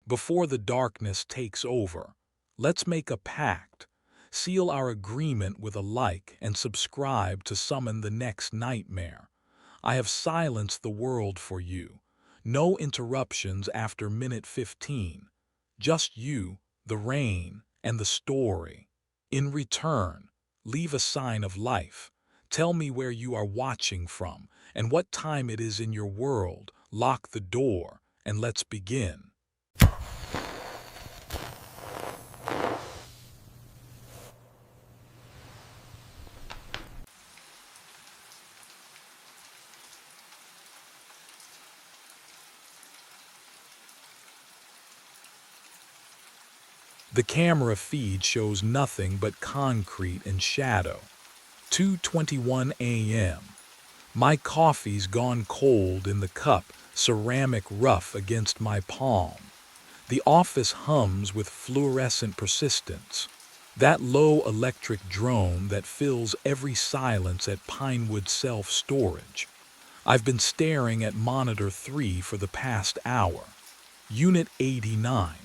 Before the darkness takes over, let's make a pact, seal our agreement with a like and subscribe to summon the next nightmare. I have silenced the world for you. No interruptions after minute 15. Just you, the rain, and the story. In return, leave a sign of life. Tell me where you are watching from and what time it is in your world. Lock the door and let's begin. The camera feed shows nothing but concrete and shadow. 2:21 a.m. My coffee's gone cold in the cup, ceramic rough against my palm. The office hums with fluorescent persistence. That low electric drone that fills every silence at Pinewood Self-Storage. I've been staring at monitor 3 for the past hour. Unit 89.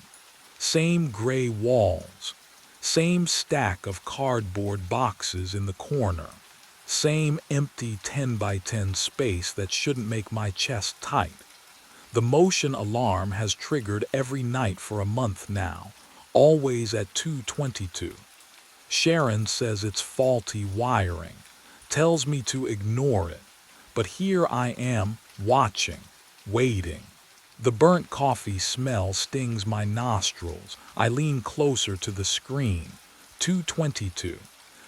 Same gray walls. Same stack of cardboard boxes in the corner. Same empty 10 by 10 space that shouldn't make my chest tight. The motion alarm has triggered every night for a month now, always at 2:22. Sharon says it's faulty wiring, tells me to ignore it, but here I am, watching, waiting. The burnt coffee smell stings my nostrils. I lean closer to the screen. 2:22.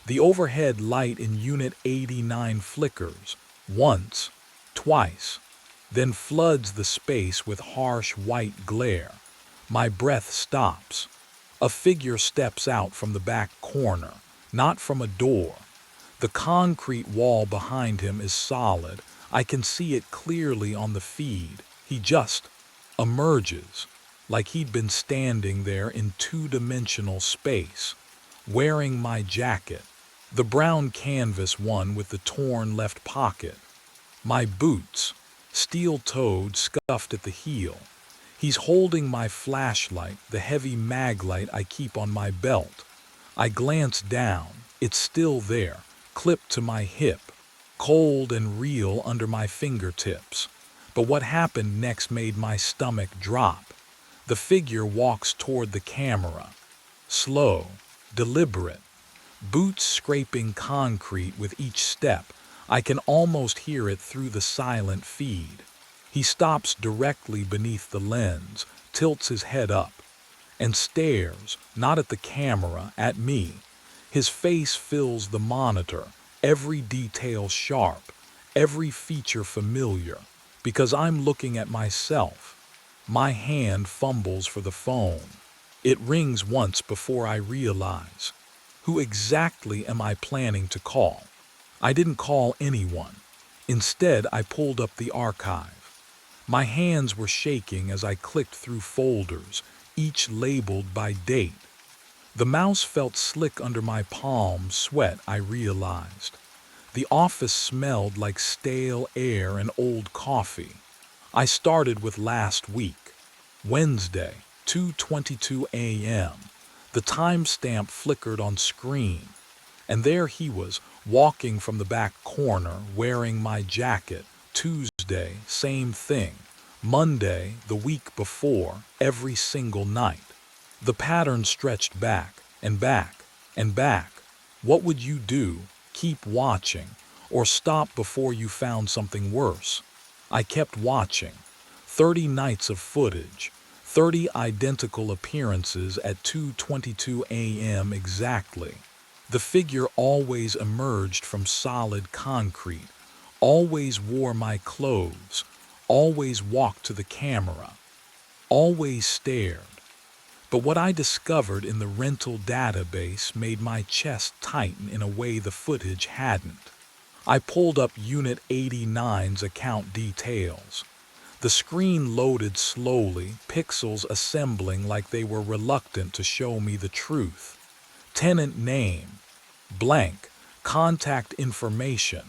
The overhead light in Unit 89 flickers, once, twice, then floods the space with harsh white glare. My breath stops. A figure steps out from the back corner, not from a door. The concrete wall behind him is solid. I can see it clearly on the feed. He just emerges, like he'd been standing there in two-dimensional space, wearing my jacket, the brown canvas one with the torn left pocket. My boots, steel-toed, scuffed at the heel. He's holding my flashlight, the heavy mag light I keep on my belt. I glance down. It's still there, clipped to my hip, cold and real under my fingertips. But what happened next made my stomach drop. The figure walks toward the camera. Slow, deliberate, boots scraping concrete with each step. I can almost hear it through the silent feed. He stops directly beneath the lens, tilts his head up, and stares, not at the camera, at me. His face fills the monitor, every detail sharp, every feature familiar. Because I'm looking at myself. My hand fumbles for the phone. It rings once before I realize. Who exactly am I planning to call? I didn't call anyone. Instead, I pulled up the archive. My hands were shaking as I clicked through folders, each labeled by date. The mouse felt slick under my palm, sweat, I realized. The office smelled like stale air and old coffee. I started with last week. Wednesday, 2:22 a.m. The timestamp flickered on screen. And there he was, walking from the back corner, wearing my jacket. Tuesday, same thing. Monday, the week before, every single night. The pattern stretched back, and back, and back. What would you do? Keep watching, or stop before you found something worse? I kept watching. 30 nights of footage, 30 identical appearances at 2:22 a.m. exactly. The figure always emerged from solid concrete, always wore my clothes, always walked to the camera, always stared. But what I discovered in the rental database made my chest tighten in a way the footage hadn't. I pulled up Unit 89's account details. The screen loaded slowly, pixels assembling like they were reluctant to show me the truth. Tenant name, blank. Contact information,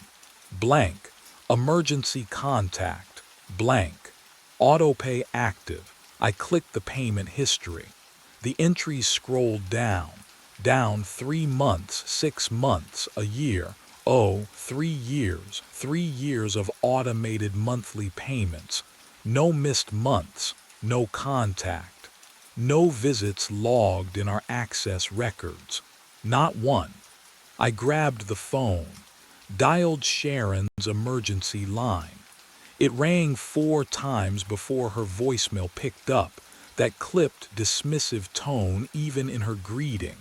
blank. Emergency contact, blank. Autopay active. I clicked the payment history. The entries scrolled down 3 months, 6 months, a year. Oh, 3 years, 3 years of automated monthly payments. No missed months, no contact. No visits logged in our access records. Not one. I grabbed the phone, dialed Sharon's emergency line. It rang 4 times before her voicemail picked up, that clipped, dismissive tone even in her greeting.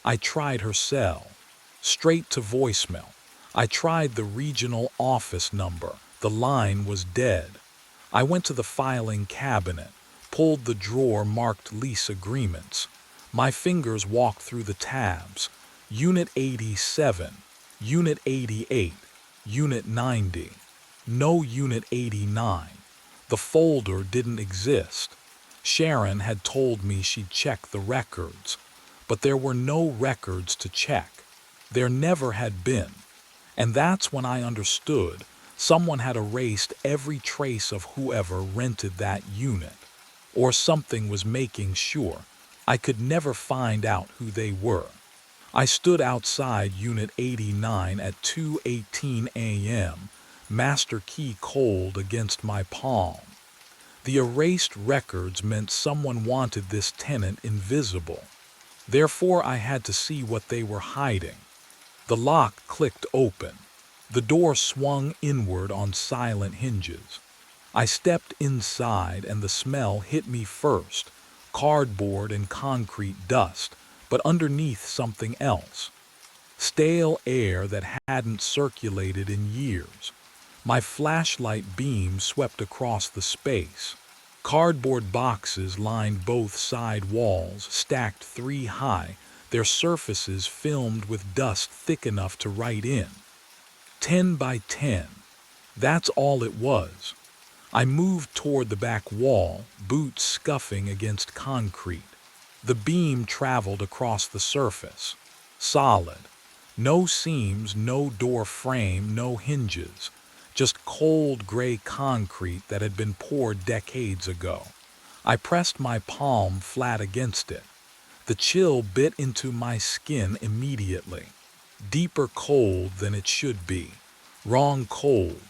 I tried her cell. Straight to voicemail. I tried the regional office number. The line was dead. I went to the filing cabinet, pulled the drawer marked lease agreements. My fingers walked through the tabs. Unit 87, Unit 88, Unit 90. No Unit 89. The folder didn't exist. Sharon had told me she'd check the records, but there were no records to check. There never had been. And that's when I understood someone had erased every trace of whoever rented that unit. Or something was making sure I could never find out who they were. I stood outside Unit 89 at 2:18 a.m., master key cold against my palm. The erased records meant someone wanted this tenant invisible. Therefore, I had to see what they were hiding. The lock clicked open. The door swung inward on silent hinges. I stepped inside and the smell hit me first, cardboard and concrete dust, but underneath something else. Stale air that hadn't circulated in years. My flashlight beam swept across the space. Cardboard boxes lined both side walls, stacked 3 high, their surfaces filmed with dust thick enough to write in. 10 by 10. That's all it was. I moved toward the back wall, boots scuffing against concrete. The beam traveled across the surface. Solid. No seams, no door frame, no hinges. Just cold gray concrete that had been poured decades ago. I pressed my palm flat against it. The chill bit into my skin immediately. Deeper cold than it should be. Wrong cold.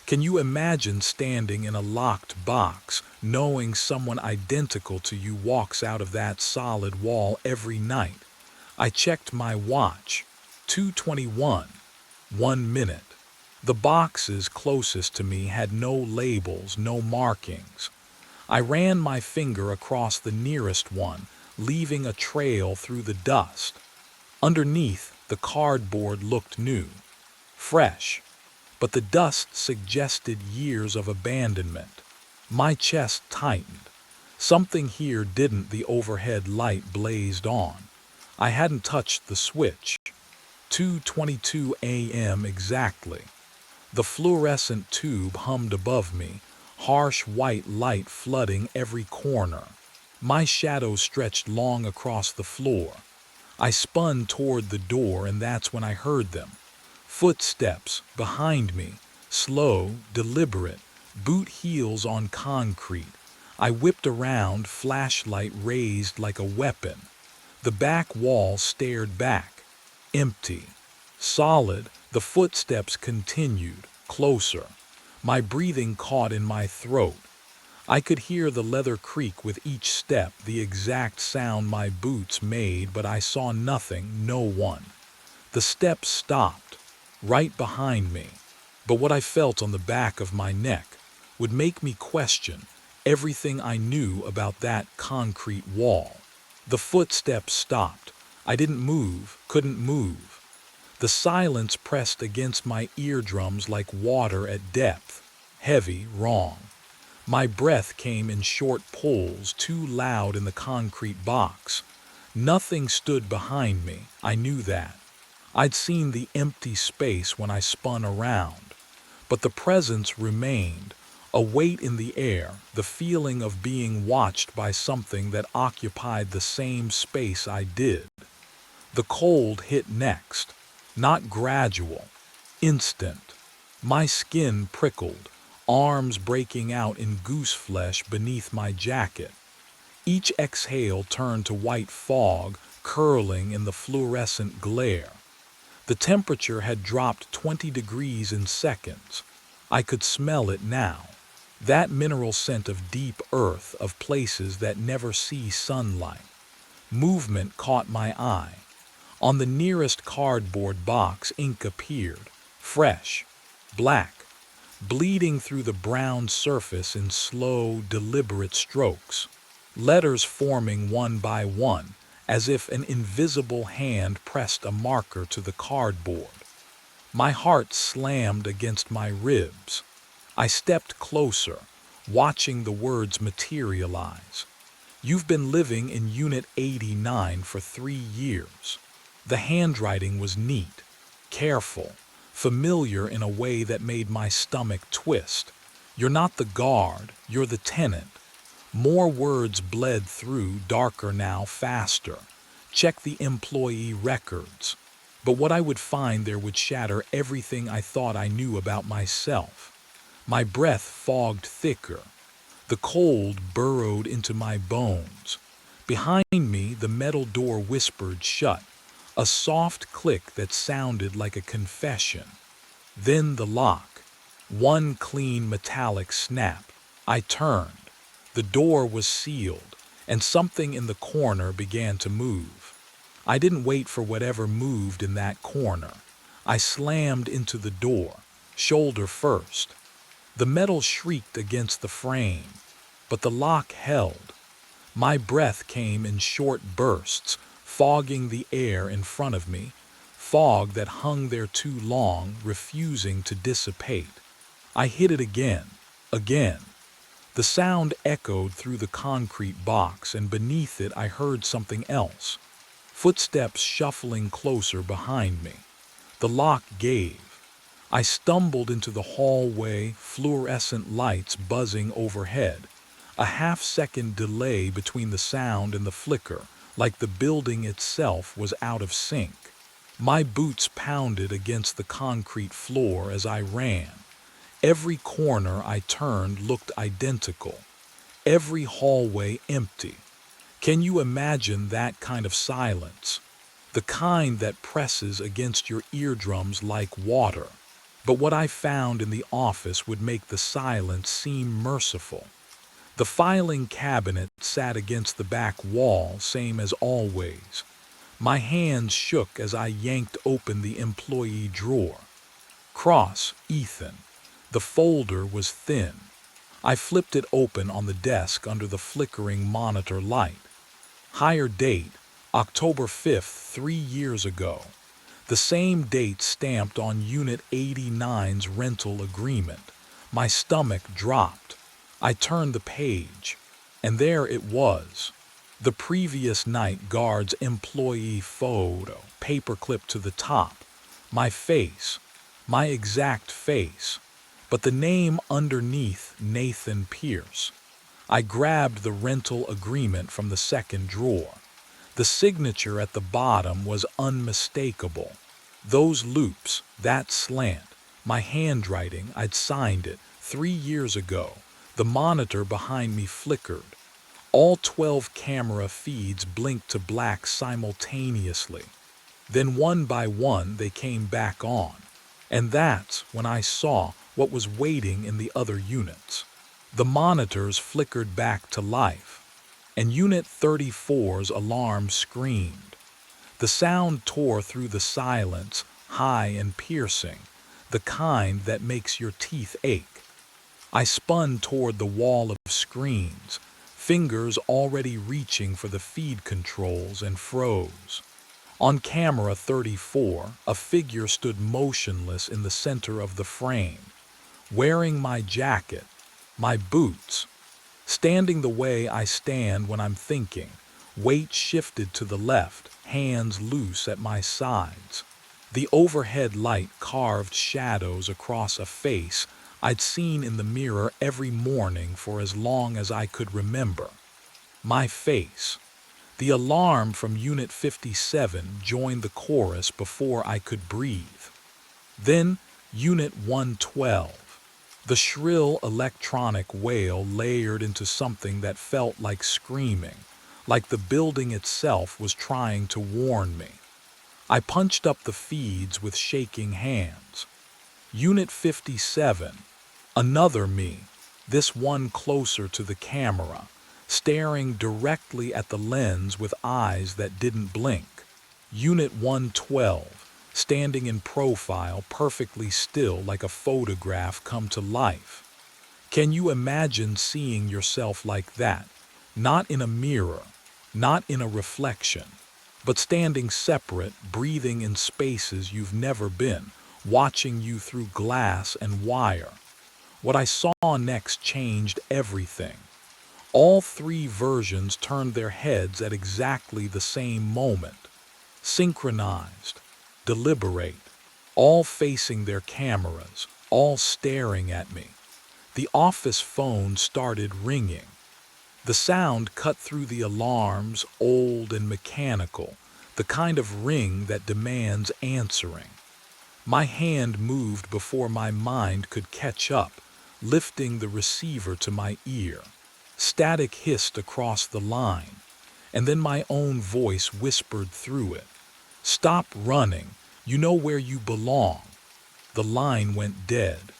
Can you imagine standing in a locked box, knowing someone identical to you walks out of that solid wall every night? I checked my watch. 2:21. 1 minute. The boxes closest to me had no labels, no markings. I ran my finger across the nearest one, leaving a trail through the dust. Underneath, the cardboard looked new, fresh, but the dust suggested years of abandonment. My chest tightened. Something here didn't. The overhead light blazed on. I hadn't touched the switch. 2:22 a.m. exactly. The fluorescent tube hummed above me, harsh white light flooding every corner. My shadow stretched long across the floor. I spun toward the door, and that's when I heard them. Footsteps behind me, slow, deliberate, boot heels on concrete. I whipped around, flashlight raised like a weapon. The back wall stared back. Empty. Solid. The footsteps continued, closer. My breathing caught in my throat. I could hear the leather creak with each step, the exact sound my boots made, but I saw nothing, no one. The steps stopped, right behind me. But what I felt on the back of my neck would make me question everything I knew about that concrete wall. The footsteps stopped. I didn't move, couldn't move. The silence pressed against my eardrums like water at depth. Heavy, wrong. My breath came in short pulls, too loud in the concrete box. Nothing stood behind me, I knew that. I'd seen the empty space when I spun around. But the presence remained, a weight in the air, the feeling of being watched by something that occupied the same space I did. The cold hit next. Not gradual, instant. My skin prickled, arms breaking out in goose flesh beneath my jacket. Each exhale turned to white fog curling in the fluorescent glare. The temperature had dropped 20 degrees in seconds. I could smell it now. That mineral scent of deep earth, of places that never see sunlight. Movement caught my eye. On the nearest cardboard box, ink appeared, fresh, black, bleeding through the brown surface in slow, deliberate strokes. Letters forming one by one, as if an invisible hand pressed a marker to the cardboard. My heart slammed against my ribs. I stepped closer, watching the words materialize. You've been living in Unit 89 for 3 years. The handwriting was neat, careful, familiar in a way that made my stomach twist. You're not the guard, you're the tenant. More words bled through, darker now, faster. Check the employee records. But what I would find there would shatter everything I thought I knew about myself. My breath fogged thicker. The cold burrowed into my bones. Behind me, the metal door whispered shut, a soft click that sounded like a confession. Then the lock. One clean metallic snap. I turned. The door was sealed, and something in the corner began to move. I didn't wait for whatever moved in that corner. I slammed into the door, shoulder first. The metal shrieked against the frame, but the lock held. My breath came in short bursts, fogging the air in front of me, fog that hung there too long, refusing to dissipate. I hit it again, again. The sound echoed through the concrete box, and beneath it I heard something else. Footsteps shuffling closer behind me. The lock gave. I stumbled into the hallway, fluorescent lights buzzing overhead. A half-second delay between the sound and the flicker, like the building itself was out of sync. My boots pounded against the concrete floor as I ran. Every corner I turned looked identical. Every hallway empty. Can you imagine that kind of silence? The kind that presses against your eardrums like water. But what I found in the office would make the silence seem merciful. The filing cabinet sat against the back wall, same as always. My hands shook as I yanked open the employee drawer. Cross, Ethan. The folder was thin. I flipped it open on the desk under the flickering monitor light. Hire date, October 5th, 3 years ago. The same date stamped on Unit 89's rental agreement. My stomach dropped. I turned the page, and there it was. The previous night guard's employee photo, paperclip to the top. My face, my exact face. But the name underneath, Nathan Pierce. I grabbed the rental agreement from the second drawer. The signature at the bottom was unmistakable. Those loops, that slant, my handwriting, I'd signed it 3 years ago. The monitor behind me flickered. All 12 camera feeds blinked to black simultaneously. Then one by one they came back on. And that's when I saw what was waiting in the other units. The monitors flickered back to life, and Unit 34's alarm screamed. The sound tore through the silence, high and piercing, the kind that makes your teeth ache. I spun toward the wall of screens, fingers already reaching for the feed controls, and froze. On camera 34, a figure stood motionless in the center of the frame, wearing my jacket, my boots. Standing the way I stand when I'm thinking, weight shifted to the left, hands loose at my sides. The overhead light carved shadows across a face I'd seen in the mirror every morning for as long as I could remember. My face. The alarm from Unit 57 joined the chorus before I could breathe. Then Unit 112. The shrill electronic wail layered into something that felt like screaming, like the building itself was trying to warn me. I punched up the feeds with shaking hands. Unit 57, another me, this one closer to the camera, staring directly at the lens with eyes that didn't blink. Unit 112, standing in profile perfectly still like a photograph come to life. Can you imagine seeing yourself like that? Not in a mirror, not in a reflection, but standing separate, breathing in spaces you've never been, watching you through glass and wire. What I saw next changed everything. All three versions turned their heads at exactly the same moment, synchronized, deliberate, all facing their cameras, all staring at me. The office phone started ringing. The sound cut through the alarms, old and mechanical, the kind of ring that demands answering. My hand moved before my mind could catch up, lifting the receiver to my ear. Static hissed across the line, and then my own voice whispered through it. "Stop running. You know where you belong." The line went dead,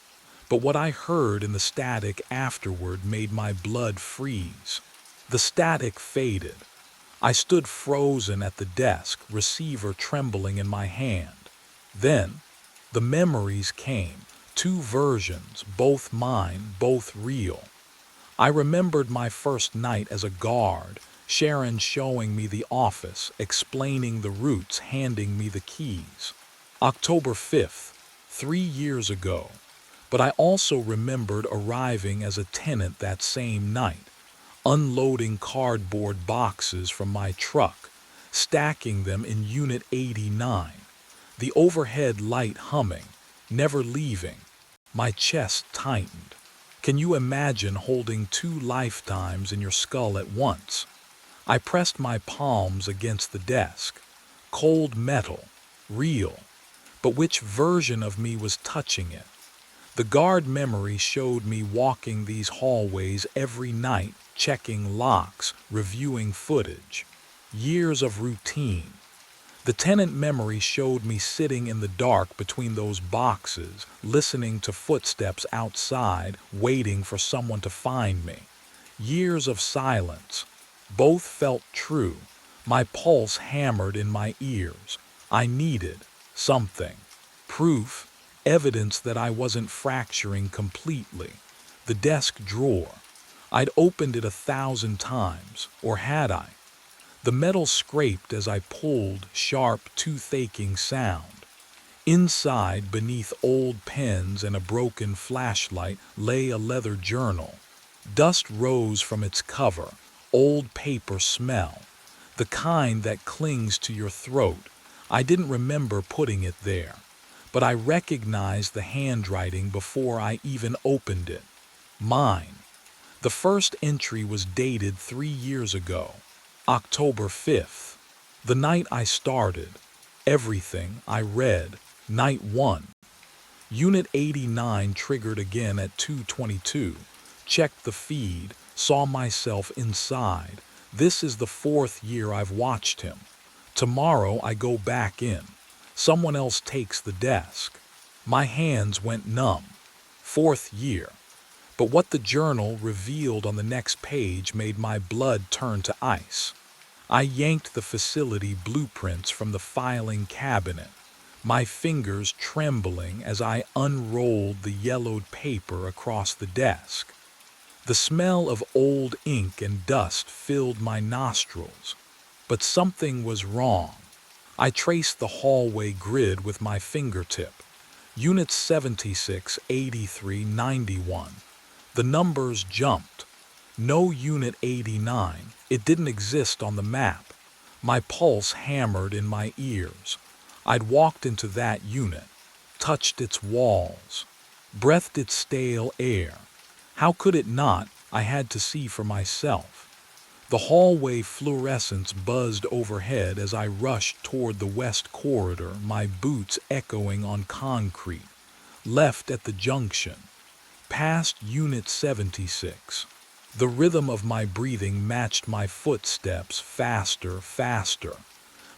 but what I heard in the static afterward made my blood freeze. The static faded. I stood frozen at the desk, receiver trembling in my hand. Then, the memories came, two versions, both mine, both real. I remembered my first night as a guard, Sharon showing me the office, explaining the routes, handing me the keys. October 5th, 3 years ago. But I also remembered arriving as a tenant that same night, unloading cardboard boxes from my truck, stacking them in Unit 89, the overhead light humming, never leaving. My chest tightened. Can you imagine holding two lifetimes in your skull at once? I pressed my palms against the desk. Cold metal, real. But which version of me was touching it? The guard memory showed me walking these hallways every night, checking locks, reviewing footage. Years of routine. The tenant memory showed me sitting in the dark between those boxes, listening to footsteps outside, waiting for someone to find me. Years of silence. Both felt true. My pulse hammered in my ears. I needed something. Proof, evidence that I wasn't fracturing completely. The desk drawer. I'd opened it 1,000 times, or had I? The metal scraped as I pulled, sharp, tooth-aching sound. Inside, beneath old pens and a broken flashlight, lay a leather journal. Dust rose from its cover, old paper smell, the kind that clings to your throat. I didn't remember putting it there, but I recognized the handwriting before I even opened it. Mine. The first entry was dated 3 years ago, October 5th, the night I started. Everything I read, night 1. Unit 89 triggered again at 2:22. Checked the feed, saw myself inside. This is the 4th year I've watched him. Tomorrow I go back in. Someone else takes the desk. My hands went numb. 4th year. But what the journal revealed on the next page made my blood turn to ice. I yanked the facility blueprints from the filing cabinet, my fingers trembling as I unrolled the yellowed paper across the desk. The smell of old ink and dust filled my nostrils, but something was wrong. I traced the hallway grid with my fingertip. Units 76, 83, 91. The numbers jumped. No Unit 89, it didn't exist on the map. My pulse hammered in my ears. I'd walked into that unit, touched its walls, breathed its stale air. How could it not? I had to see for myself. The hallway fluorescence buzzed overhead as I rushed toward the west corridor, my boots echoing on concrete. Left at the junction. Past Unit 76. The rhythm of my breathing matched my footsteps, faster.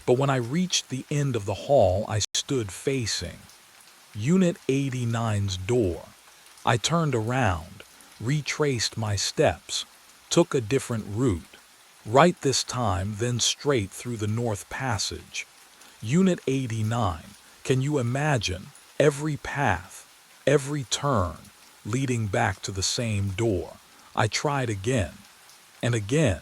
But when I reached the end of the hall, I stood facing Unit 89's door. I turned around, retraced my steps, took a different route. Right this time, then straight through the North Passage. Unit 89, can you imagine? Every path, every turn, leading back to the same door. I tried again, and again.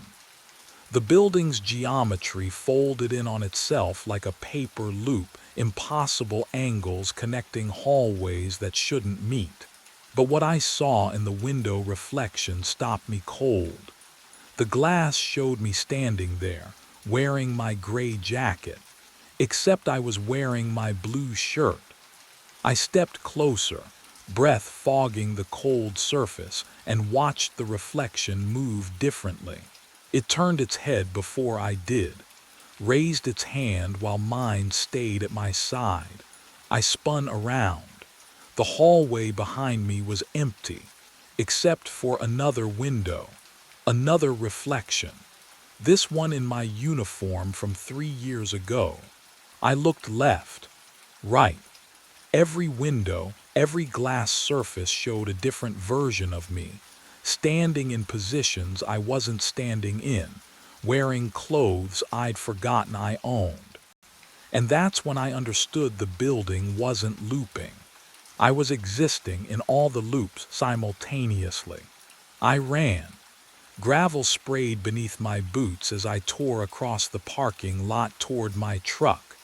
The building's geometry folded in on itself like a paper loop, impossible angles connecting hallways that shouldn't meet. But what I saw in the window reflection stopped me cold. The glass showed me standing there, wearing my gray jacket, except I was wearing my blue shirt. I stepped closer, breath fogging the cold surface, and watched the reflection move differently. It turned its head before I did, raised its hand while mine stayed at my side. I spun around. The hallway behind me was empty, except for another window, another reflection, this one in my uniform from 3 years ago. I looked left, right. Every window, every glass surface showed a different version of me, standing in positions I wasn't standing in, wearing clothes I'd forgotten I owned. And that's when I understood the building wasn't looping. I was existing in all the loops simultaneously. I ran. Gravel sprayed beneath my boots as I tore across the parking lot toward my truck,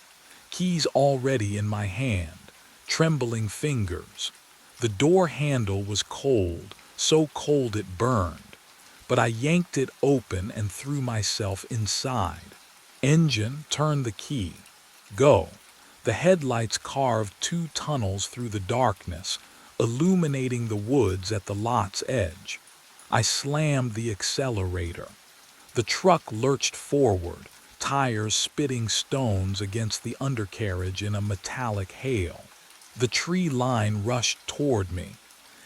keys already in my hand, trembling fingers. The door handle was cold, so cold it burned, but I yanked it open and threw myself inside. Engine, turn the key. Go. The headlights carved 2 tunnels through the darkness, illuminating the woods at the lot's edge. I slammed the accelerator. The truck lurched forward, tires spitting stones against the undercarriage in a metallic hail. The tree line rushed toward me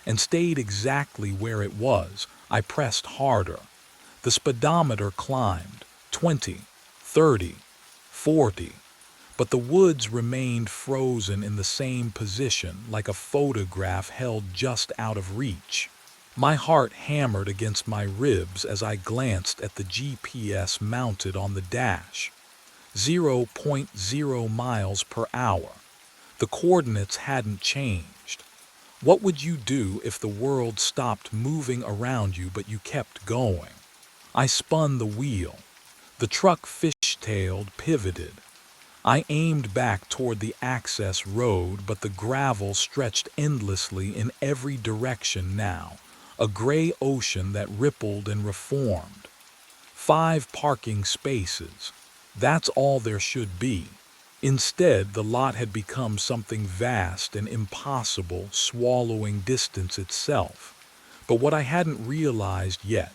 and stayed exactly where it was. I pressed harder. The speedometer climbed, 20, 30, 40. But the woods remained frozen in the same position, like a photograph held just out of reach. My heart hammered against my ribs as I glanced at the GPS mounted on the dash. 0.0 miles per hour. The coordinates hadn't changed. What would you do if the world stopped moving around you but you kept going? I spun the wheel. The truck fishtailed, pivoted. I aimed back toward the access road, but the gravel stretched endlessly in every direction now, a gray ocean that rippled and reformed. 5 parking spaces. That's all there should be. Instead, the lot had become something vast and impossible, swallowing distance itself. But what I hadn't realized yet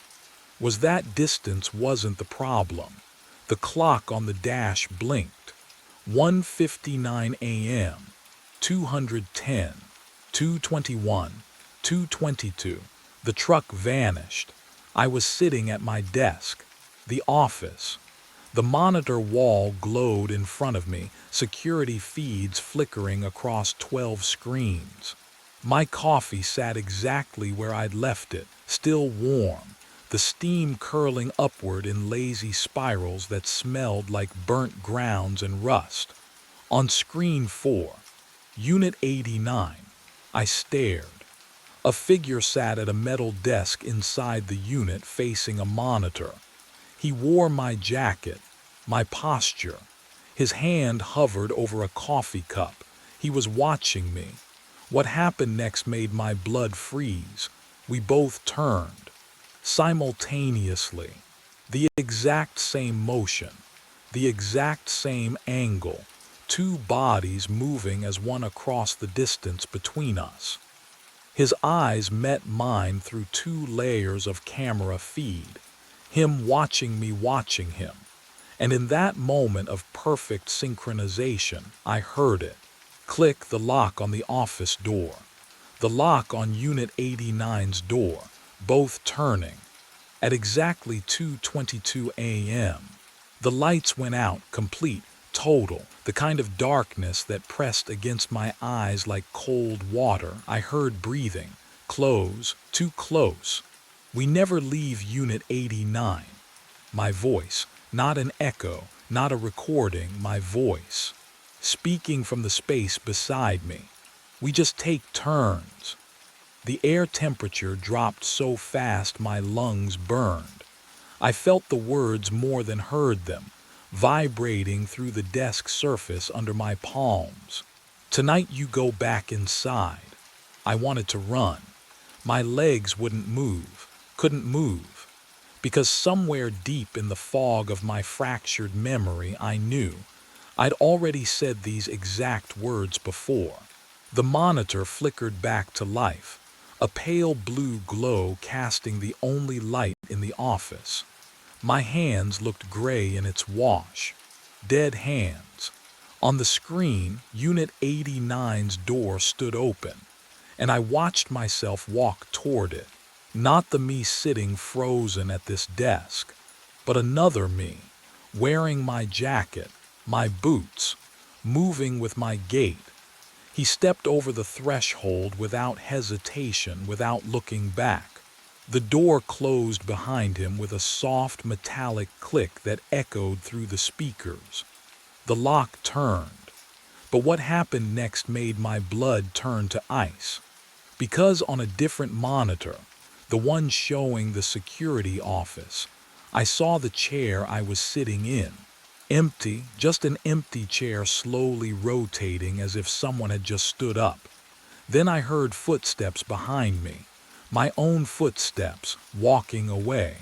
was that distance wasn't the problem. The clock on the dash blinked. 1:59 a.m., 210, 221, 222. The truck vanished. I was sitting at my desk. The office. The monitor wall glowed in front of me, security feeds flickering across 12 screens. My coffee sat exactly where I'd left it, still warm, the steam curling upward in lazy spirals that smelled like burnt grounds and rust. On screen 4, Unit 89, I stared. A figure sat at a metal desk inside the unit facing a monitor. He wore my jacket, my posture. His hand hovered over a coffee cup. He was watching me. What happened next made my blood freeze. We both turned. Simultaneously. The exact same motion. The exact same angle. 2 bodies moving as one across the distance between us. His eyes met mine through 2 layers of camera feed. Him watching me watching him. And in that moment of perfect synchronization, I heard it. Click the lock on the office door. the lock on Unit 89's door, both turning. At exactly 2:22 a.m., the lights went out, complete, total, the kind of darkness that pressed against my eyes like cold water. I heard breathing. Close, too close. We never leave Unit 89. My voice, not an echo, not a recording, my voice, speaking from the space beside me. We just take turns. The air temperature dropped so fast my lungs burned. I felt the words more than heard them, vibrating through the desk surface under my palms. Tonight you go back inside. I wanted to run. My legs wouldn't move, couldn't move, because somewhere deep in the fog of my fractured memory I knew I'd already said these exact words before. The monitor flickered back to life, a pale blue glow casting the only light in the office. My hands looked gray in its wash. Dead hands. On the screen, Unit 89's door stood open, and I watched myself walk toward it. Not the me sitting frozen at this desk, but another me, wearing my jacket, my boots, moving with my gait. He stepped over the threshold without hesitation, without looking back. The door closed behind him with a soft metallic click that echoed through the speakers. The lock turned. But what happened next made my blood turn to ice. Because on a different monitor, the one showing the security office, I saw the chair I was sitting in. Empty, just an empty chair slowly rotating as if someone had just stood up. Then I heard footsteps behind me, my own footsteps, walking away.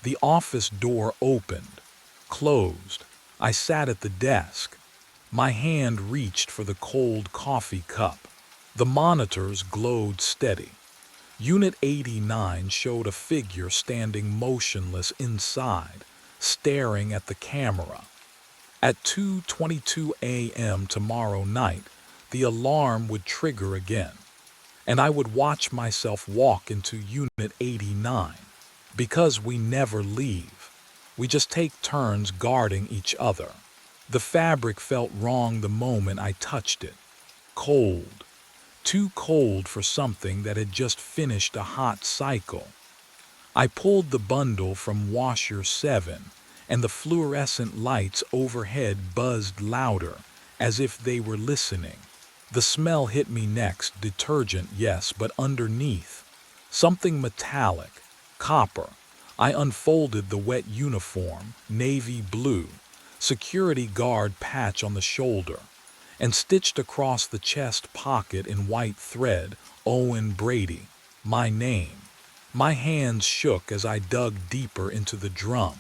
The office door opened, closed. I sat at the desk. My hand reached for the cold coffee cup. The monitors glowed steady. Unit 89 showed a figure standing motionless inside, staring at the camera. At 2:22 a.m. tomorrow night, the alarm would trigger again, and I would watch myself walk into Unit 89. Because we never leave. We just take turns guarding each other. The fabric felt wrong the moment I touched it. Cold. Too cold for something that had just finished a hot cycle. I pulled the bundle from washer 7, and the fluorescent lights overhead buzzed louder, as if they were listening. The smell hit me next, detergent, yes, but underneath, something metallic, copper. I unfolded the wet uniform, navy blue, security guard patch on the shoulder, and stitched across the chest pocket in white thread, Owen Brady, my name. My hands shook as I dug deeper into the drum.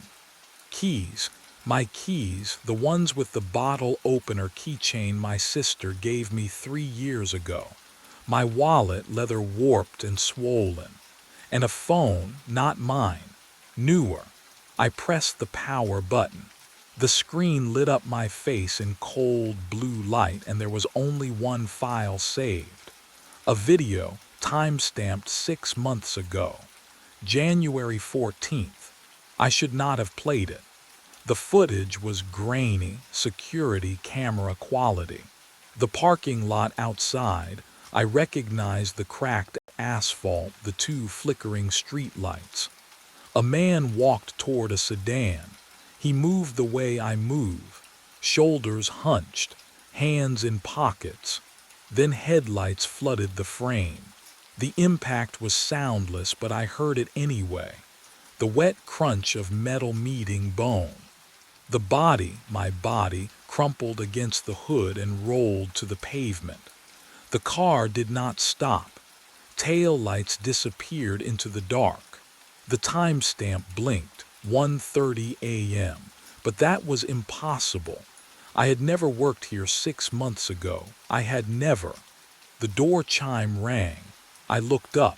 Keys, my keys, the ones with the bottle opener keychain my sister gave me 3 years ago. My wallet, leather warped and swollen. And a phone, not mine, newer. I pressed the power button. The screen lit up my face in cold blue light, and there was only one file saved. A video, time-stamped 6 months ago. January 14th. I should not have played it. The footage was grainy, security camera quality. The parking lot outside, I recognized the cracked asphalt, the 2 flickering streetlights. A man walked toward a sedan. He moved the way I move, shoulders hunched, hands in pockets. Then headlights flooded the frame. The impact was soundless, but I heard it anyway. The wet crunch of metal meeting bone. The body, my body, crumpled against the hood and rolled to the pavement. The car did not stop. Tail lights disappeared into the dark. The timestamp blinked, 1:30 a.m., but that was impossible. I had never worked here 6 months ago. I had never. The door chime rang. I looked up.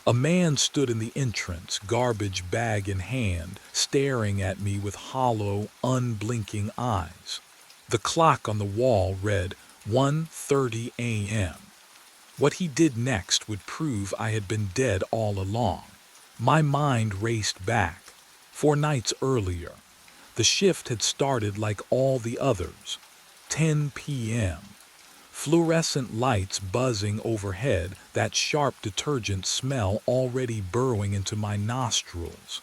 A man stood in the entrance, garbage bag in hand, staring at me with hollow, unblinking eyes. The clock on the wall read 1:30 a.m. What he did next would prove I had been dead all along. My mind raced back. 4 nights earlier, the shift had started like all the others. 10 p.m. Fluorescent lights buzzing overhead, that sharp detergent smell already burrowing into my nostrils.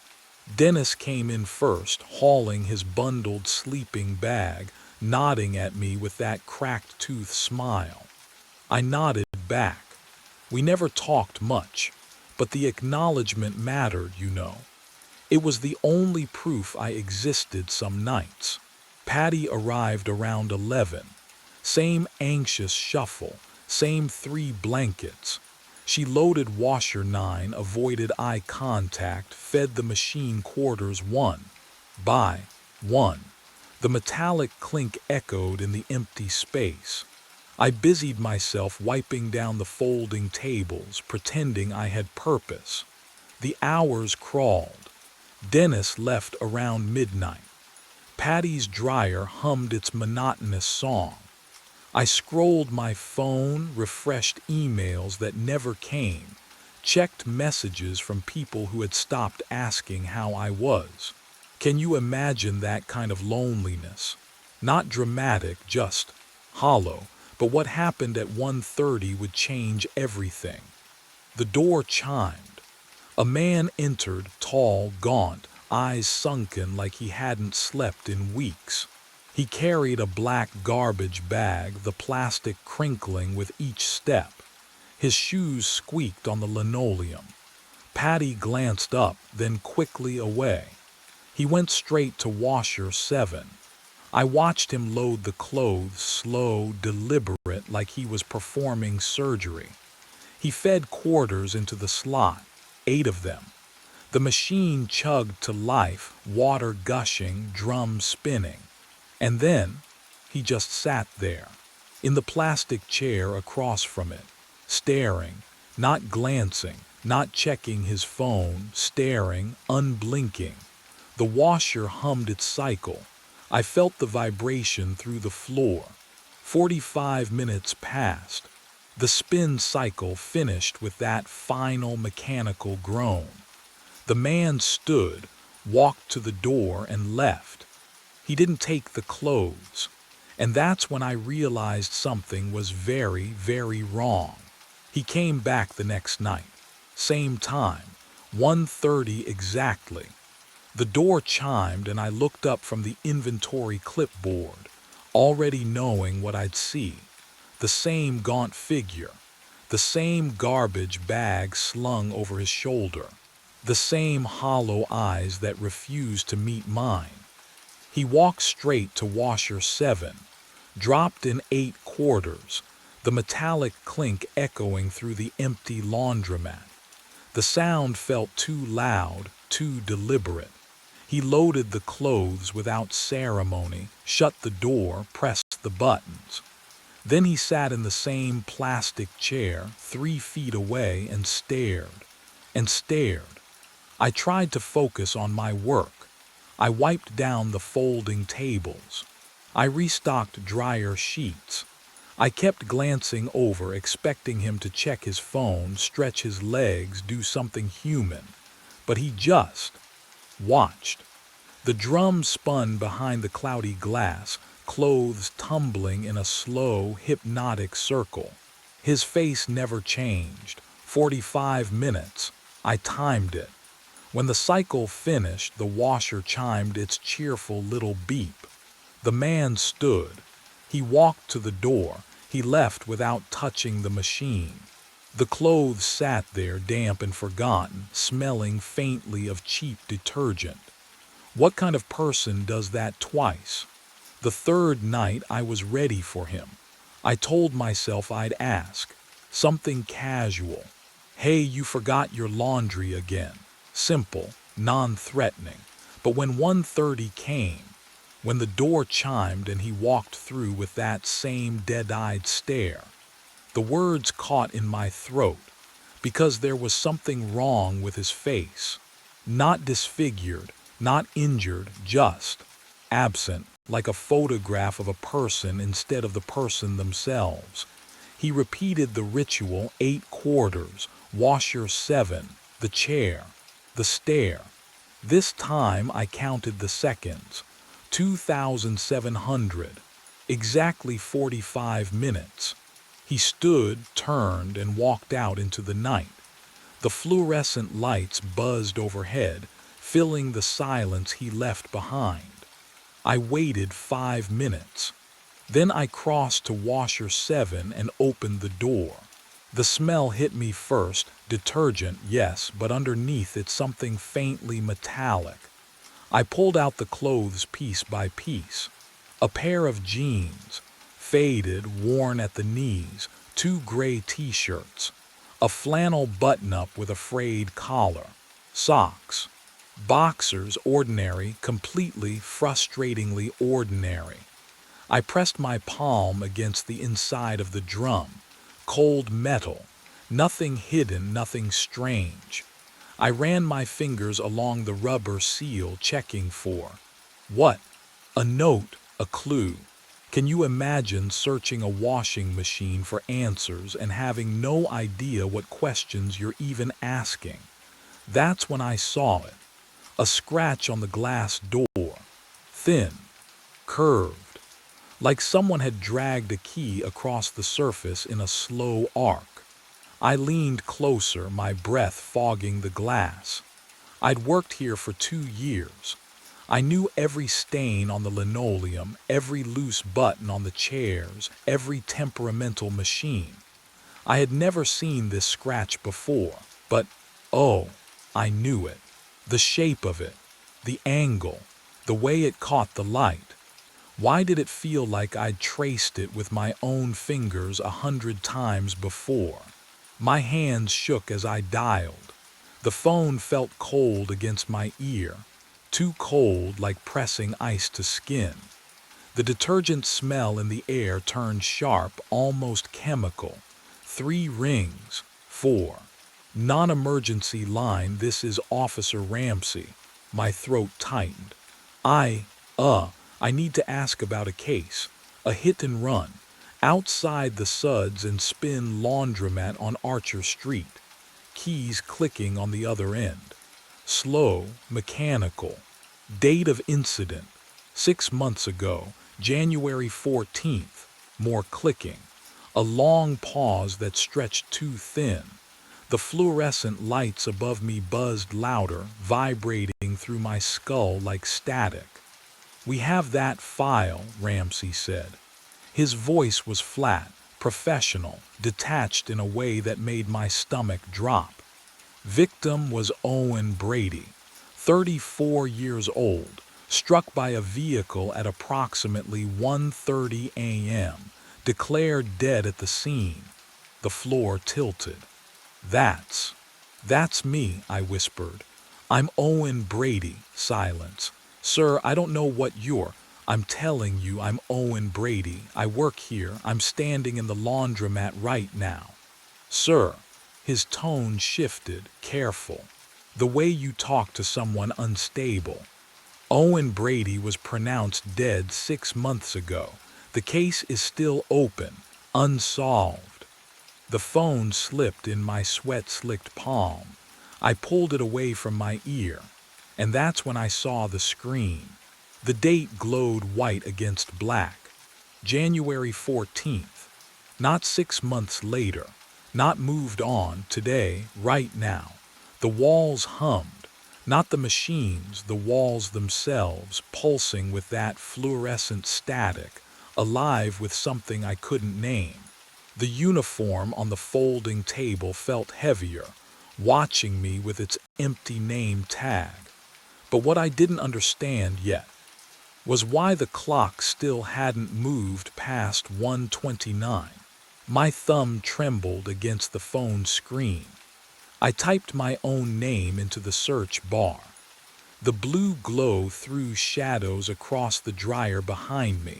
Dennis came in first, hauling his bundled sleeping bag, nodding at me with that cracked tooth smile. I nodded back. We never talked much, but the acknowledgement mattered, you know. It was the only proof I existed some nights. Patty arrived around 11. Same anxious shuffle, same 3 blankets. She loaded washer 9, avoided eye contact, fed the machine quarters one by one. The metallic clink echoed in the empty space. I busied myself wiping down the folding tables, pretending I had purpose. The hours crawled. Dennis left around midnight. Patty's dryer hummed its monotonous song. I scrolled my phone, refreshed emails that never came, checked messages from people who had stopped asking how I was. Can you imagine that kind of loneliness? Not dramatic, just hollow, but what happened at 1:30 would change everything. The door chimed. A man entered, tall, gaunt, eyes sunken like he hadn't slept in weeks. He carried a black garbage bag, the plastic crinkling with each step. His shoes squeaked on the linoleum. Patty glanced up, then quickly away. He went straight to washer 7. I watched him load the clothes, slow, deliberate, like he was performing surgery. He fed quarters into the slot, 8 of them. The machine chugged to life, water gushing, drum spinning. And then he just sat there, in the plastic chair across from it, staring, not glancing, not checking his phone, staring, unblinking. The washer hummed its cycle. I felt the vibration through the floor. 45 minutes passed. The spin cycle finished with that final mechanical groan. The man stood, walked to the door, and left. He didn't take the clothes. And that's when I realized something was very, very wrong. He came back the next night. Same time, 1:30 exactly. The door chimed and I looked up from the inventory clipboard, already knowing what I'd see. The same gaunt figure, the same garbage bag slung over his shoulder, the same hollow eyes that refused to meet mine. He walked straight to washer 7, dropped in 8 quarters, the metallic clink echoing through the empty laundromat. The sound felt too loud, too deliberate. He loaded the clothes without ceremony, shut the door, pressed the buttons. Then he sat in the same plastic chair, 3 feet away, and stared, and stared. I tried to focus on my work. I wiped down the folding tables. I restocked dryer sheets. I kept glancing over, expecting him to check his phone, stretch his legs, do something human. But he just watched. The drum spun behind the cloudy glass, clothes tumbling in a slow, hypnotic circle. His face never changed. 45 minutes. I timed it. When the cycle finished, the washer chimed its cheerful little beep. The man stood. He walked to the door. He left without touching the machine. The clothes sat there, damp and forgotten, smelling faintly of cheap detergent. What kind of person does that twice? The 3rd night I was ready for him. I told myself I'd ask. Something casual. Hey, you forgot your laundry again. Simple, non-threatening. But when 1:30 came, when the door chimed and he walked through with that same dead-eyed stare, the words caught in my throat, because there was something wrong with his face. Not disfigured, not injured, just absent, like a photograph of a person instead of the person themselves. He repeated the ritual 8 quarters, washer 7, the chair, the stair. This time I counted the seconds. 2,700. Exactly 45 minutes. He stood, turned, and walked out into the night. The fluorescent lights buzzed overhead, filling the silence he left behind. I waited 5 minutes. Then I crossed to washer 7 and opened the door. The smell hit me first, detergent, yes, but underneath it something faintly metallic. I pulled out the clothes piece by piece. A pair of jeans, faded, worn at the knees, 2 gray t-shirts, a flannel button-up with a frayed collar, socks, boxers, ordinary, completely, frustratingly ordinary. I pressed my palm against the inside of the drum. Cold metal. Nothing hidden, nothing strange. I ran my fingers along the rubber seal, checking for what? A note, a clue. Can you imagine searching a washing machine for answers and having no idea what questions you're even asking? That's when I saw it. A scratch on the glass door. Thin. Curved. Like someone had dragged a key across the surface in a slow arc. I leaned closer, my breath fogging the glass. I'd worked here for 2 years. I knew every stain on the linoleum, every loose button on the chairs, every temperamental machine. I had never seen this scratch before, but, oh, I knew it. The shape of it, the angle, the way it caught the light. Why did it feel like I'd traced it with my own fingers 100 times before? My hands shook as I dialed. The phone felt cold against my ear, too cold, like pressing ice to skin. The detergent smell in the air turned sharp, almost chemical. 3 rings. 4. Non-emergency line, this is Officer Ramsey. My throat tightened. I need to ask about a case. A hit and run. Outside the Suds and Spin laundromat on Archer Street. Keys clicking on the other end. Slow, mechanical. Date of incident. 6 months ago, January 14th. More clicking. A long pause that stretched too thin. The fluorescent lights above me buzzed louder, vibrating through my skull like static. "We have that file," Ramsey said. His voice was flat, professional, detached in a way that made my stomach drop. Victim was Owen Brady, 34 years old, struck by a vehicle at approximately 1:30 a.m., declared dead at the scene. The floor tilted. That's me," I whispered. "I'm Owen Brady." Silence. "Sir, I don't know what you're—" "I'm telling you I'm Owen Brady. I work here. I'm standing in the laundromat right now." "Sir." His tone shifted, careful. "The way you talk to someone unstable. Owen Brady was pronounced dead 6 months ago. The case is still open, unsolved." The phone slipped in my sweat-slicked palm. I pulled it away from my ear, and that's when I saw the screen. The date glowed white against black. January 14th. Not 6 months later. Not moved on, today, right now. The walls hummed. Not the machines, the walls themselves, pulsing with that fluorescent static, alive with something I couldn't name. The uniform on the folding table felt heavier, watching me with its empty name tag. But what I didn't understand yet was why the clock still hadn't moved past 1:29. My thumb trembled against the phone screen. I typed my own name into the search bar. The blue glow threw shadows across the dryer behind me,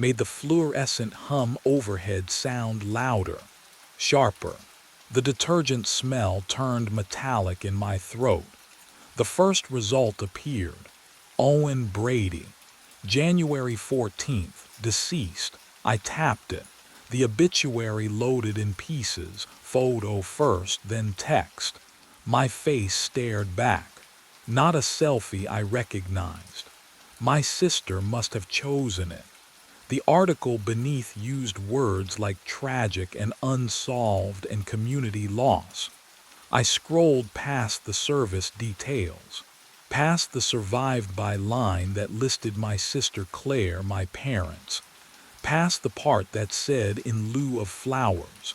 made the fluorescent hum overhead sound louder, sharper. The detergent smell turned metallic in my throat. The first result appeared. Owen Brady. January 14th, deceased. I tapped it. The obituary loaded in pieces, photo first, then text. My face stared back. Not a selfie I recognized. My sister must have chosen it. The article beneath used words like tragic and unsolved and community loss. I scrolled past the service details, past the survived by line that listed my sister Claire, my parents, past the part that said in lieu of flowers.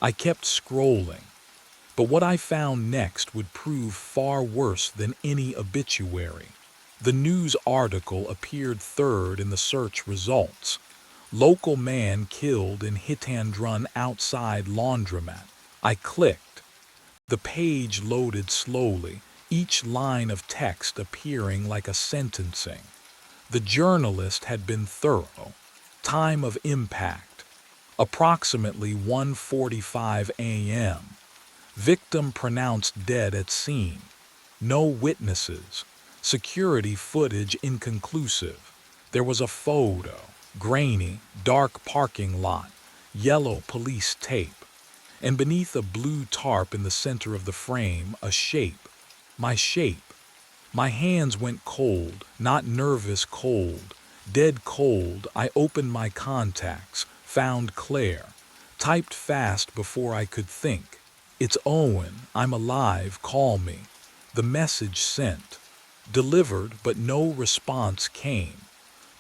I kept scrolling, but what I found next would prove far worse than any obituary. The news article appeared third in the search results. Local man killed in hit and run outside laundromat. I clicked. The page loaded slowly, each line of text appearing like a sentencing. The journalist had been thorough. Time of impact: approximately 1:45 a.m. Victim pronounced dead at scene. No witnesses. Security footage inconclusive. There was a photo. Grainy, dark parking lot. Yellow police tape. And beneath a blue tarp in the center of the frame, a shape. My shape. My hands went cold, not nervous cold. Dead cold. I opened my contacts, found Claire. Typed fast before I could think. It's Owen, I'm alive, call me. The message sent. Delivered, but no response came.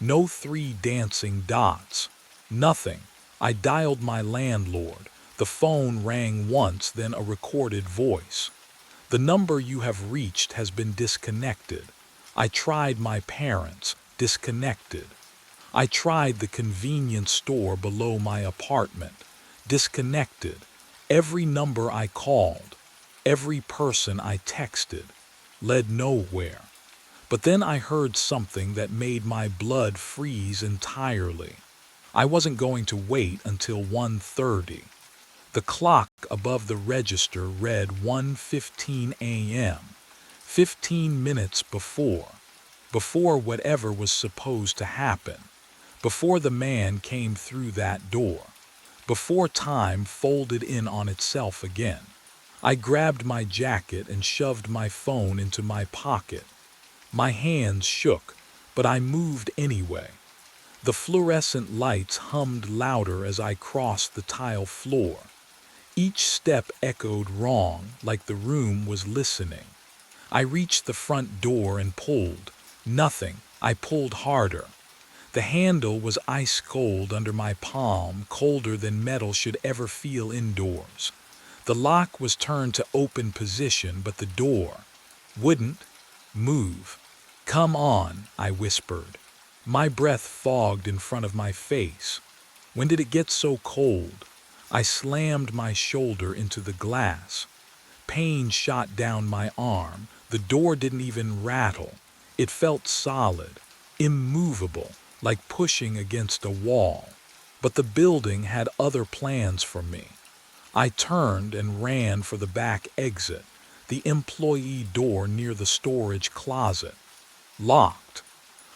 No 3 dancing dots. Nothing. I dialed my landlord. The phone rang once, then a recorded voice. The number you have reached has been disconnected. I tried my parents. Disconnected. I tried the convenience store below my apartment. Disconnected. Every number I called, every person I texted, led nowhere. But then I heard something that made my blood freeze entirely. I wasn't going to wait until 1:30. The clock above the register read 1:15 a.m., 15 minutes before whatever was supposed to happen, before the man came through that door, before time folded in on itself again. I grabbed my jacket and shoved my phone into my pocket. My hands shook, but I moved anyway. The fluorescent lights hummed louder as I crossed the tile floor. Each step echoed wrong, like the room was listening. I reached the front door and pulled. Nothing. I pulled harder. The handle was ice cold under my palm, colder than metal should ever feel indoors. The lock was turned to open position, but the door wouldn't move. Come on, I whispered. My breath fogged in front of my face. When did it get so cold? I slammed my shoulder into the glass. Pain shot down my arm. The door didn't even rattle. It felt solid, immovable, like pushing against a wall. But the building had other plans for me. I turned and ran for the back exit, the employee door near the storage closet. Locked.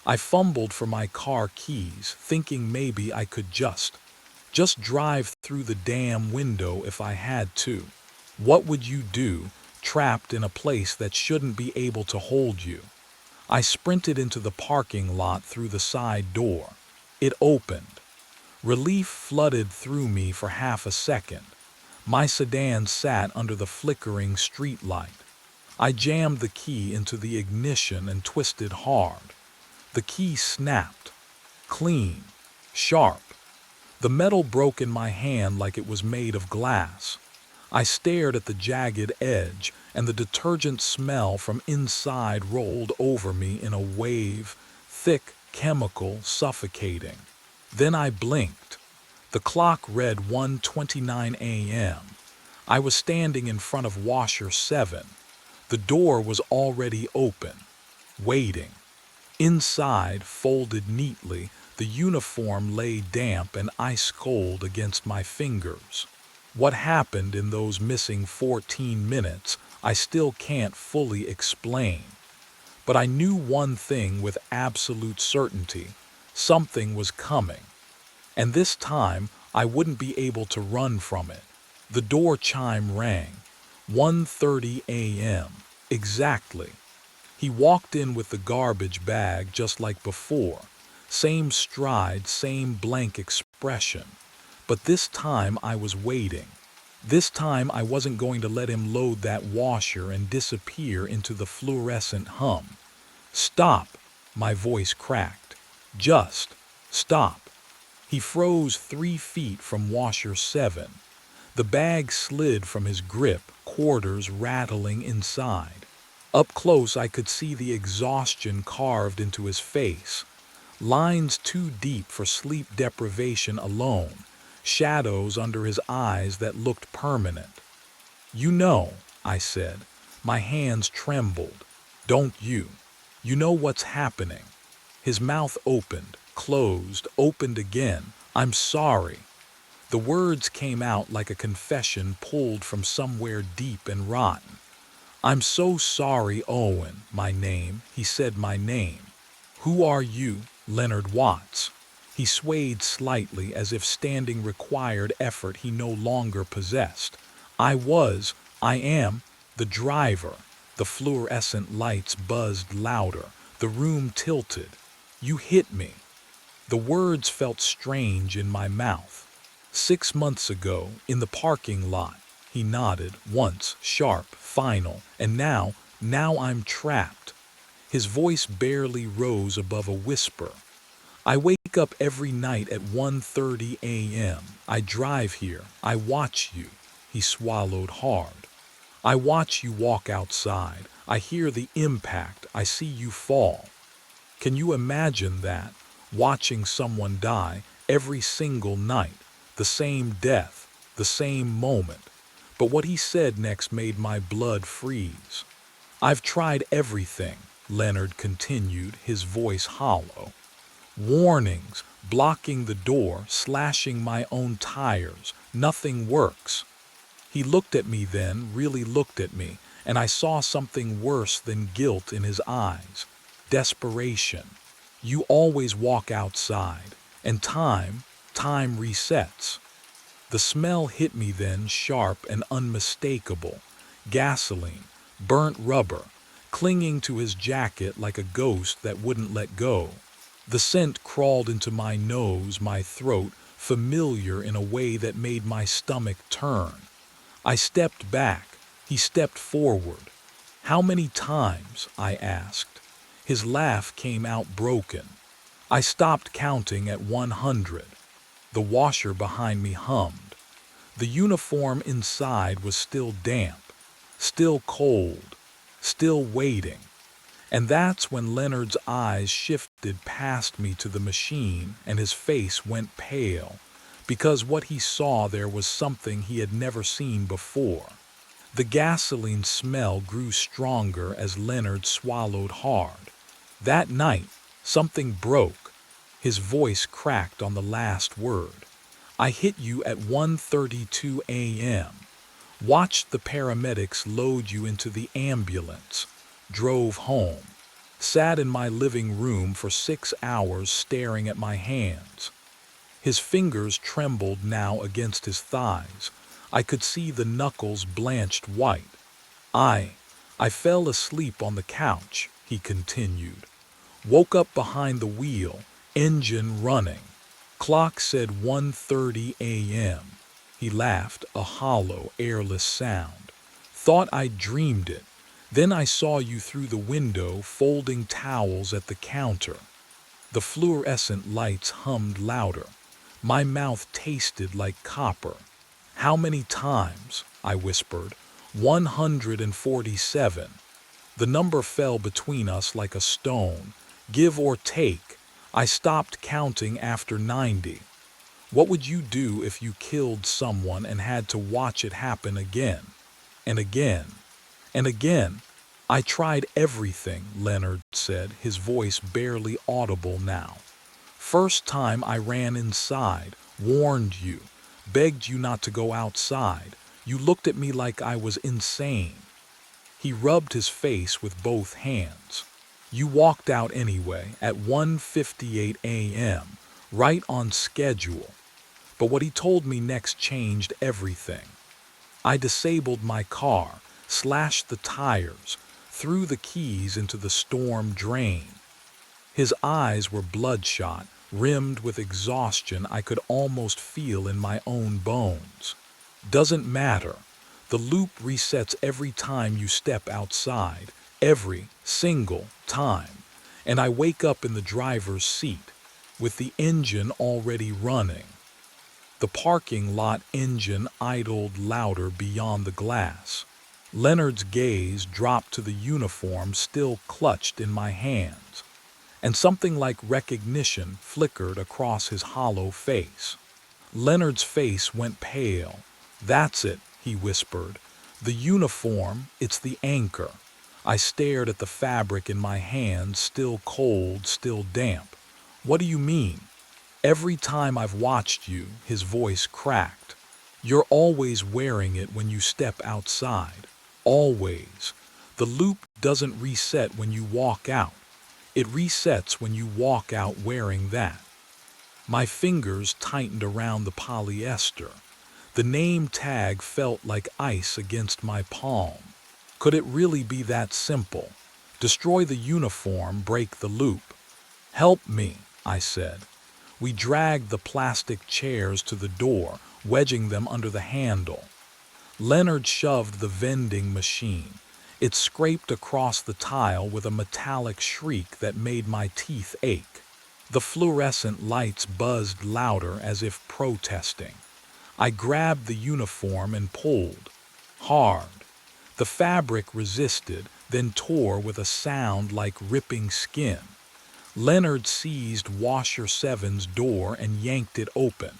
I fumbled for my car keys, thinking maybe I could just drive through the damn window if I had to. What would you do, trapped in a place that shouldn't be able to hold you? I sprinted into the parking lot through the side door. It opened. Relief flooded through me for half a second. My sedan sat under the flickering street light. I jammed the key into the ignition and twisted hard. The key snapped. Clean. Sharp. The metal broke in my hand like it was made of glass. I stared at the jagged edge, and the detergent smell from inside rolled over me in a wave, thick, chemical, suffocating. Then I blinked. The clock read 1:29 a.m. I was standing in front of washer 7. The door was already open, waiting. Inside, folded neatly, the uniform lay damp and ice-cold against my fingers. What happened in those missing 14 minutes, I still can't fully explain. But I knew one thing with absolute certainty: something was coming. And this time, I wouldn't be able to run from it. The door chime rang. 1:30 a.m. Exactly. He walked in with the garbage bag just like before. Same stride, same blank expression. But this time I was waiting. This time I wasn't going to let him load that washer and disappear into the fluorescent hum. Stop, my voice cracked. Just stop. He froze 3 feet from washer 7. The bag slid from his grip, quarters rattling inside. Up close I could see the exhaustion carved into his face. Lines too deep for sleep deprivation alone. Shadows under his eyes that looked permanent. You know, I said. My hands trembled. Don't you? You know what's happening. His mouth opened, closed, opened again. I'm sorry. The words came out like a confession pulled from somewhere deep and rotten. I'm so sorry, Owen, my name. He said my name. Who are you? Leonard Watts. He swayed slightly as if standing required effort he no longer possessed. I am, the driver. The fluorescent lights buzzed louder. The room tilted. You hit me. The words felt strange in my mouth. 6 months ago, in the parking lot. He nodded, once, sharp, final, and now I'm trapped. His voice barely rose above a whisper. I wake up every night at 1:30 a.m. I drive here. I watch you. He swallowed hard. I watch you walk outside. I hear the impact. I see you fall. Can you imagine that? Watching someone die every single night, the same death, the same moment. But what he said next made my blood freeze. I've tried everything, Leonard continued, his voice hollow. Warnings, blocking the door, slashing my own tires. Nothing works. He looked at me then, really looked at me, and I saw something worse than guilt in his eyes. Desperation. You always walk outside, and time resets. The smell hit me then, sharp and unmistakable. Gasoline, burnt rubber, clinging to his jacket like a ghost that wouldn't let go. The scent crawled into my nose, my throat, familiar in a way that made my stomach turn. I stepped back. He stepped forward. How many times? I asked. His laugh came out broken. I stopped counting at 100. The washer behind me hummed. The uniform inside was still damp, still cold, still waiting. And that's when Leonard's eyes shifted past me to the machine and his face went pale, because what he saw there was something he had never seen before. The gasoline smell grew stronger as Leonard swallowed hard. That night, something broke. His voice cracked on the last word. I hit you at 1:32 a.m. Watched the paramedics load you into the ambulance. Drove home. Sat in my living room for 6 hours staring at my hands. His fingers trembled now against his thighs. I could see the knuckles blanched white. I fell asleep on the couch, he continued. Woke up behind the wheel, engine running. Clock said 1:30 a.m. He laughed, a hollow, airless sound. Thought I'd dreamed it. Then I saw you through the window folding towels at the counter. The fluorescent lights hummed louder. My mouth tasted like copper. How many times? I whispered. 147. The number fell between us like a stone. Give or take. I stopped counting after 90. What would you do if you killed someone and had to watch it happen again? And again? And again? I tried everything, Leonard said, his voice barely audible now. First time I ran inside, warned you, begged you not to go outside. You looked at me like I was insane. He rubbed his face with both hands. You walked out anyway at 1:58 a.m., right on schedule. But what he told me next changed everything. I disabled my car, slashed the tires, threw the keys into the storm drain. His eyes were bloodshot, rimmed with exhaustion I could almost feel in my own bones. Doesn't matter. The loop resets every time you step outside, every single time. And I wake up in the driver's seat, with the engine already running. The parking lot engine idled louder beyond the glass. Leonard's gaze dropped to the uniform still clutched in my hands, and something like recognition flickered across his hollow face. Leonard's face went pale. "That's it," he whispered. "The uniform, it's the anchor." I stared at the fabric in my hands, still cold, still damp. "What do you mean?" "Every time I've watched you," his voice cracked. "You're always wearing it when you step outside. Always. The loop doesn't reset when you walk out. It resets when you walk out wearing that." My fingers tightened around the polyester. The name tag felt like ice against my palm. Could it really be that simple? Destroy the uniform, break the loop. "Help me," I said. We dragged the plastic chairs to the door, wedging them under the handle. Leonard shoved the vending machine. It scraped across the tile with a metallic shriek that made my teeth ache. The fluorescent lights buzzed louder as if protesting. I grabbed the uniform and pulled. Hard. The fabric resisted, then tore with a sound like ripping skin. Leonard seized Washer 7's door and yanked it open.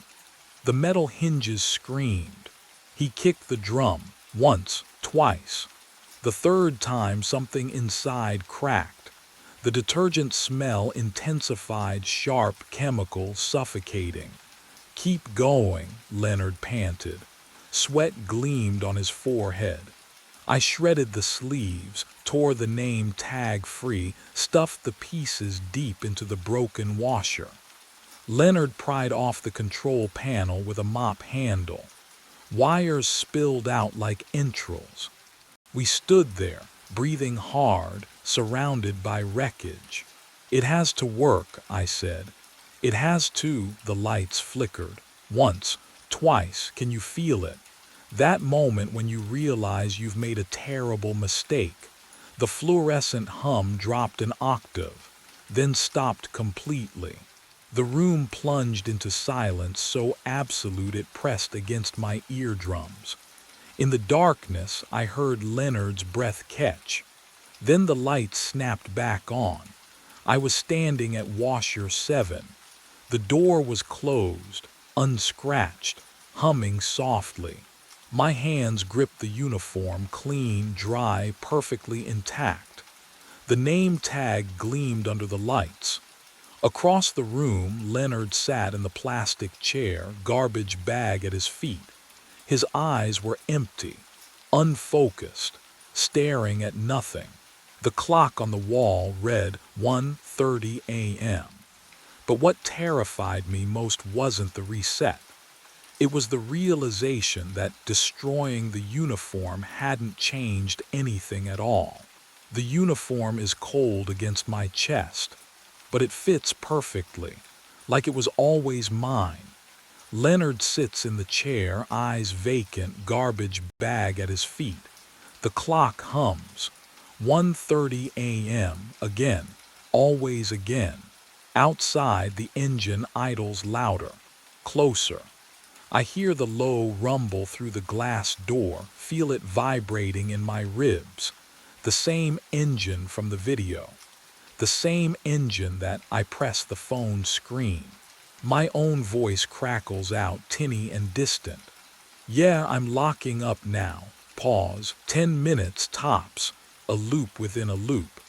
The metal hinges screamed. He kicked the drum, once, twice. The third time something inside cracked. The detergent smell intensified, sharp chemical, suffocating. "Keep going," Leonard panted. Sweat gleamed on his forehead. I shredded the sleeves, tore the name tag free, stuffed the pieces deep into the broken washer. Leonard pried off the control panel with a mop handle. Wires spilled out like entrails. We stood there, breathing hard, surrounded by wreckage. "It has to work," I said. "It has to." The lights flickered. Once, twice. Can you feel it? That moment when you realize you've made a terrible mistake. The fluorescent hum dropped an octave, then stopped completely. The room plunged into silence so absolute it pressed against my eardrums. In the darkness, I heard Leonard's breath catch. Then the lights snapped back on. I was standing at Washer 7. The door was closed, unscratched, humming softly. My hands gripped the uniform, clean, dry, perfectly intact. The name tag gleamed under the lights. Across the room, Leonard sat in the plastic chair, garbage bag at his feet. His eyes were empty, unfocused, staring at nothing. The clock on the wall read 1:30 a.m. But what terrified me most wasn't the reset. It was the realization that destroying the uniform hadn't changed anything at all. The uniform is cold against my chest, but it fits perfectly, like it was always mine. Leonard sits in the chair, eyes vacant, garbage bag at his feet. The clock hums. 1:30 a.m. again, always again. Outside, the engine idles louder, closer. I hear the low rumble through the glass door, feel it vibrating in my ribs. The same engine from the video. The same engine that I press the phone screen. My own voice crackles out, tinny and distant. "Yeah, I'm locking up now." Pause. 10 minutes tops. A loop within a loop.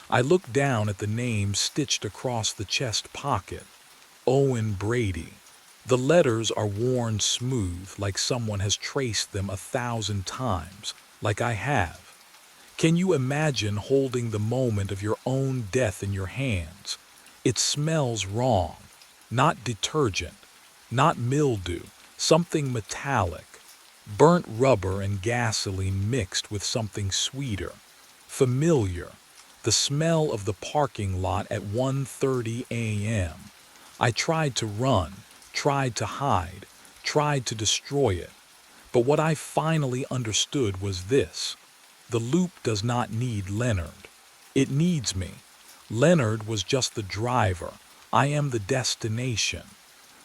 I look down at the name stitched across the chest pocket. Owen Brady. The letters are worn smooth, like someone has traced them 1,000 times, like I have. Can you imagine holding the moment of your own death in your hands? It smells wrong. Not detergent, Not mildew, something metallic. Burnt rubber and gasoline mixed with something sweeter. Familiar. The smell of the parking lot at 1:30 a.m. I tried to run, tried to hide, tried to destroy it. But what I finally understood was this. The loop does not need Leonard. It needs me. Leonard was just the driver. I am the destination.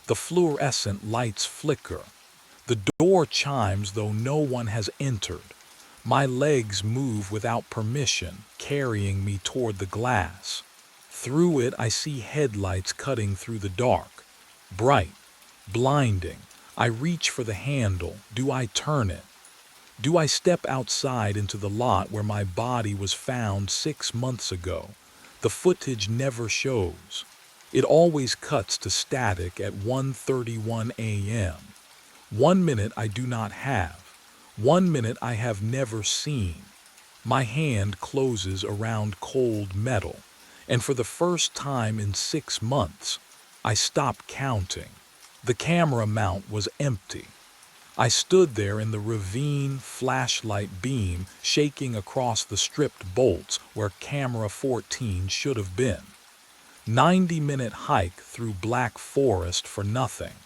The fluorescent lights flicker. The door chimes though no one has entered. My legs move without permission, carrying me toward the glass. Through it I see headlights cutting through the dark. Bright, blinding. I reach for the handle. Do I turn it? Do I step outside into the lot where my body was found 6 months ago? The footage never shows. It always cuts to static at 1:31 a.m. 1 minute I do not have. 1 minute I have never seen. My hand closes around cold metal, and for the first time in 6 months, I stop counting. The camera mount was empty. I stood there in the ravine, flashlight beam shaking across the stripped bolts where camera 14 should have been. 90-minute hike through black forest for nothing.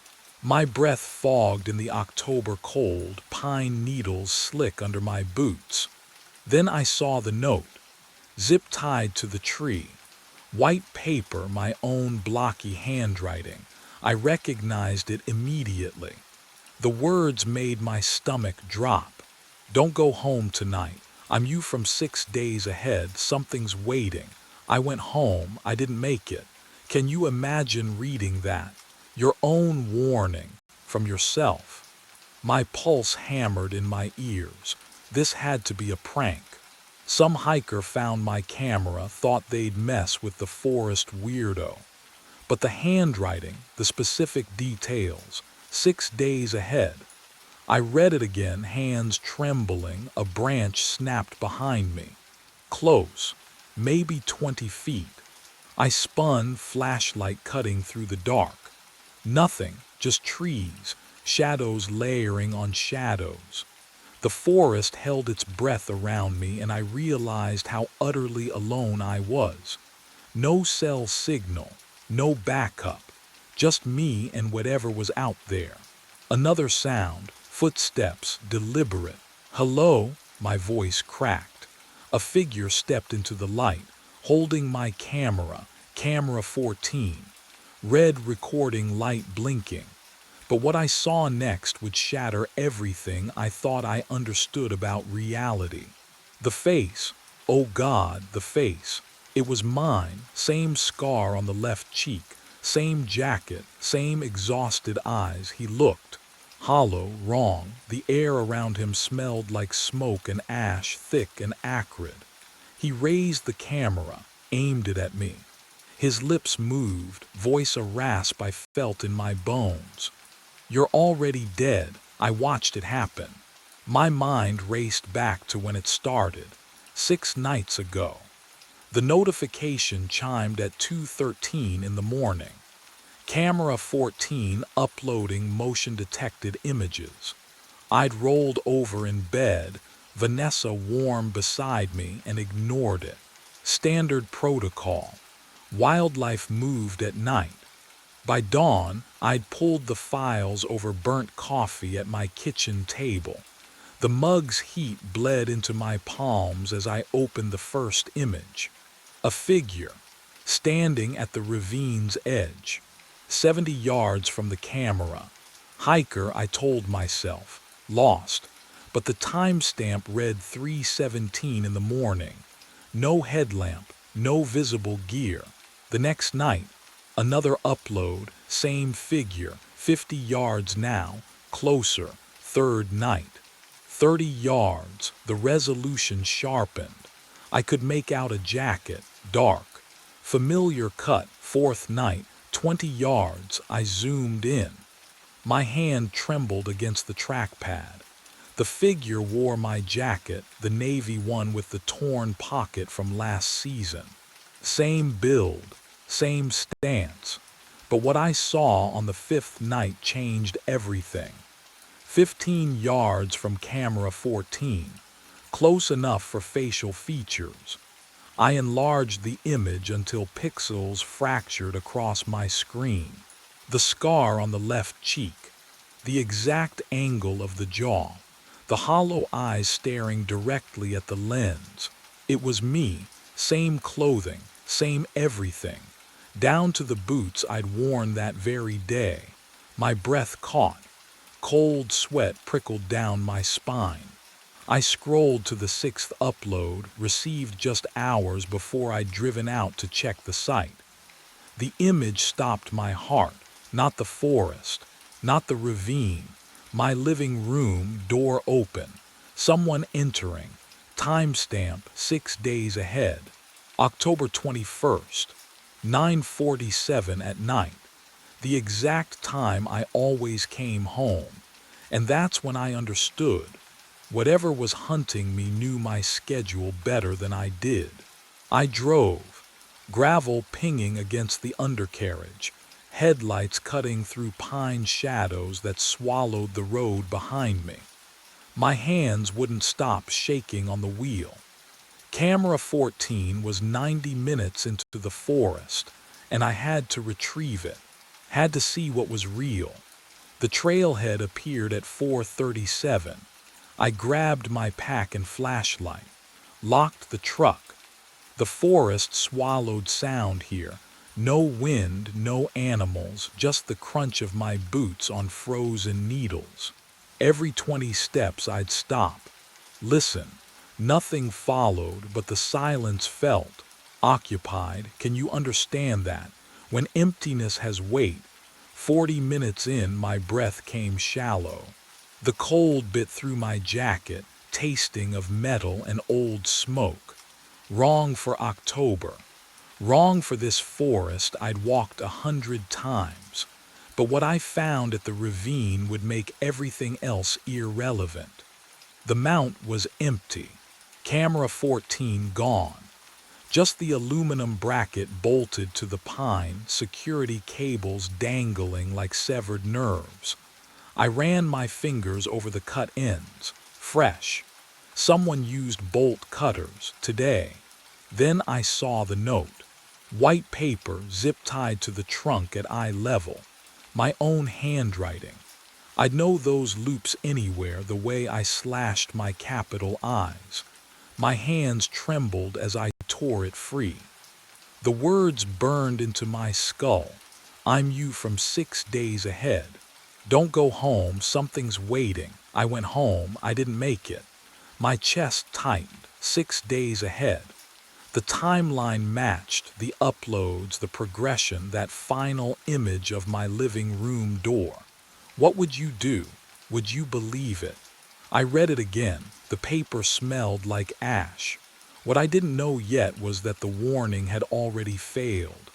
My breath fogged in the October cold, pine needles slick under my boots. Then I saw the note, zip-tied to the tree. White paper, my own blocky handwriting. I recognized it immediately. The words made my stomach drop. Don't go home tonight. I'm you from 6 days ahead. Something's waiting. I went home. I didn't make it. Can you imagine reading that? Your own warning from yourself. My pulse hammered in my ears. This had to be a prank. Some hiker found my camera, thought they'd mess with the forest weirdo. But the handwriting, the specific details, 6 days ahead. I read it again, hands trembling, a branch snapped behind me. Close, maybe 20 feet. I spun, flashlight cutting through the dark. Nothing, just trees, shadows layering on shadows. The forest held its breath around me, and I realized how utterly alone I was. No cell signal, no backup, just me and whatever was out there. Another sound, footsteps, deliberate. Hello, my voice cracked. A figure stepped into the light, holding my camera, camera 14. Red recording light blinking. But what I saw next would shatter everything I thought I understood about reality. The face, oh God, the face. It was mine, same scar on the left cheek, same jacket, same exhausted eyes. He looked. Hollow, wrong. The air around him smelled like smoke and ash, thick and acrid. He raised the camera, aimed it at me. His lips moved, voice a rasp I felt in my bones. You're already dead. I watched it happen. My mind raced back to when it started, 6 nights ago. The notification chimed at 2:13 in the morning. Camera 14 uploading motion-detected images. I'd rolled over in bed, Vanessa warm beside me, and ignored it. Standard protocol. Wildlife moved at night. By dawn, I'd pulled the files over burnt coffee at my kitchen table. The mug's heat bled into my palms as I opened the first image. A figure, standing at the ravine's edge, 70 yards from the camera. Hiker, I told myself, lost, but the timestamp read 3:17 in the morning. No headlamp, no visible gear. The next night, another upload, same figure, 50 yards now, closer, third night. 30 yards, the resolution sharpened. I could make out a jacket, dark. Familiar cut, fourth night, 20 yards, I zoomed in. My hand trembled against the trackpad. The figure wore my jacket, the navy one with the torn pocket from last season. Same build, same stance. But what I saw on the fifth night changed everything. 15 yards from camera 14, close enough for facial features. I enlarged the image until pixels fractured across my screen. The scar on the left cheek, the exact angle of the jaw, the hollow eyes staring directly at the lens. It was me, same clothing, same everything, down to the boots I'd worn that very day. My breath caught. Cold sweat prickled down my spine. I scrolled to the sixth upload, received just hours before I'd driven out to check the site. The image stopped my heart, not the forest, not the ravine, my living room, door open, someone entering, timestamp 6 days ahead, October 21st, 9:47 at night, the exact time I always came home. And that's when I understood. Whatever was hunting me knew my schedule better than I did. I drove, gravel pinging against the undercarriage, headlights cutting through pine shadows that swallowed the road behind me. My hands wouldn't stop shaking on the wheel. Camera 14 was 90 minutes into the forest, and I had to retrieve it, had to see what was real. The trailhead appeared at 4:37. I grabbed my pack and flashlight, locked the truck. The forest swallowed sound here. No wind, no animals, just the crunch of my boots on frozen needles. Every 20 steps I'd stop, listen. Nothing followed, but the silence felt occupied. Can you understand that? When emptiness has weight. 40 minutes in, my breath came shallow. The cold bit through my jacket, tasting of metal and old smoke. Wrong for October. Wrong for this forest I'd walked 100 times. But what I found at the ravine would make everything else irrelevant. The mount was empty. Camera 14 gone. Just the aluminum bracket bolted to the pine, security cables dangling like severed nerves. I ran my fingers over the cut ends. Fresh. Someone used bolt cutters today. Then I saw the note. White paper zip-tied to the trunk at eye level. My own handwriting. I'd know those loops anywhere the way I slashed my capital I's. My hands trembled as I tore it free. The words burned into my skull. I'm you from 6 days ahead. Don't go home, something's waiting. I went home, I didn't make it. My chest tightened. 6 days ahead. The timeline matched, the uploads, the progression, that final image of my living room door. What would you do? Would you believe it? I read it again. The paper smelled like ash. What I didn't know yet was that the warning had already failed.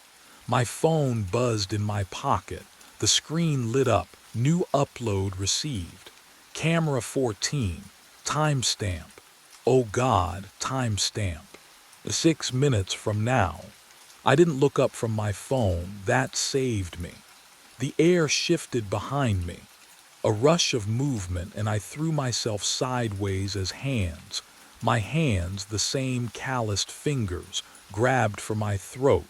My phone buzzed in my pocket. The screen lit up. New upload received. Camera 14. Timestamp. Oh God, timestamp. 6 minutes from now. I didn't look up from my phone. That saved me. The air shifted behind me. A rush of movement, and I threw myself sideways as hands. My hands, the same calloused fingers, grabbed for my throat.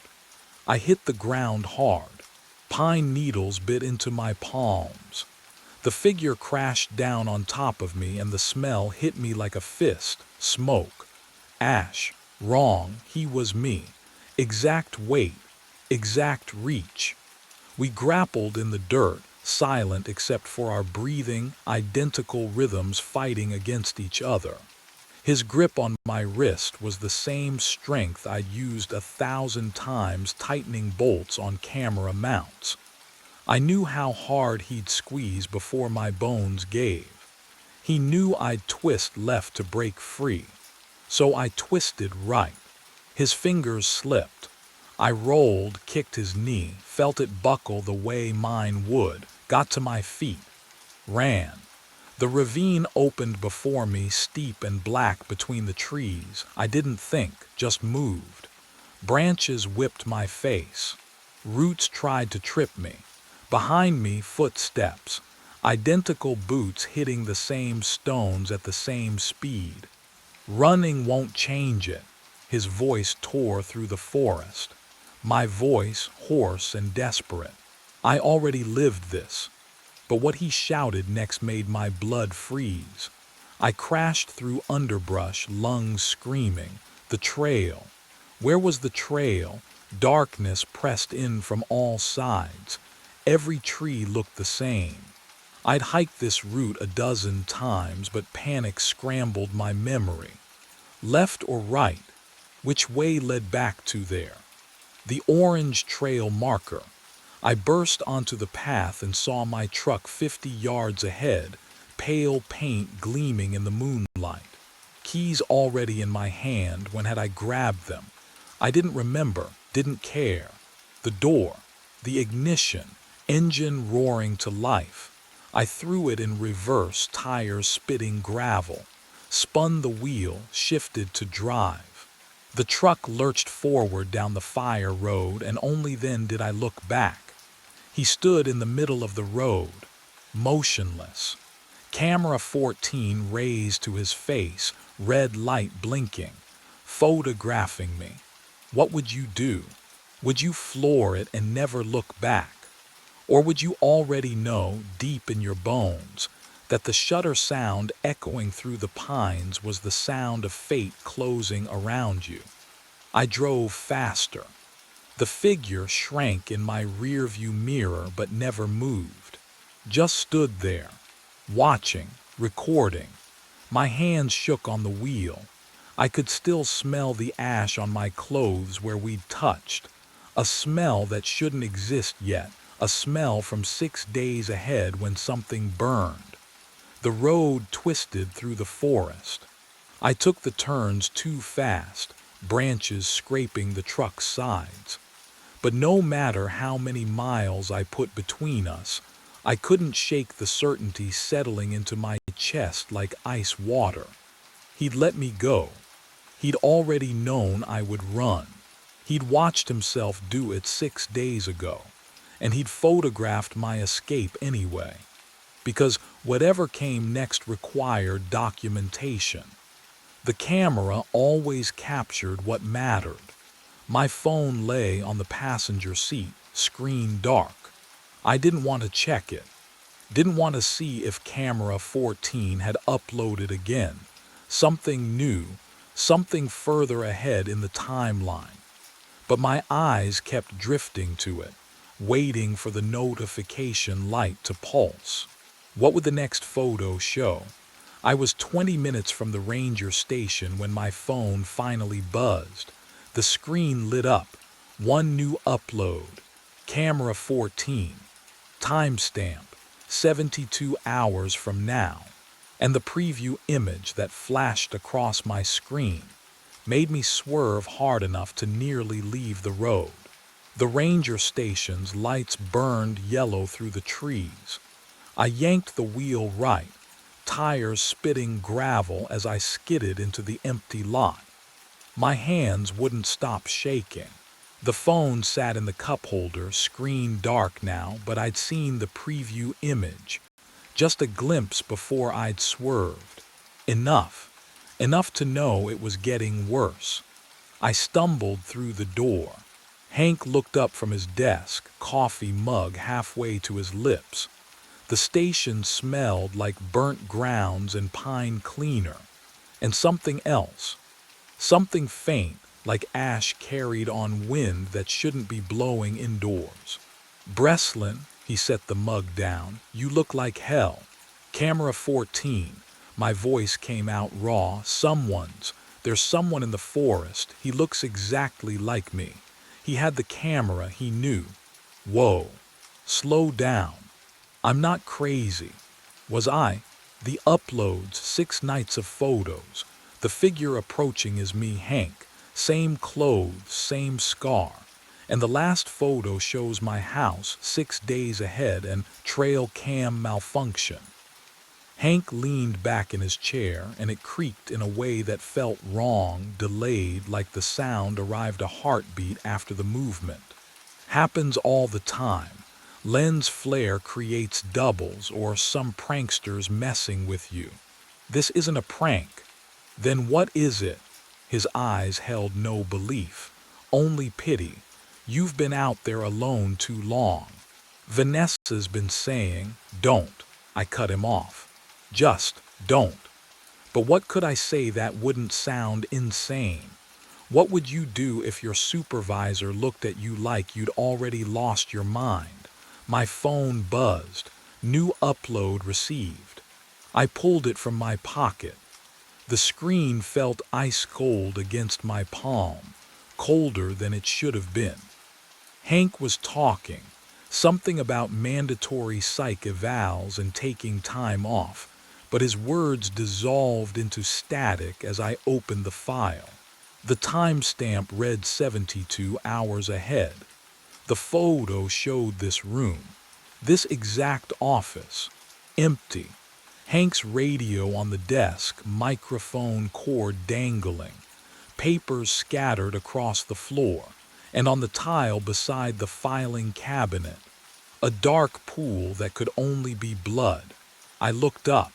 I hit the ground hard. Pine needles bit into my palms. The figure crashed down on top of me, and the smell hit me like a fist. Smoke. Ash. Wrong. He was me. Exact weight. Exact reach. We grappled in the dirt, silent except for our breathing, identical rhythms fighting against each other. His grip on my wrist was the same strength I'd used 1,000 times tightening bolts on camera mounts. I knew how hard he'd squeeze before my bones gave. He knew I'd twist left to break free. So I twisted right. His fingers slipped. I rolled, kicked his knee, felt it buckle the way mine would, got to my feet, ran. The ravine opened before me, steep and black between the trees. I didn't think, just moved. Branches whipped my face. Roots tried to trip me. Behind me, footsteps. Identical boots hitting the same stones at the same speed. Running won't change it. His voice tore through the forest. My voice, hoarse and desperate. I already lived this. But what he shouted next made my blood freeze. I crashed through underbrush, lungs screaming. The trail. Where was the trail? Darkness pressed in from all sides. Every tree looked the same. I'd hiked this route a dozen times, but panic scrambled my memory. Left or right? Which way led back to there? The orange trail marker. I burst onto the path and saw my truck 50 yards ahead, pale paint gleaming in the moonlight. Keys already in my hand. When had I grabbed them? I didn't remember, didn't care. The door, the ignition, engine roaring to life. I threw it in reverse, tires spitting gravel. Spun the wheel, shifted to drive. The truck lurched forward down the fire road, and only then did I look back. He stood in the middle of the road, motionless. Camera 14 raised to his face, red light blinking, photographing me. What would you do? Would you floor it and never look back? Or would you already know, deep in your bones, that the shutter sound echoing through the pines was the sound of fate closing around you? I drove faster. The figure shrank in my rearview mirror but never moved. Just stood there, watching, recording. My hands shook on the wheel. I could still smell the ash on my clothes where we'd touched. A smell that shouldn't exist yet, a smell from 6 days ahead when something burned. The road twisted through the forest. I took the turns too fast, branches scraping the truck's sides. But no matter how many miles I put between us, I couldn't shake the certainty settling into my chest like ice water. He'd let me go. He'd already known I would run. He'd watched himself do it 6 days ago, and he'd photographed my escape anyway. Because whatever came next required documentation. The camera always captured what mattered. My phone lay on the passenger seat, screen dark. I didn't want to check it. Didn't want to see if camera 14 had uploaded again. Something new, something further ahead in the timeline. But my eyes kept drifting to it, waiting for the notification light to pulse. What would the next photo show? I was 20 minutes from the ranger station when my phone finally buzzed. The screen lit up. One new upload. Camera 14. Timestamp. 72 hours from now. And the preview image that flashed across my screen made me swerve hard enough to nearly leave the road. The ranger station's lights burned yellow through the trees. I yanked the wheel right, tires spitting gravel as I skidded into the empty lot. My hands wouldn't stop shaking. The phone sat in the cup holder, screen dark now, but I'd seen the preview image. Just a glimpse before I'd swerved. Enough to know it was getting worse. I stumbled through the door. Hank looked up from his desk, coffee mug halfway to his lips. The station smelled like burnt grounds and pine cleaner. And something else. Something faint, like ash carried on wind that shouldn't be blowing indoors. Breslin, he set the mug down, you look like hell. Camera 14. My voice came out raw. There's someone in the forest. He looks exactly like me. He had the camera, he knew. Whoa. Slow down. I'm not crazy. Was I? The uploads, 6 nights of photos. The figure approaching is me, Hank. Same clothes, same scar. And the last photo shows my house 6 days ahead and trail cam malfunction. Hank leaned back in his chair, and it creaked in a way that felt wrong, delayed, like the sound arrived a heartbeat after the movement. Happens all the time. Lens flare creates doubles or some pranksters messing with you. This isn't a prank. Then what is it? His eyes held no belief, only pity. You've been out there alone too long. Vanessa's been saying, don't. I cut him off. Just don't. But what could I say that wouldn't sound insane? What would you do if your supervisor looked at you like you'd already lost your mind? My phone buzzed. New upload received. I pulled it from my pocket. The screen felt ice cold against my palm, colder than it should have been. Hank was talking, something about mandatory psych evals and taking time off, but his words dissolved into static as I opened the file. The timestamp read 72 hours ahead. The photo showed this room, this exact office, empty. Hank's radio on the desk, microphone cord dangling, papers scattered across the floor, and on the tile beside the filing cabinet, a dark pool that could only be blood. I looked up.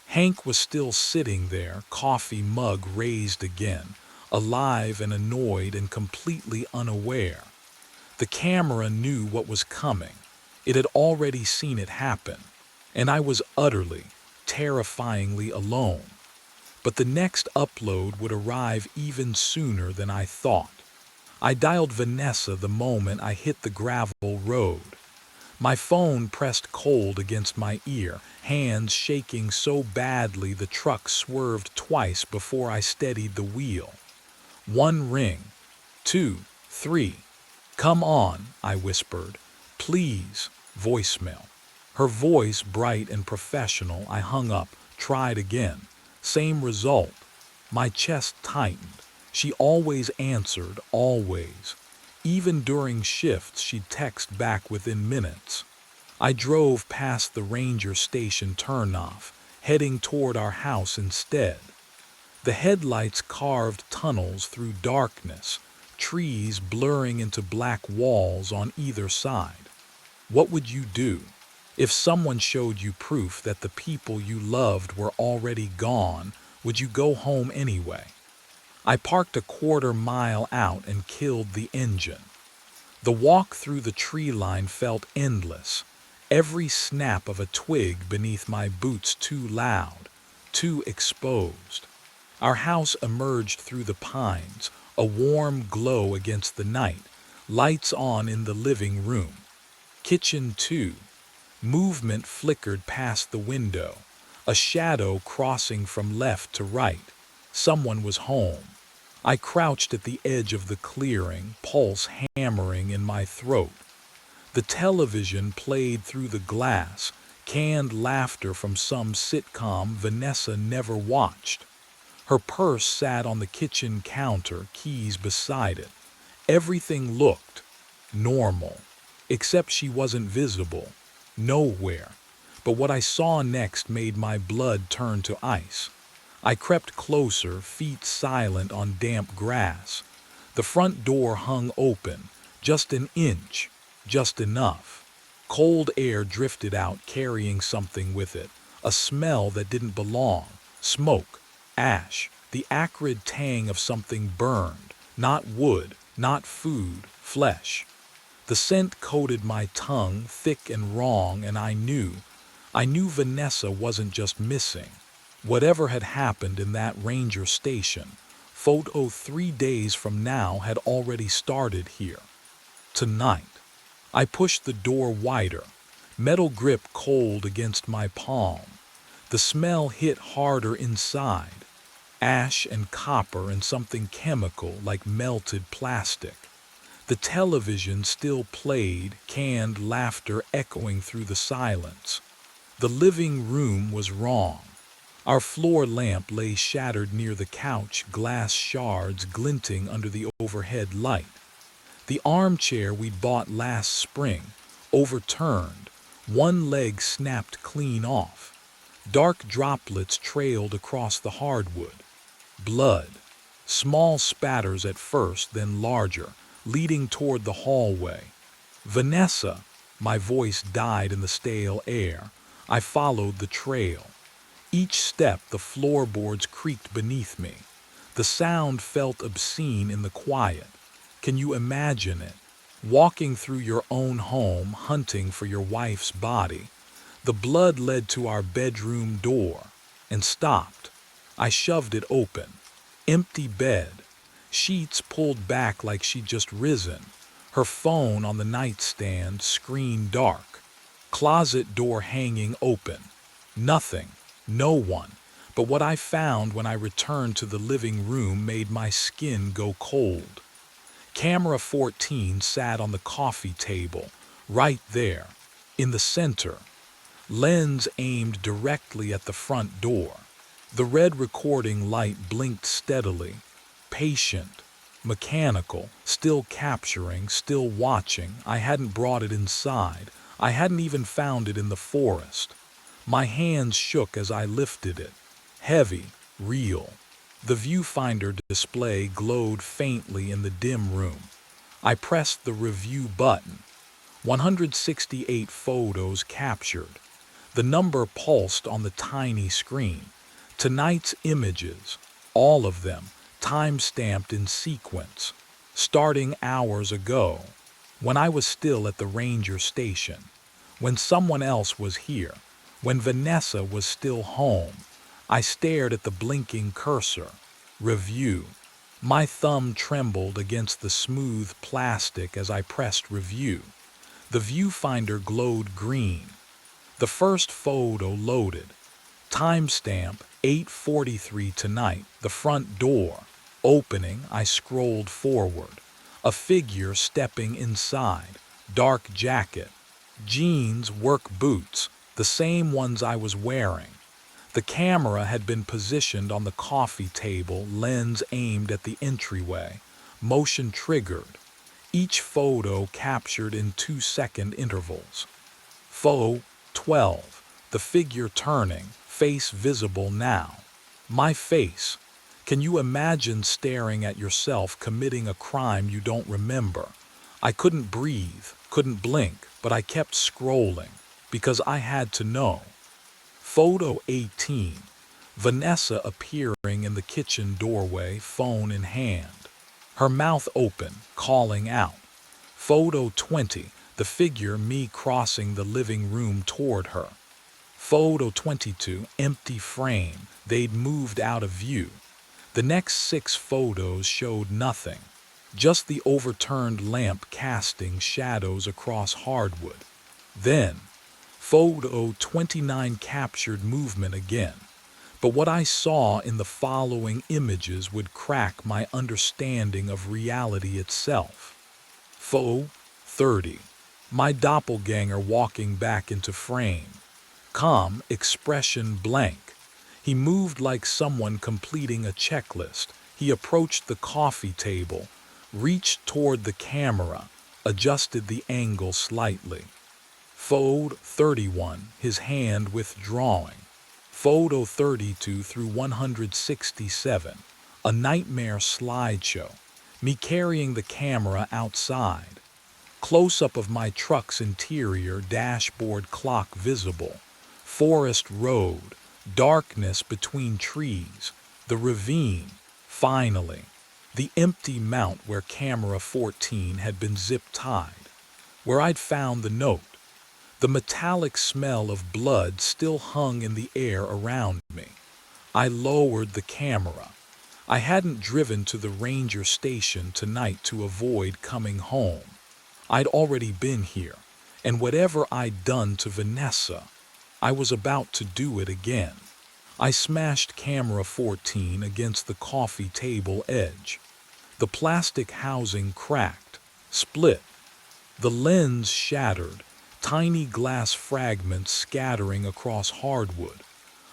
Hank was still sitting there, coffee mug raised again, alive and annoyed and completely unaware. The camera knew what was coming. It had already seen it happen, and I was utterly, terrifyingly alone. But the next upload would arrive even sooner than I thought. I dialed Vanessa the moment I hit the gravel road. My phone pressed cold against my ear, hands shaking so badly the truck swerved twice before I steadied the wheel. One ring, two, three. Come on, I whispered. Please, voicemail. Her voice bright and professional. I hung up, tried again. Same result. My chest tightened. She always answered, always. Even during shifts, she'd text back within minutes. I drove past the ranger station turnoff, heading toward our house instead. The headlights carved tunnels through darkness, trees blurring into black walls on either side. What would you do if someone showed you proof that the people you loved were already gone? Would you go home anyway? I parked a quarter-mile out and killed the engine. The walk through the tree line felt endless, every snap of a twig beneath my boots too loud, too exposed. Our house emerged through the pines, a warm glow against the night, lights on in the living room. Kitchen too. Movement flickered past the window, a shadow crossing from left to right. Someone was home. I crouched at the edge of the clearing, pulse hammering in my throat. The television played through the glass, canned laughter from some sitcom Vanessa never watched. Her purse sat on the kitchen counter, keys beside it. Everything looked normal, except she wasn't visible, nowhere. But what I saw next made my blood turn to ice. I crept closer, feet silent on damp grass. The front door hung open, just an inch, just enough. Cold air drifted out, carrying something with it, a smell that didn't belong, smoke, ash, the acrid tang of something burned, not wood, not food, flesh. The scent coated my tongue, thick and wrong, and I knew Vanessa wasn't just missing. Whatever had happened in that ranger station, photo 3 days from now had already started here. Tonight. I pushed the door wider, metal grip cold against my palm. The smell hit harder inside, ash and copper and something chemical like melted plastic. The television still played, canned laughter echoing through the silence. The living room was wrong. Our floor lamp lay shattered near the couch, glass shards glinting under the overhead light. The armchair we'd bought last spring, overturned, one leg snapped clean off. Dark droplets trailed across the hardwood. Blood. Small spatters at first, then larger, leading toward the hallway. Vanessa, my voice died in the stale air. I followed the trail. Each step the floorboards creaked beneath me. The sound felt obscene in the quiet. Can you imagine it? Walking through your own home, hunting for your wife's body. The blood led to our bedroom door and stopped. I shoved it open. Empty bed. Sheets pulled back like she'd just risen. Her phone on the nightstand, screen dark. Closet door hanging open. Nothing. No one. But what I found when I returned to the living room made my skin go cold. Camera 14 sat on the coffee table, right there, in the center. Lens aimed directly at the front door. The red recording light blinked steadily, patient, mechanical, still capturing, still watching. I hadn't brought it inside. I hadn't even found it in the forest. My hands shook as I lifted it. Heavy, real. The viewfinder display glowed faintly in the dim room. I pressed the review button. 168 photos captured. The number pulsed on the tiny screen. Tonight's images, all of them, time-stamped in sequence, starting hours ago, when I was still at the ranger station, when someone else was here, when Vanessa was still home. I stared at the blinking cursor. Review. My thumb trembled against the smooth plastic as I pressed review. The viewfinder glowed green. The first photo loaded. Timestamp 8:43 tonight. The front door. Opening, I scrolled forward. A figure stepping inside. Dark jacket. Jeans, work boots. The same ones I was wearing. The camera had been positioned on the coffee table, lens aimed at the entryway. Motion triggered. Each photo captured in 2-second intervals. Photo 12. The figure turning, face visible now. My face. Can you imagine staring at yourself committing a crime you don't remember? I couldn't breathe, couldn't blink, but I kept scrolling, because I had to know. Photo 18. Vanessa appearing in the kitchen doorway, phone in hand. Her mouth open, calling out. Photo 20. The figure, me crossing the living room toward her. Photo 22. Empty frame. They'd moved out of view. The next 6 photos showed nothing. Just the overturned lamp casting shadows across hardwood. Then, Photo 29 captured movement again. But what I saw in the following images would crack my understanding of reality itself. Photo 30. My doppelganger walking back into frame. Calm, expression blank. He moved like someone completing a checklist. He approached the coffee table, reached toward the camera, adjusted the angle slightly. Photo 31, his hand withdrawing. Photo 32 through 167, a nightmare slideshow. Me carrying the camera outside. Close-up of my truck's interior, dashboard clock visible. Forest road, darkness between trees. The ravine, finally. The empty mount where camera 14 had been zip-tied. Where I'd found the note. The metallic smell of blood still hung in the air around me. I lowered the camera. I hadn't driven to the ranger station tonight to avoid coming home. I'd already been here, and whatever I'd done to Vanessa, I was about to do it again. I smashed camera 14 against the coffee table edge. The plastic housing cracked, split. The lens shattered, tiny glass fragments scattering across hardwood.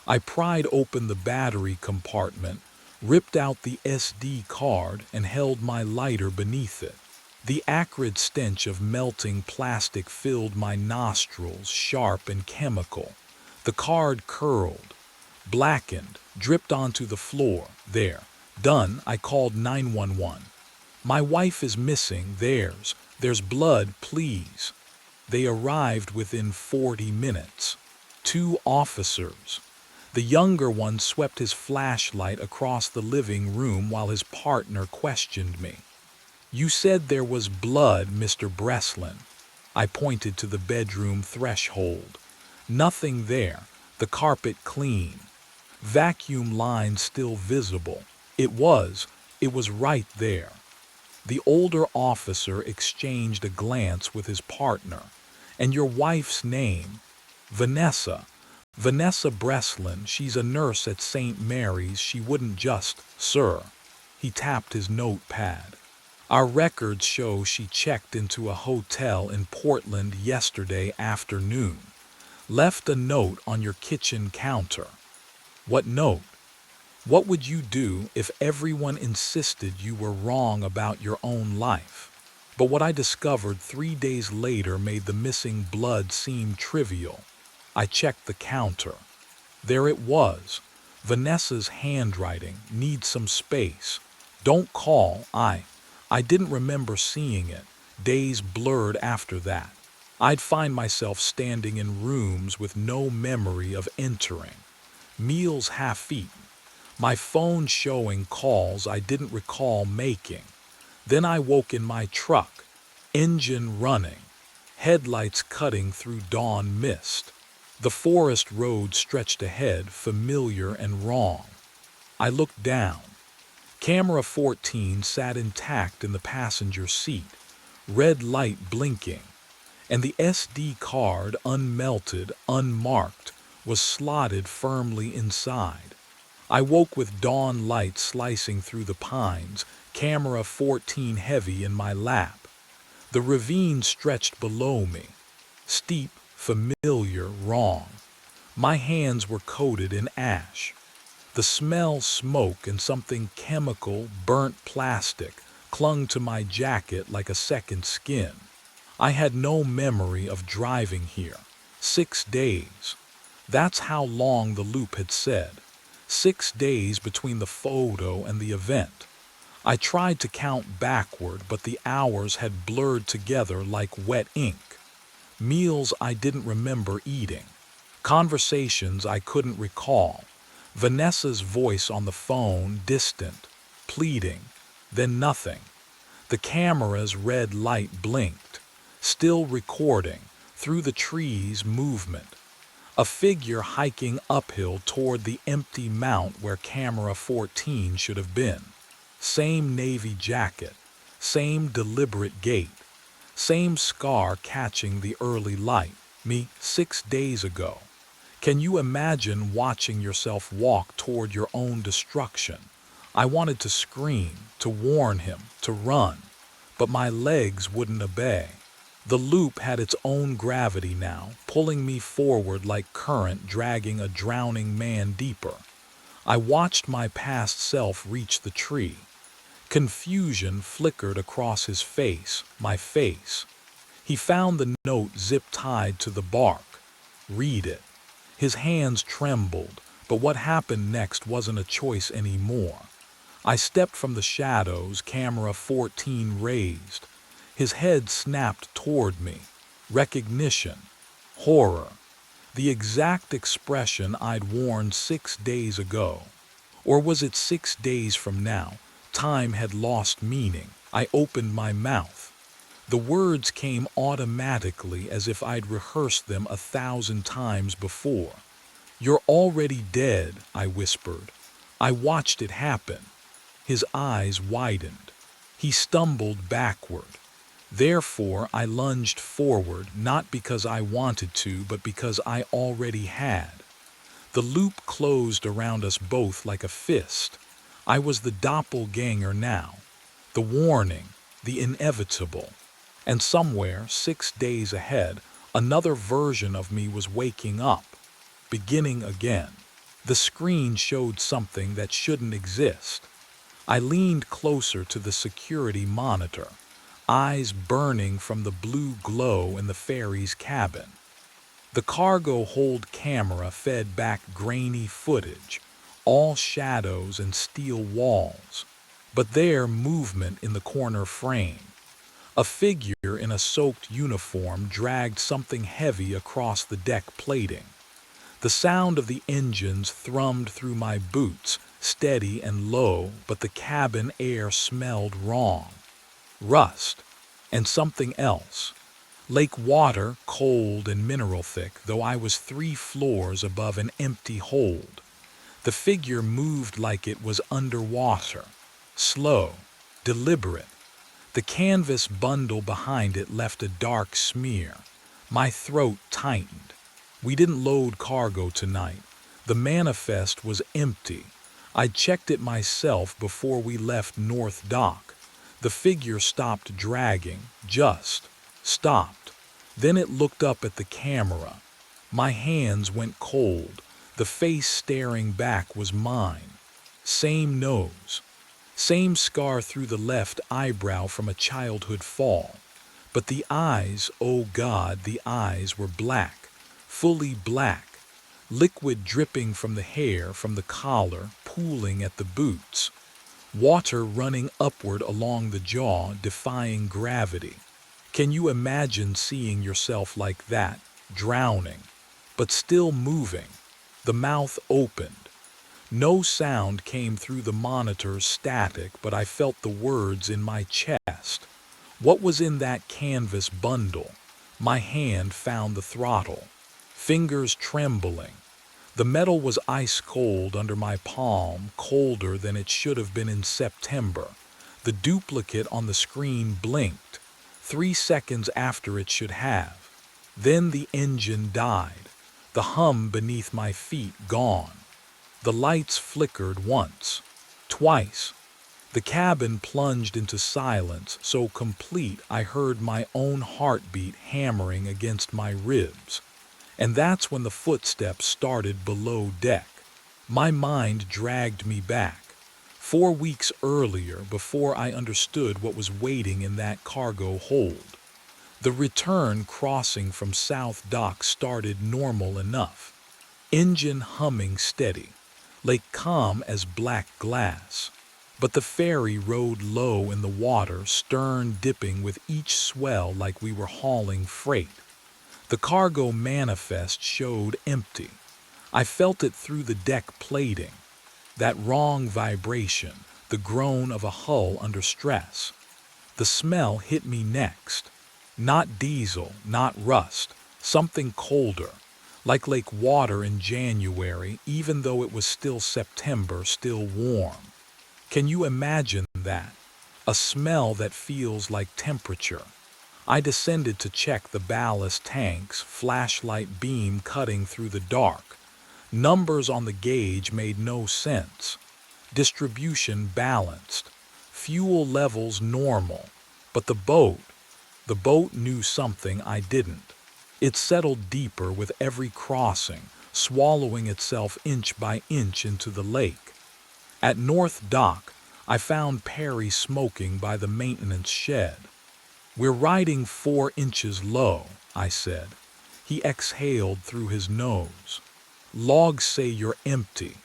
I pried open the battery compartment, ripped out the SD card, and held my lighter beneath it. The acrid stench of melting plastic filled my nostrils, sharp and chemical. The card curled, blackened, dripped onto the floor. There. Done. I called 911. My wife is missing. There's blood, please. They arrived within 40 minutes. 2 officers. The younger one swept his flashlight across the living room while his partner questioned me. You said there was blood, Mr. Breslin. I pointed to the bedroom threshold. Nothing there, the carpet clean. Vacuum lines still visible. It was right there. The older officer exchanged a glance with his partner. And your wife's name? Vanessa. Vanessa Breslin. She's a nurse at St. Mary's. She wouldn't just, sir. He tapped his notepad. Our records show she checked into a hotel in Portland yesterday afternoon. Left a note on your kitchen counter. What note? What would you do if everyone insisted you were wrong about your own life? But what I discovered 3 days later made the missing blood seem trivial. I checked the counter. There it was. Vanessa's handwriting. Needs some space. Don't call. I didn't remember seeing it. Days blurred after that. I'd find myself standing in rooms with no memory of entering. Meals half-eaten. My phone showing calls I didn't recall making. Then I woke in my truck. Engine running. Headlights cutting through dawn mist. The forest road stretched ahead, familiar and wrong. I looked down. Camera 14 sat intact in the passenger seat, red light blinking, and the SD card, unmelted, unmarked, was slotted firmly inside. I woke with dawn light slicing through the pines, camera 14 heavy in my lap. The ravine stretched below me. Steep, familiar, wrong. My hands were coated in ash. The smell, smoke, and something chemical, burnt plastic, clung to my jacket like a second skin. I had no memory of driving here. 6 days. That's how long the loop had said. 6 days between the photo and the event. I tried to count backward, but the hours had blurred together like wet ink. Meals I didn't remember eating. Conversations I couldn't recall. Vanessa's voice on the phone, distant, pleading, then nothing. The camera's red light blinked, still recording, through the trees, movement. A figure hiking uphill toward the empty mount where camera 14 should have been. Same navy jacket, same deliberate gait, same scar catching the early light. Me, 6 days ago. Can you imagine watching yourself walk toward your own destruction? I wanted to scream, to warn him, to run, but my legs wouldn't obey. The loop had its own gravity now, pulling me forward like current dragging a drowning man deeper. I watched my past self reach the tree. Confusion flickered across his face, my face. He found the note zip-tied to the bark. Read it. His hands trembled, but what happened next wasn't a choice anymore. I stepped from the shadows, camera 14 raised. His head snapped toward me. Recognition. Horror. The exact expression I'd worn 6 days ago. Or was it 6 days from now? Time had lost meaning. I opened my mouth. The words came automatically as if I'd rehearsed them 1,000 times before. You're already dead, I whispered. I watched it happen. His eyes widened. He stumbled backward. Therefore, I lunged forward, not because I wanted to, but because I already had. The loop closed around us both like a fist. I was the doppelganger now. The warning, the inevitable. And somewhere, 6 days ahead, another version of me was waking up, beginning again. The screen showed something that shouldn't exist. I leaned closer to the security monitor, eyes burning from the blue glow in the ferry's cabin. The cargo hold camera fed back grainy footage, all shadows and steel walls. But there, movement in the corner frame. A figure in a soaked uniform dragged something heavy across the deck plating. The sound of the engines thrummed through my boots, steady and low, but the cabin air smelled wrong. Rust. And something else. Lake water, cold and mineral thick, though I was 3 floors above an empty hold. The figure moved like it was underwater. Slow. Deliberate. The canvas bundle behind it left a dark smear. My throat tightened. We didn't load cargo tonight. The manifest was empty. I checked it myself before we left North Dock. The figure stopped dragging, just stopped. Then it looked up at the camera. My hands went cold. The face staring back was mine. Same nose. Same scar through the left eyebrow from a childhood fall. But the eyes, oh God, the eyes were black, fully black, liquid dripping from the hair, from the collar, pooling at the boots, water running upward along the jaw, defying gravity. Can you imagine seeing yourself like that, drowning, but still moving, the mouth opened? No sound came through the monitor's static, but I felt the words in my chest. What was in that canvas bundle? My hand found the throttle, fingers trembling. The metal was ice cold under my palm, colder than it should have been in September. The duplicate on the screen blinked, 3 seconds after it should have. Then the engine died, the hum beneath my feet gone. The lights flickered once, twice. The cabin plunged into silence so complete I heard my own heartbeat hammering against my ribs. And that's when the footsteps started below deck. My mind dragged me back. 4 weeks earlier, before I understood what was waiting in that cargo hold. The return crossing from South Dock started normal enough. Engine humming steady. Lake calm as black glass. But the ferry rode low in the water, stern dipping with each swell like we were hauling freight. The cargo manifest showed empty. I felt it through the deck plating. That wrong vibration, the groan of a hull under stress. The smell hit me next. Not diesel, not rust, something colder. Like lake water in January, even though it was still September, still warm. Can you imagine that? A smell that feels like temperature. I descended to check the ballast tanks, flashlight beam cutting through the dark. Numbers on the gauge made no sense. Distribution balanced. Fuel levels normal. But the boat knew something I didn't. It settled deeper with every crossing, swallowing itself inch by inch into the lake. At North Dock, I found Perry smoking by the maintenance shed. "We're riding 4 inches low," I said. He exhaled through his nose. "Logs say you're empty."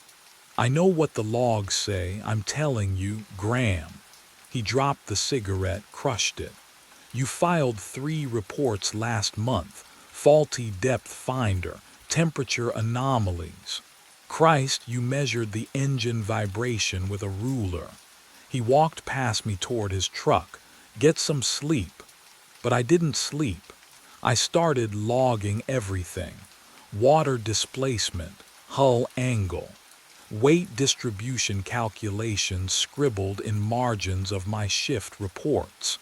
"I know what the logs say, I'm telling you, Graham." He dropped the cigarette, crushed it. "You filed 3 reports last month. Faulty depth finder, temperature anomalies. Christ, you measured the engine vibration with a ruler." He walked past me toward his truck. "Get some sleep." But I didn't sleep. I started logging everything. Water displacement, hull angle, weight distribution calculations scribbled in margins of my shift reports.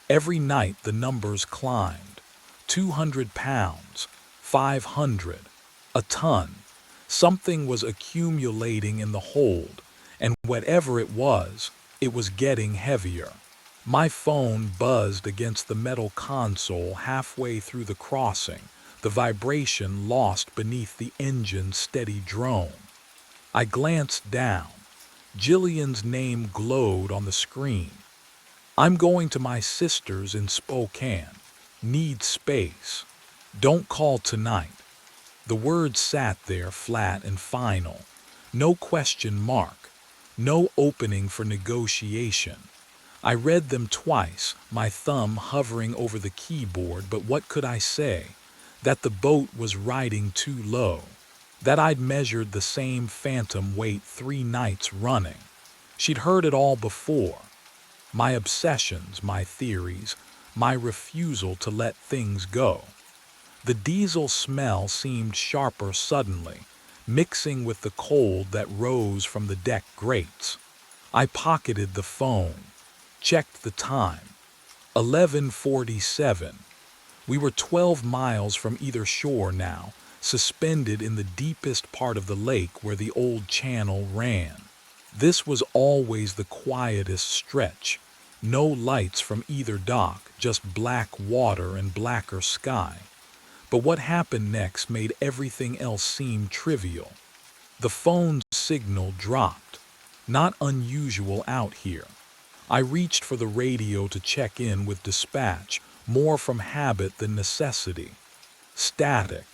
Every night the numbers climbed. 200 pounds, 500, a ton. Something was accumulating in the hold, and whatever it was getting heavier. My phone buzzed against the metal console halfway through the crossing, the vibration lost beneath the engine's steady drone. I glanced down. Jillian's name glowed on the screen. "I'm going to my sister's in Spokane. Need space. Don't call tonight." The words sat there flat and final. No question mark. No opening for negotiation. I read them twice, my thumb hovering over the keyboard, but what could I say? That the boat was riding too low. That I'd measured the same phantom weight 3 nights running. She'd heard it all before. My obsessions, my theories, my refusal to let things go. The diesel smell seemed sharper suddenly, mixing with the cold that rose from the deck grates. I pocketed the phone, checked the time. 11:47. We were 12 miles from either shore now, suspended in the deepest part of the lake where the old channel ran. This was always the quietest stretch. No lights from either dock, just black water and blacker sky. But what happened next made everything else seem trivial. The phone signal dropped. Not unusual out here. I reached for the radio to check in with dispatch, more from habit than necessity. Static.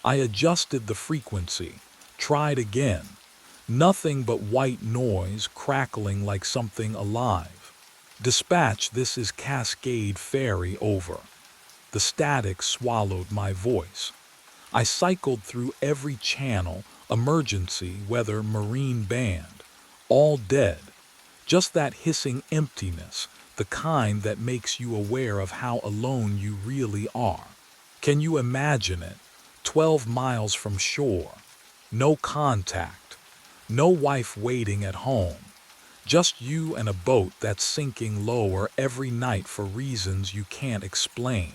I adjusted the frequency, tried again. Nothing but white noise crackling like something alive. Dispatch, this is Cascade Ferry, over. The static swallowed my voice. I cycled through every channel, emergency, weather, marine band. All dead. Just that hissing emptiness, the kind that makes you aware of how alone you really are. Can you imagine it? 12 miles from shore. No contact. No wife waiting at home. Just you and a boat that's sinking lower every night for reasons you can't explain.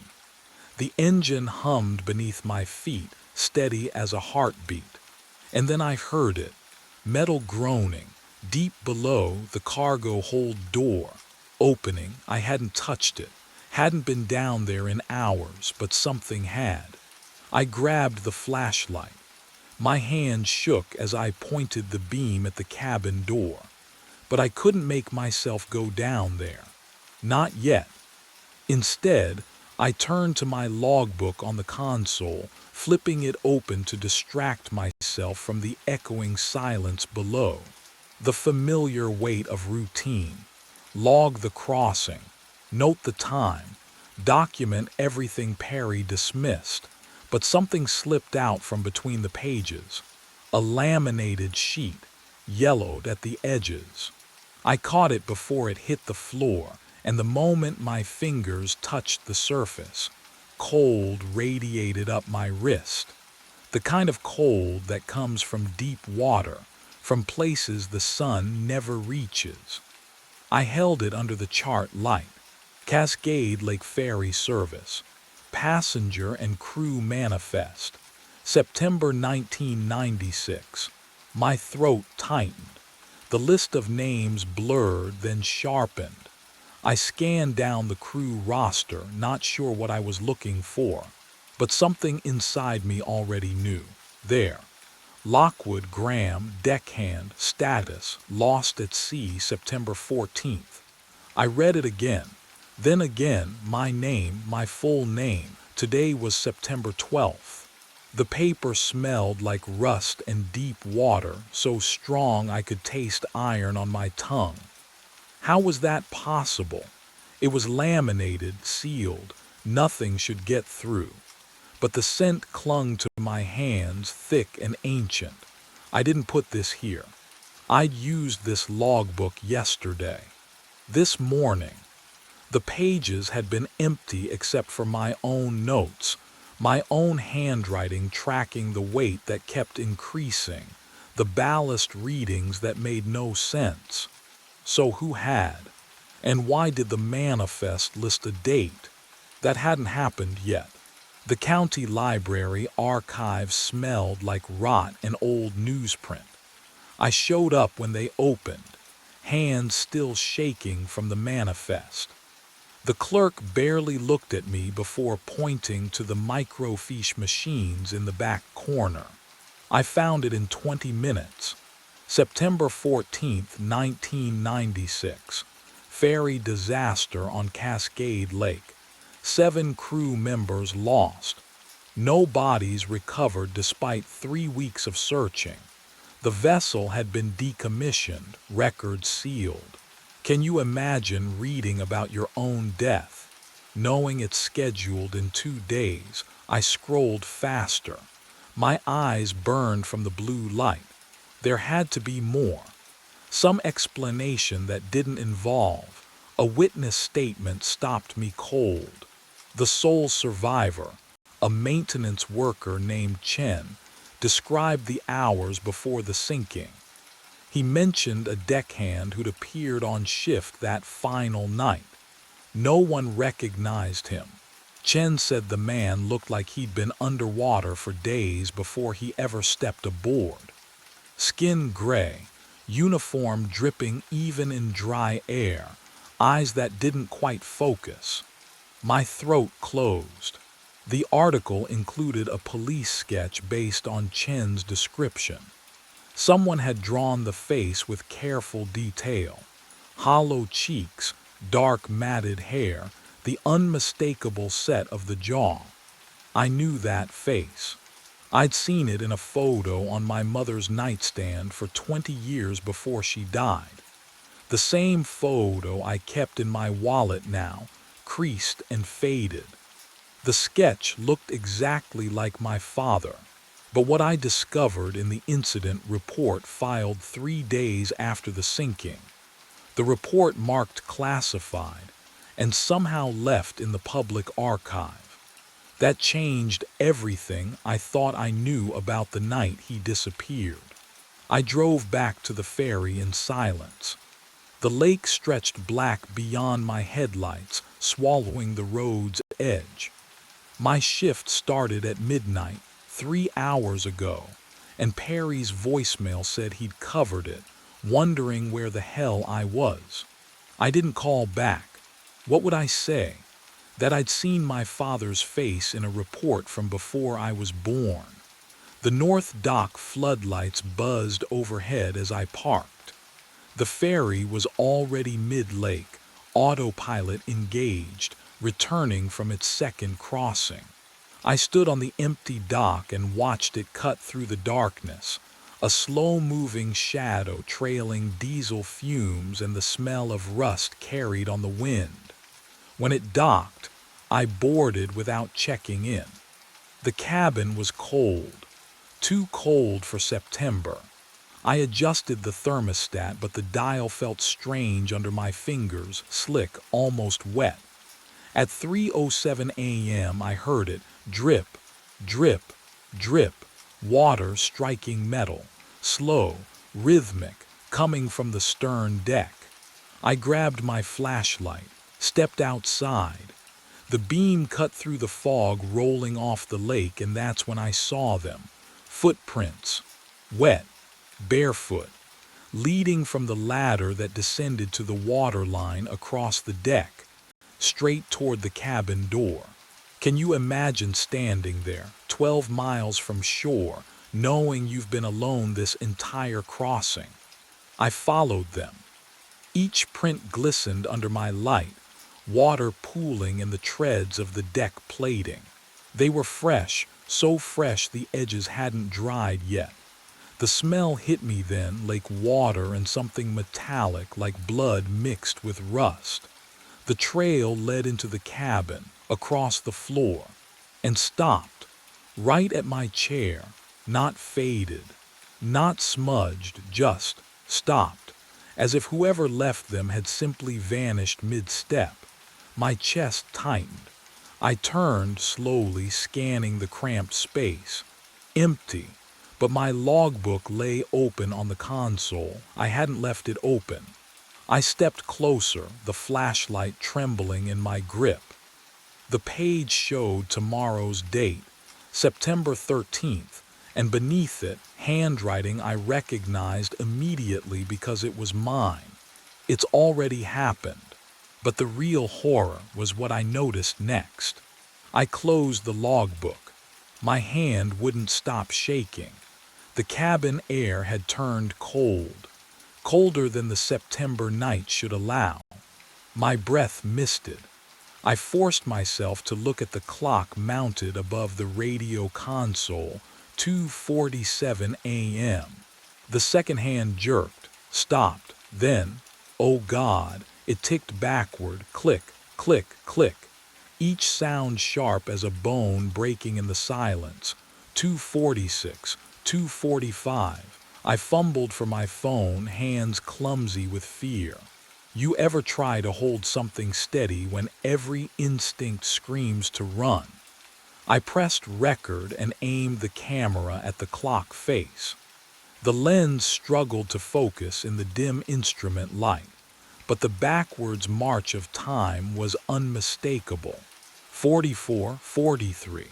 The engine hummed beneath my feet, steady as a heartbeat. And then I heard it. Metal groaning. Deep below, the cargo hold door. Opening. I hadn't touched it. Hadn't been down there in hours, but something had. I grabbed the flashlight. My hand shook as I pointed the beam at the cabin door. But I couldn't make myself go down there. Not yet. Instead, I turned to my logbook on the console, flipping it open to distract myself from the echoing silence below. The familiar weight of routine. Log the crossing. Note the time. Document everything Perry dismissed. But something slipped out from between the pages. A laminated sheet, yellowed at the edges. I caught it before it hit the floor, and the moment my fingers touched the surface, cold radiated up my wrist. The kind of cold that comes from deep water, from places the sun never reaches. I held it under the chart light. Cascade Lake Ferry Service. Passenger and crew manifest. September 1996. My throat tightened. The list of names blurred, then sharpened. I scanned down the crew roster, not sure what I was looking for. But something inside me already knew. There. Lockwood Graham, deckhand, status, lost at sea September 14th. I read it again. Then again, my name, my full name. Today was September 12th. The paper smelled like rust and deep water, so strong I could taste iron on my tongue. How was that possible? It was laminated, sealed. Nothing should get through. But the scent clung to my hands, thick and ancient. I didn't put this here. I'd used this logbook yesterday. This morning. The pages had been empty except for my own notes, my own handwriting tracking the weight that kept increasing, the ballast readings that made no sense. So who had? And why did the manifest list a date? That hadn't happened yet. The county library archives smelled like rot and old newsprint. I showed up when they opened, hands still shaking from the manifest. The clerk barely looked at me before pointing to the microfiche machines in the back corner. I found it in 20 minutes. September 14th, 1996. Ferry disaster on Cascade Lake. 7 crew members lost. No bodies recovered despite 3 weeks of searching. The vessel had been decommissioned, record sealed. Can you imagine reading about your own death? Knowing it's scheduled in 2 days, I scrolled faster. My eyes burned from the blue light. There had to be more. Some explanation that didn't involve a witness statement stopped me cold. The sole survivor, a maintenance worker named Chen, described the hours before the sinking. He mentioned a deckhand who'd appeared on shift that final night. No one recognized him. Chen said the man looked like he'd been underwater for days before he ever stepped aboard. Skin gray, uniform dripping even in dry air, eyes that didn't quite focus. My throat closed. The article included a police sketch based on Chen's description. Someone had drawn the face with careful detail. Hollow cheeks, dark matted hair, the unmistakable set of the jaw. I knew that face. I'd seen it in a photo on my mother's nightstand for 20 years before she died. The same photo I kept in my wallet now, creased and faded. The sketch looked exactly like my father, but what I discovered in the incident report filed 3 days after the sinking. The report marked classified and somehow left in the public archive. That changed everything I thought I knew about the night he disappeared. I drove back to the ferry in silence. The lake stretched black beyond my headlights, swallowing the road's edge. My shift started at midnight, 3 hours ago, and Perry's voicemail said he'd covered it, wondering where the hell I was. I didn't call back. What would I say? That I'd seen my father's face in a report from before I was born. The North Dock floodlights buzzed overhead as I parked. The ferry was already mid-lake, autopilot engaged, returning from its second crossing. I stood on the empty dock and watched it cut through the darkness, a slow-moving shadow trailing diesel fumes and the smell of rust carried on the wind. When it docked, I boarded without checking in. The cabin was cold, too cold for September. I adjusted the thermostat, but the dial felt strange under my fingers, slick, almost wet. At 3:07 a.m. I heard it, drip, drip, drip, water striking metal, slow, rhythmic, coming from the stern deck. I grabbed my flashlight, stepped outside. The beam cut through the fog rolling off the lake, and that's when I saw them. Footprints, wet, barefoot, leading from the ladder that descended to the waterline across the deck, straight toward the cabin door. Can you imagine standing there, 12 miles from shore, knowing you've been alone this entire crossing? I followed them. Each print glistened under my light, water pooling in the treads of the deck plating. They were fresh, so fresh the edges hadn't dried yet. The smell hit me then like water and something metallic like blood mixed with rust. The trail led into the cabin, across the floor, and stopped, right at my chair, not faded, not smudged, just stopped, as if whoever left them had simply vanished mid-step. My chest tightened. I turned slowly, scanning the cramped space. Empty, but my logbook lay open on the console. I hadn't left it open. I stepped closer, the flashlight trembling in my grip. The page showed tomorrow's date, September 13th, and beneath it, handwriting I recognized immediately because it was mine. It's already happened. But the real horror was what I noticed next. I closed the logbook. My hand wouldn't stop shaking. The cabin air had turned cold, colder than the September night should allow. My breath misted. I forced myself to look at the clock mounted above the radio console, 2:47 a.m. The second hand jerked, stopped, then, oh God, it ticked backward, click, click, click. Each sound sharp as a bone breaking in the silence. 2:46, 2:45. I fumbled for my phone, hands clumsy with fear. You ever try to hold something steady when every instinct screams to run? I pressed record and aimed the camera at the clock face. The lens struggled to focus in the dim instrument light, but the backwards march of time was unmistakable. 44, 43.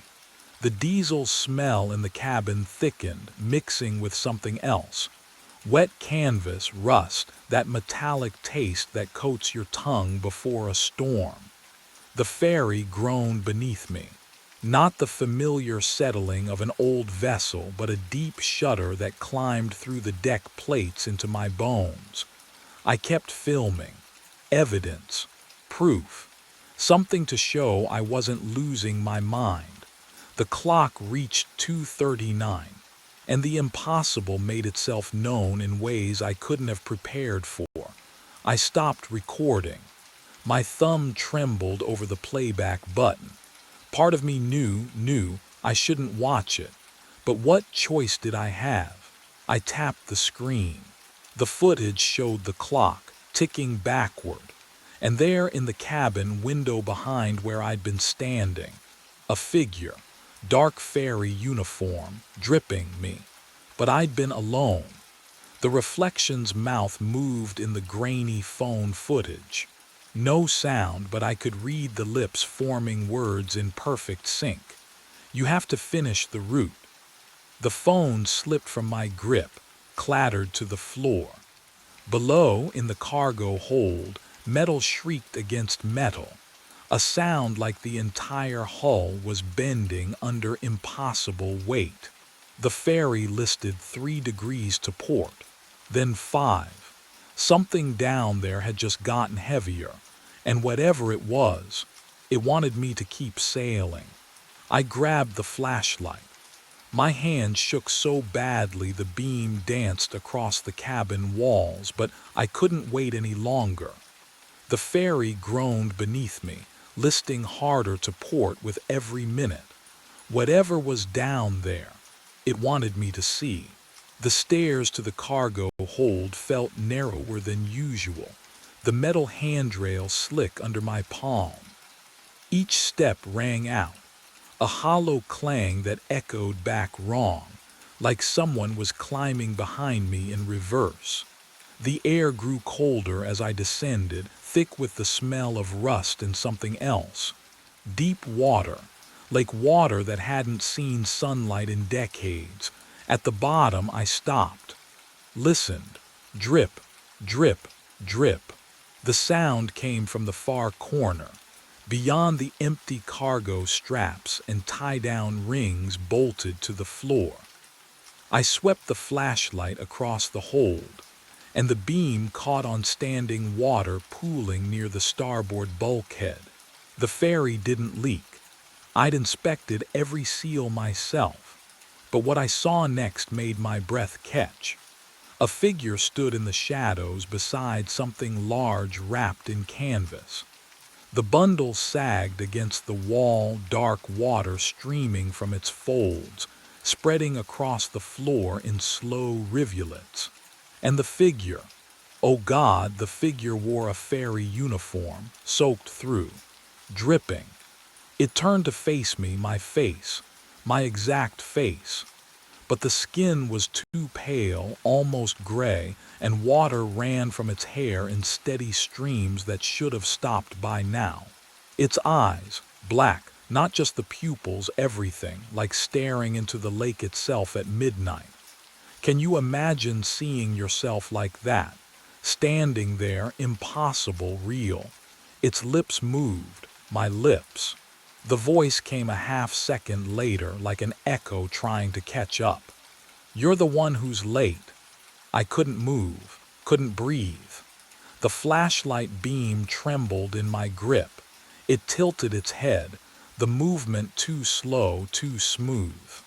The diesel smell in the cabin thickened, mixing with something else. Wet canvas, rust, that metallic taste that coats your tongue before a storm. The ferry groaned beneath me. Not the familiar settling of an old vessel, but a deep shudder that climbed through the deck plates into my bones. I kept filming. Evidence. Proof. Something to show I wasn't losing my mind. The clock reached 2:39, and the impossible made itself known in ways I couldn't have prepared for. I stopped recording. My thumb trembled over the playback button. Part of me knew I shouldn't watch it. But what choice did I have? I tapped the screen. The footage showed the clock, ticking backward. And there in the cabin window behind where I'd been standing, a figure, dark fairy uniform, dripping me. But I'd been alone. The reflection's mouth moved in the grainy phone footage. No sound, but I could read the lips forming words in perfect sync. You have to finish the route. The phone slipped from my grip, clattered to the floor. Below, in the cargo hold, metal shrieked against metal. A sound like the entire hull was bending under impossible weight. The ferry listed 3 degrees to port, then 5. Something down there had just gotten heavier, and whatever it was, it wanted me to keep sailing. I grabbed the flashlight. My hand shook so badly the beam danced across the cabin walls, but I couldn't wait any longer. The ferry groaned beneath me, listing harder to port with every minute. Whatever was down there, it wanted me to see. The stairs to the cargo hold felt narrower than usual, the metal handrail slick under my palm. Each step rang out, a hollow clang that echoed back wrong, like someone was climbing behind me in reverse. The air grew colder as I descended, thick with the smell of rust and something else. Deep water, like water that hadn't seen sunlight in decades. At the bottom, I stopped, listened. Drip, drip, drip. The sound came from the far corner, beyond the empty cargo straps and tie-down rings bolted to the floor. I swept the flashlight across the hold, and the beam caught on standing water pooling near the starboard bulkhead. The ferry didn't leak. I'd inspected every seal myself, but what I saw next made my breath catch. A figure stood in the shadows beside something large wrapped in canvas. The bundle sagged against the wall, dark water streaming from its folds, spreading across the floor in slow rivulets. And the figure, oh God, the figure wore a fairy uniform, soaked through, dripping. It turned to face me, my exact face. But the skin was too pale, almost gray, and water ran from its hair in steady streams that should have stopped by now. Its eyes, black, not just the pupils, everything, like staring into the lake itself at midnight. Can you imagine seeing yourself like that, standing there, impossible, real? Its lips moved, my lips. The voice came a half-second later, like an echo trying to catch up. You're the one who's late. I couldn't move, couldn't breathe. The flashlight beam trembled in my grip. It tilted its head, the movement too slow, too smooth.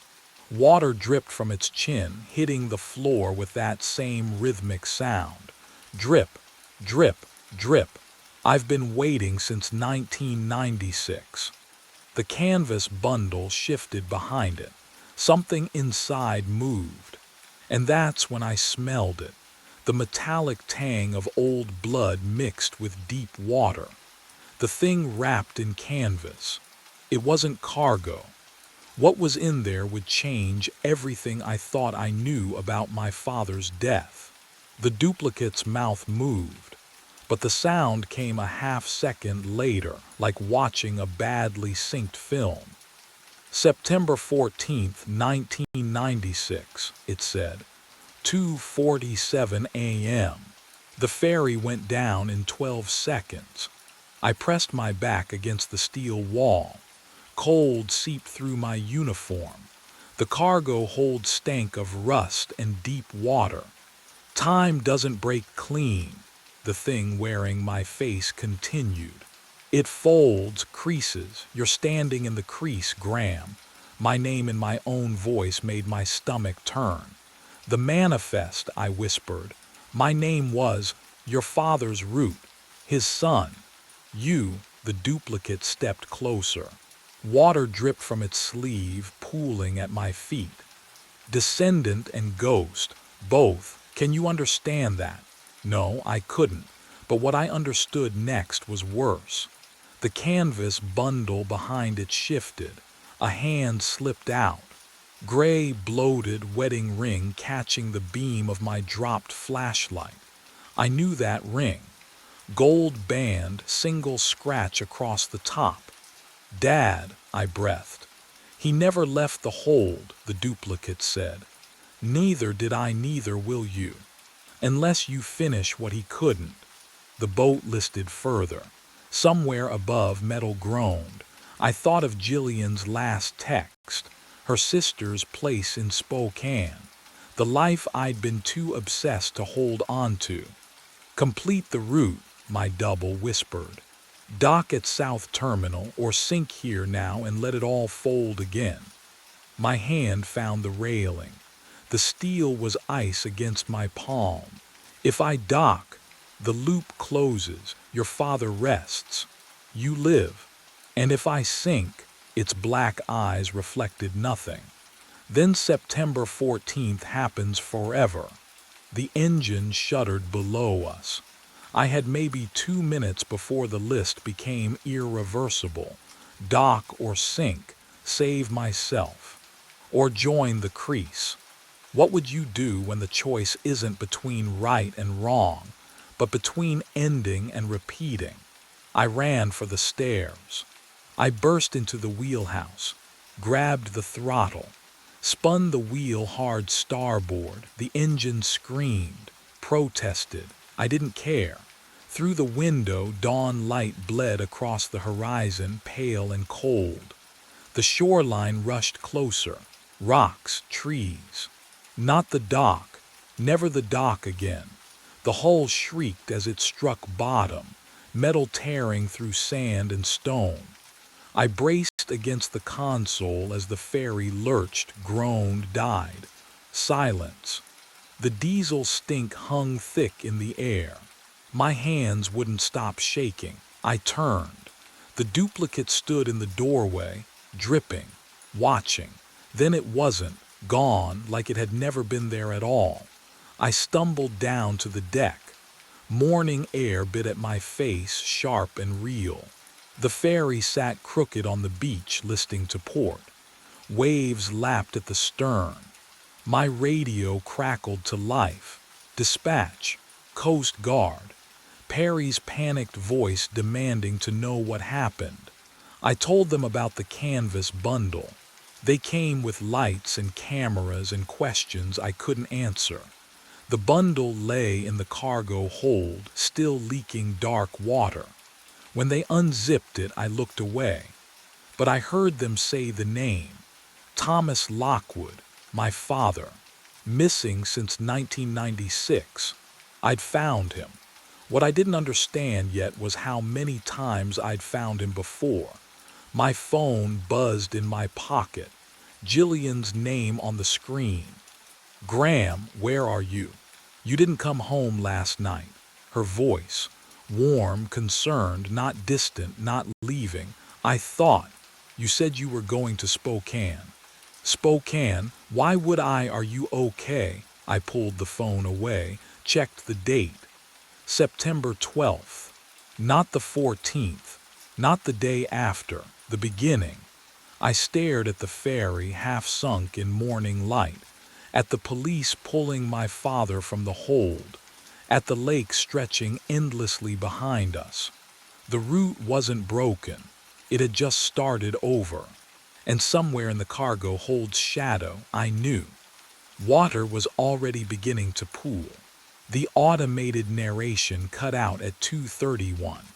Water dripped from its chin, hitting the floor with that same rhythmic sound. Drip, drip, drip. I've been waiting since 1996. The canvas bundle shifted behind it. Something inside moved. And that's when I smelled it. The metallic tang of old blood mixed with deep water. The thing wrapped in canvas. It wasn't cargo. What was in there would change everything I thought I knew about my father's death. The duplicate's mouth moved, but the sound came a half-second later, like watching a badly synced film. September 14th, 1996, it said. 2:47 a.m. The ferry went down in 12 seconds. I pressed my back against the steel wall. Cold seeped through my uniform. The cargo hold stank of rust and deep water. Time doesn't break clean, the thing wearing my face continued. It folds, creases. You're standing in the crease, Graham. My name in my own voice made my stomach turn. The manifest, I whispered. My name was your father's root, his son. You, the duplicate, stepped closer. Water dripped from its sleeve, pooling at my feet. Descendant and ghost, both. Can you understand that? No, I couldn't. But what I understood next was worse. The canvas bundle behind it shifted. A hand slipped out. Gray, bloated wedding ring catching the beam of my dropped flashlight. I knew that ring. Gold band, single scratch across the top. Dad, I breathed. He never left the hold, the duplicate said. Neither did I, neither will you. Unless you finish what he couldn't. The boat listed further. Somewhere above, metal groaned. I thought of Jillian's last text, her sister's place in Spokane, the life I'd been too obsessed to hold on to. Complete the route, my double whispered. Dock at South Terminal or sink here now and let it all fold again. My hand found the railing. The steel was ice against my palm. If I dock, the loop closes, your father rests. You live. And if I sink, its black eyes reflected nothing. Then September 14th happens forever. The engine shuddered below us. I had maybe 2 minutes before the list became irreversible. Dock or sink, save myself. Or join the crease. What would you do when the choice isn't between right and wrong, but between ending and repeating? I ran for the stairs. I burst into the wheelhouse, grabbed the throttle, spun the wheel hard starboard. The engine screamed, protested. I didn't care. Through the window, dawn light bled across the horizon, pale and cold. The shoreline rushed closer. Rocks, trees. Not the dock. Never the dock again. The hull shrieked as it struck bottom, metal tearing through sand and stone. I braced against the console as the ferry lurched, groaned, died. Silence. The diesel stink hung thick in the air. My hands wouldn't stop shaking. I turned. The duplicate stood in the doorway, dripping, watching. Then it wasn't, gone like it had never been there at all. I stumbled down to the deck. Morning air bit at my face, sharp and real. The ferry sat crooked on the beach, listing to port. Waves lapped at the stern. My radio crackled to life. Dispatch, Coast Guard. Perry's panicked voice demanding to know what happened. I told them about the canvas bundle. They came with lights and cameras and questions I couldn't answer. The bundle lay in the cargo hold, still leaking dark water. When they unzipped it, I looked away. But I heard them say the name. Thomas Lockwood, my father. Missing since 1996. I'd found him. What I didn't understand yet was how many times I'd found him before. My phone buzzed in my pocket. Jillian's name on the screen. Graham, where are you? You didn't come home last night. Her voice, warm, concerned, not distant, not leaving. I thought. You said you were going to Spokane. Spokane? Why would I? Are you okay? I pulled the phone away, checked the date. September 12th. Not the 14th. Not the day after. The beginning. I stared at the ferry half sunk in morning light, at the police pulling my father from the hold, at the lake stretching endlessly behind us. The route wasn't broken. It had just started over. And somewhere in the cargo hold's shadow, I knew. Water was already beginning to pool. The automated narration cut out at 2:31.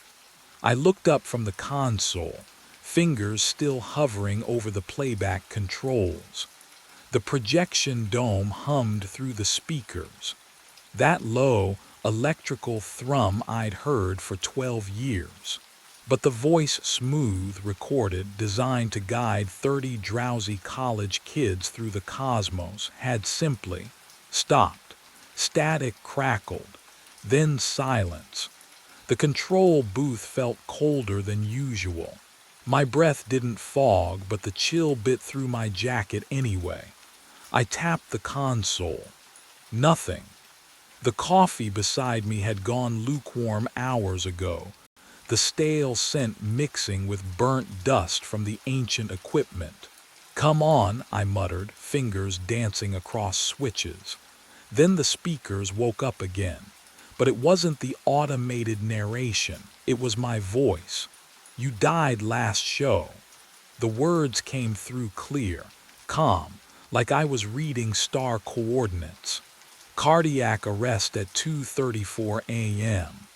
I looked up from the console, fingers still hovering over the playback controls. The projection dome hummed through the speakers. That low, electrical thrum I'd heard for 12 years. But the voice smooth, recorded, designed to guide 30 drowsy college kids through the cosmos, had simply stopped. Static crackled, then silence. The control booth felt colder than usual. My breath didn't fog, but the chill bit through my jacket anyway. I tapped the console. Nothing. The coffee beside me had gone lukewarm hours ago, the stale scent mixing with burnt dust from the ancient equipment. Come on, I muttered, fingers dancing across switches. Then the speakers woke up again. But it wasn't the automated narration, it was my voice. You died last show. The words came through clear, calm, like I was reading star coordinates. Cardiac arrest at 2:34 a.m.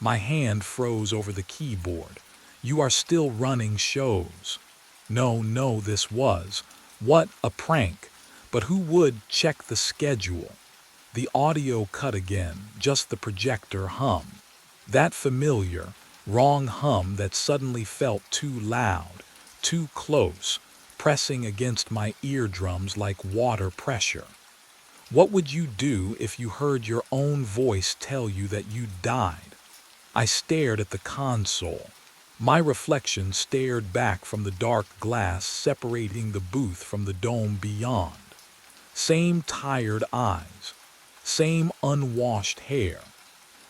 My hand froze over the keyboard. You are still running shows. No, this was. What, a prank. But who would check the schedule? The audio cut again, just the projector hum. That familiar, wrong hum that suddenly felt too loud, too close, pressing against my eardrums like water pressure. What would you do if you heard your own voice tell you that you died? I stared at the console. My reflection stared back from the dark glass separating the booth from the dome beyond. Same tired eyes, same unwashed hair,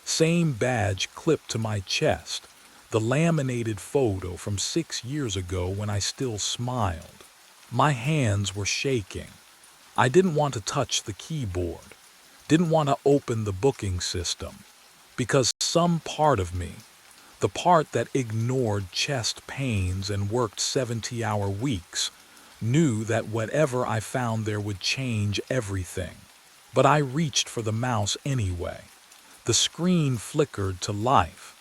same badge clipped to my chest, the laminated photo from 6 years ago when I still smiled. My hands were shaking. I didn't want to touch the keyboard, didn't want to open the booking system, because some part of me, the part that ignored chest pains and worked 70-hour weeks, knew that whatever I found there would change everything. But I reached for the mouse anyway. The screen flickered to life.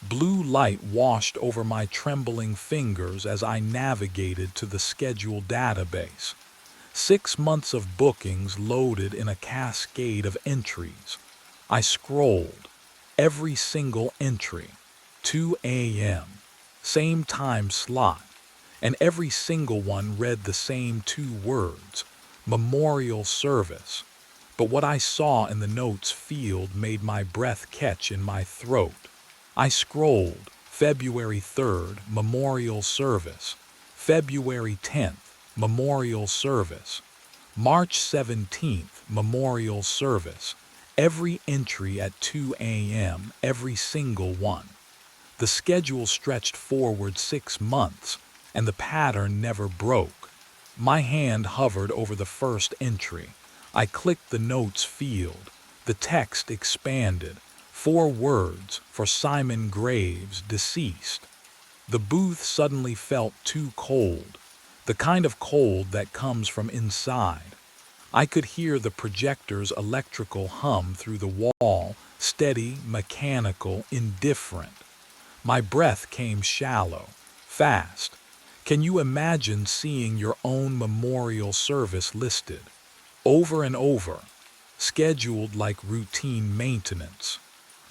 Blue light washed over my trembling fingers as I navigated to the schedule database. 6 months of bookings loaded in a cascade of entries. I scrolled. Every single entry. 2 a.m. Same time slot. And every single one read the same 2 words. Memorial service. But what I saw in the notes field made my breath catch in my throat. I scrolled. February 3rd, memorial service. February 10th, memorial service. March 17th, memorial service. Every entry at 2 a.m., every single one. The schedule stretched forward 6 months, and the pattern never broke. My hand hovered over the first entry. I clicked the notes field. The text expanded. 4 words for Simon Graves, deceased. The booth suddenly felt too cold, the kind of cold that comes from inside. I could hear the projector's electrical hum through the wall, steady, mechanical, indifferent. My breath came shallow, fast. Can you imagine seeing your own memorial service listed? Over and over, scheduled like routine maintenance.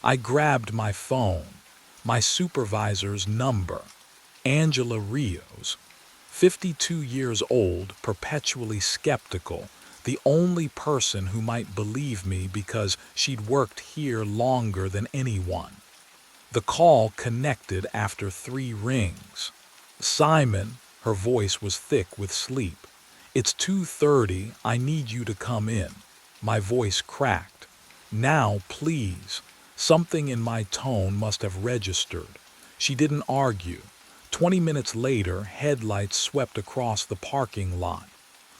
I grabbed my phone, my supervisor's number, Angela Rios, 52 years old, perpetually skeptical, the only person who might believe me because she'd worked here longer than anyone. The call connected after 3 rings. "Simon," her voice was thick with sleep. "It's 2:30, I need you to come in." My voice cracked. "Now, please." Something in my tone must have registered. She didn't argue. 20 minutes later, headlights swept across the parking lot.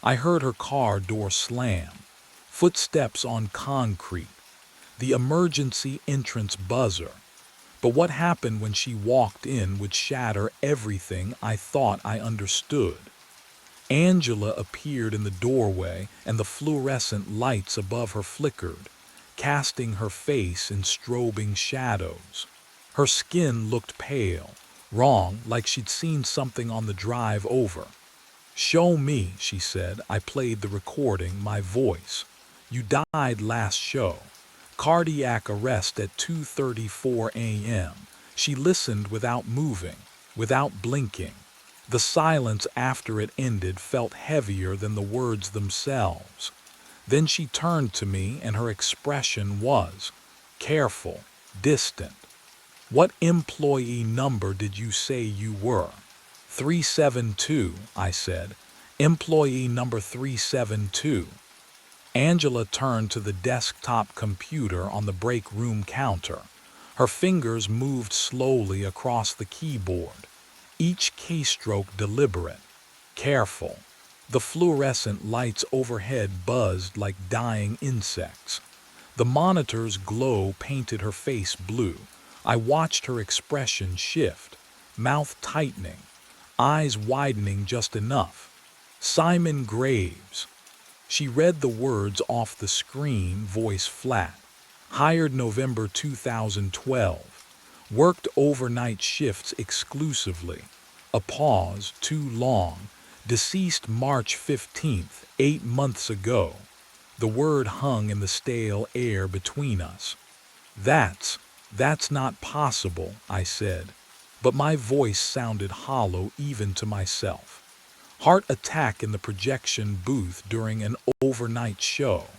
I heard her car door slam. Footsteps on concrete. The emergency entrance buzzer. But what happened when she walked in would shatter everything I thought I understood. Angela appeared in the doorway, and the fluorescent lights above her flickered, casting her face in strobing shadows. Her skin looked pale, wrong, like she'd seen something on the drive over. "Show me," she said. I played the recording, my voice. "You died last show. Cardiac arrest at 2:34 a.m. She listened without moving, without blinking. The silence after it ended felt heavier than the words themselves. Then she turned to me, and her expression was careful, distant. "What employee number did you say you were?" 372, I said. "Employee number 372. Angela turned to the desktop computer on the break room counter. Her fingers moved slowly across the keyboard, each keystroke deliberate, careful. The fluorescent lights overhead buzzed like dying insects. The monitor's glow painted her face blue. I watched her expression shift, mouth tightening, eyes widening just enough. "Simon Graves." She read the words off the screen, voice flat. "Hired November 2012. Worked overnight shifts exclusively." A pause, too long. "Deceased March 15th, 8 months ago." The word hung in the stale air between us. That's not possible," I said. But my voice sounded hollow even to myself. "Heart attack in the projection booth during an overnight show."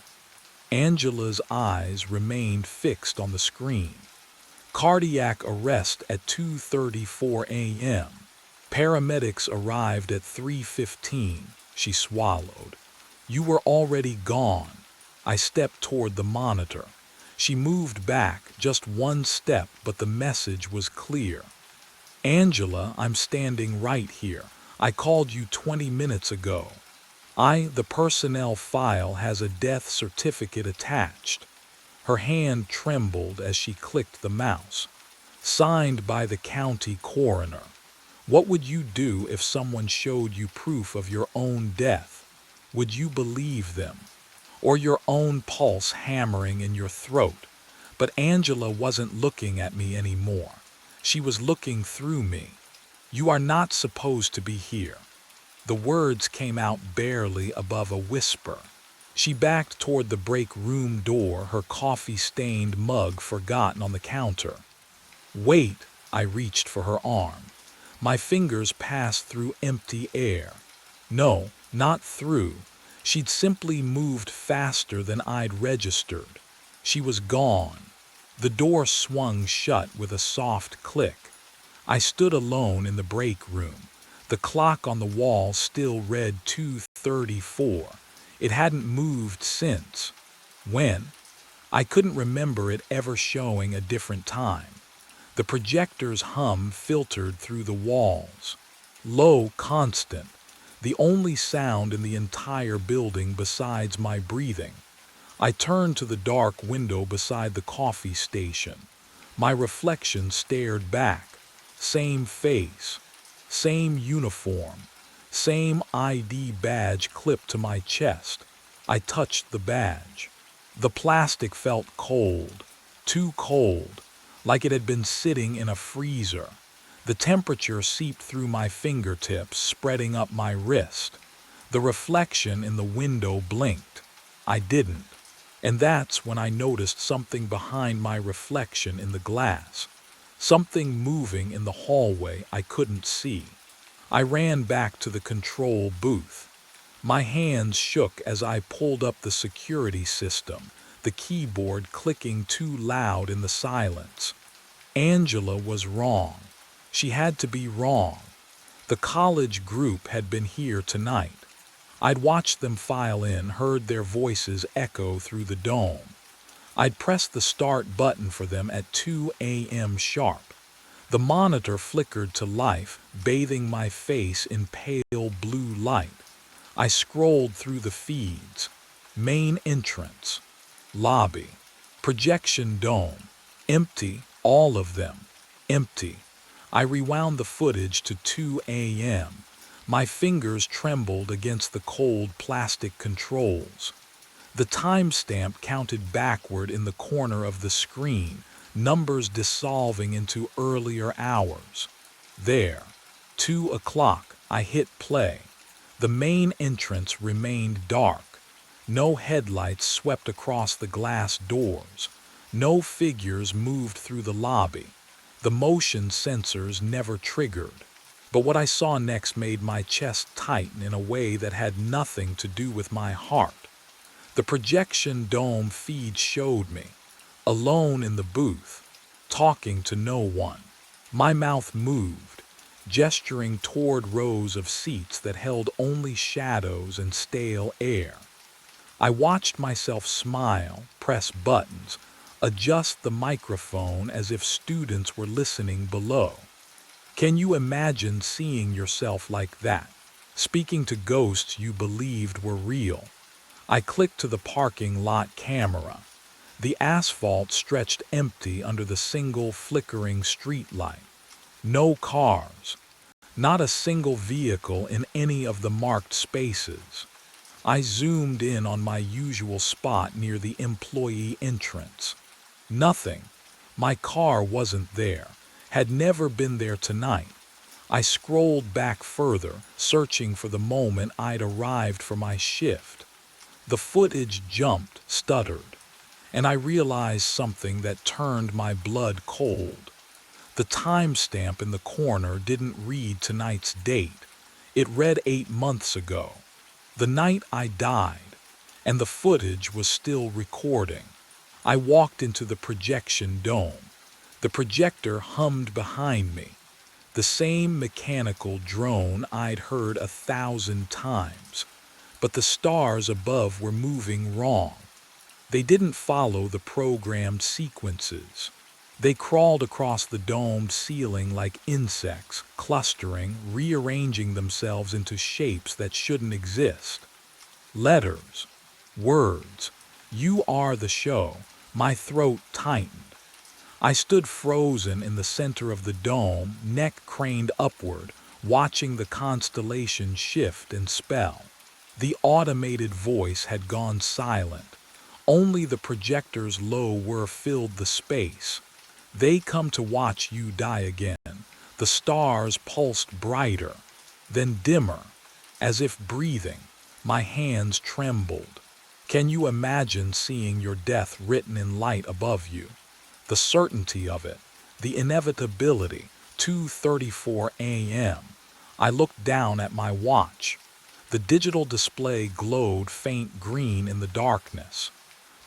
Angela's eyes remained fixed on the screen. "Cardiac arrest at 2:34 a.m. Paramedics arrived at 3:15. She swallowed. "You were already gone." I stepped toward the monitor. She moved back, just one step, but the message was clear. "Angela, I'm standing right here. I called you 20 minutes ago. The personnel file has a death certificate attached." Her hand trembled as she clicked the mouse. "Signed by the county coroner." What would you do if someone showed you proof of your own death? Would you believe them? Or your own pulse hammering in your throat? But Angela wasn't looking at me anymore. She was looking through me. "You are not supposed to be here." The words came out barely above a whisper. She backed toward the break room door, her coffee-stained mug forgotten on the counter. "Wait," I reached for her arm. My fingers passed through empty air. No, not through. She'd simply moved faster than I'd registered. She was gone. The door swung shut with a soft click. I stood alone in the break room. The clock on the wall still read 2:34. It hadn't moved since. When? I couldn't remember it ever showing a different time. The projector's hum filtered through the walls. Low, constant. The only sound in the entire building besides my breathing. I turned to the dark window beside the coffee station. My reflection stared back. Same face. Same uniform. Same ID badge clipped to my chest. I touched the badge. The plastic felt cold. Too cold. Like it had been sitting in a freezer. The temperature seeped through my fingertips, spreading up my wrist. The reflection in the window blinked. I didn't. And that's when I noticed something behind my reflection in the glass. Something moving in the hallway I couldn't see. I ran back to the control booth. My hands shook as I pulled up the security system, the keyboard clicking too loud in the silence. Angela was wrong. She had to be wrong. The college group had been here tonight. I'd watched them file in, heard their voices echo through the dome. I'd pressed the start button for them at 2 a.m. sharp. The monitor flickered to life, bathing my face in pale blue light. I scrolled through the feeds. Main entrance. Lobby. Projection dome. Empty, all of them. Empty. I rewound the footage to 2 a.m. My fingers trembled against the cold plastic controls. The timestamp counted backward in the corner of the screen, numbers dissolving into earlier hours. There. 2 o'clock. I hit play. The main entrance remained dark. No headlights swept across the glass doors. No figures moved through the lobby. The motion sensors never triggered. But what I saw next made my chest tighten in a way that had nothing to do with my heart. The projection dome feed showed me, alone in the booth, talking to no one. My mouth moved, gesturing toward rows of seats that held only shadows and stale air. I watched myself smile, press buttons, adjust the microphone as if students were listening below. Can you imagine seeing yourself like that, speaking to ghosts you believed were real? I clicked to the parking lot camera. The asphalt stretched empty under the single flickering streetlight. No cars. Not a single vehicle in any of the marked spaces. I zoomed in on my usual spot near the employee entrance. Nothing. My car wasn't there, had never been there tonight. I scrolled back further, searching for the moment I'd arrived for my shift. The footage jumped, stuttered, and I realized something that turned my blood cold. The timestamp in the corner didn't read tonight's date. It read 8 months ago, the night I died, and the footage was still recording. I walked into the projection dome. The projector hummed behind me, the same mechanical drone I'd heard 1,000 times. But the stars above were moving wrong. They didn't follow the programmed sequences. They crawled across the domed ceiling like insects, clustering, rearranging themselves into shapes that shouldn't exist. Letters, words, "You are the show." My throat tightened. I stood frozen in the center of the dome, neck craned upward, watching the constellation shift and spell. The automated voice had gone silent. Only the projector's low whir filled the space. "They come to watch you die again." The stars pulsed brighter, then dimmer, as if breathing. My hands trembled. Can you imagine seeing your death written in light above you? The certainty of it, the inevitability. 2:34 a.m. I looked down at my watch. The digital display glowed faint green in the darkness.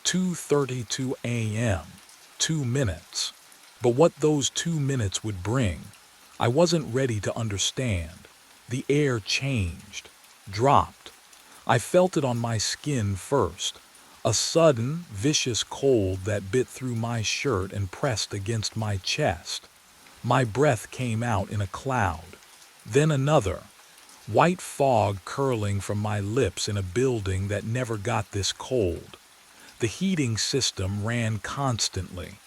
2:32 a.m. 2 minutes. But what those 2 minutes would bring, I wasn't ready to understand. The air changed, dropped. I felt it on my skin first. A sudden, vicious cold that bit through my shirt and pressed against my chest. My breath came out in a cloud. Then another. White fog curling from my lips in a building that never got this cold. The heating system ran constantly.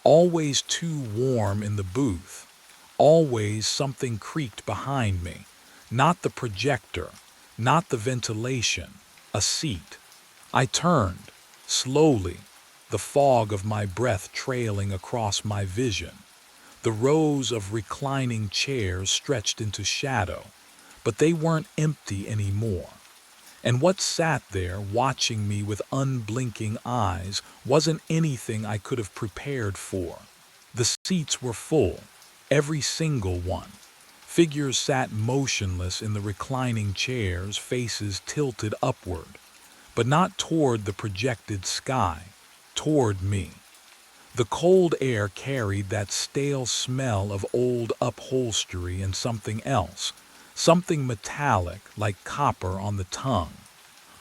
Always too warm in the booth. Always something creaked behind me. Not the projector, not the ventilation, a seat. I turned, slowly, the fog of my breath trailing across my vision. The rows of reclining chairs stretched into shadow, but they weren't empty anymore. And what sat there watching me with unblinking eyes wasn't anything I could have prepared for. The seats were full, every single one. Figures sat motionless in the reclining chairs, faces tilted upward, but not toward the projected sky, toward me. The cold air carried that stale smell of old upholstery and something else, something metallic like copper on the tongue.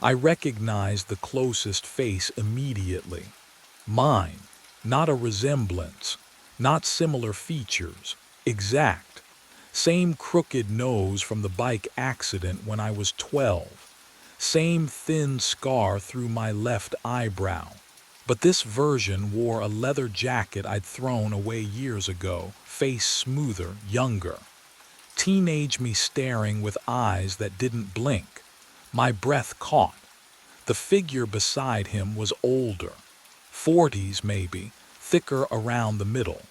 I recognized the closest face immediately. Mine, not a resemblance, not similar features, exact. Same crooked nose from the bike accident when I was 12. Same thin scar through my left eyebrow. But this version wore a leather jacket I'd thrown away years ago, face smoother, younger. Teenage me staring with eyes that didn't blink. My breath caught. The figure beside him was older. 40s maybe, thicker around the middle.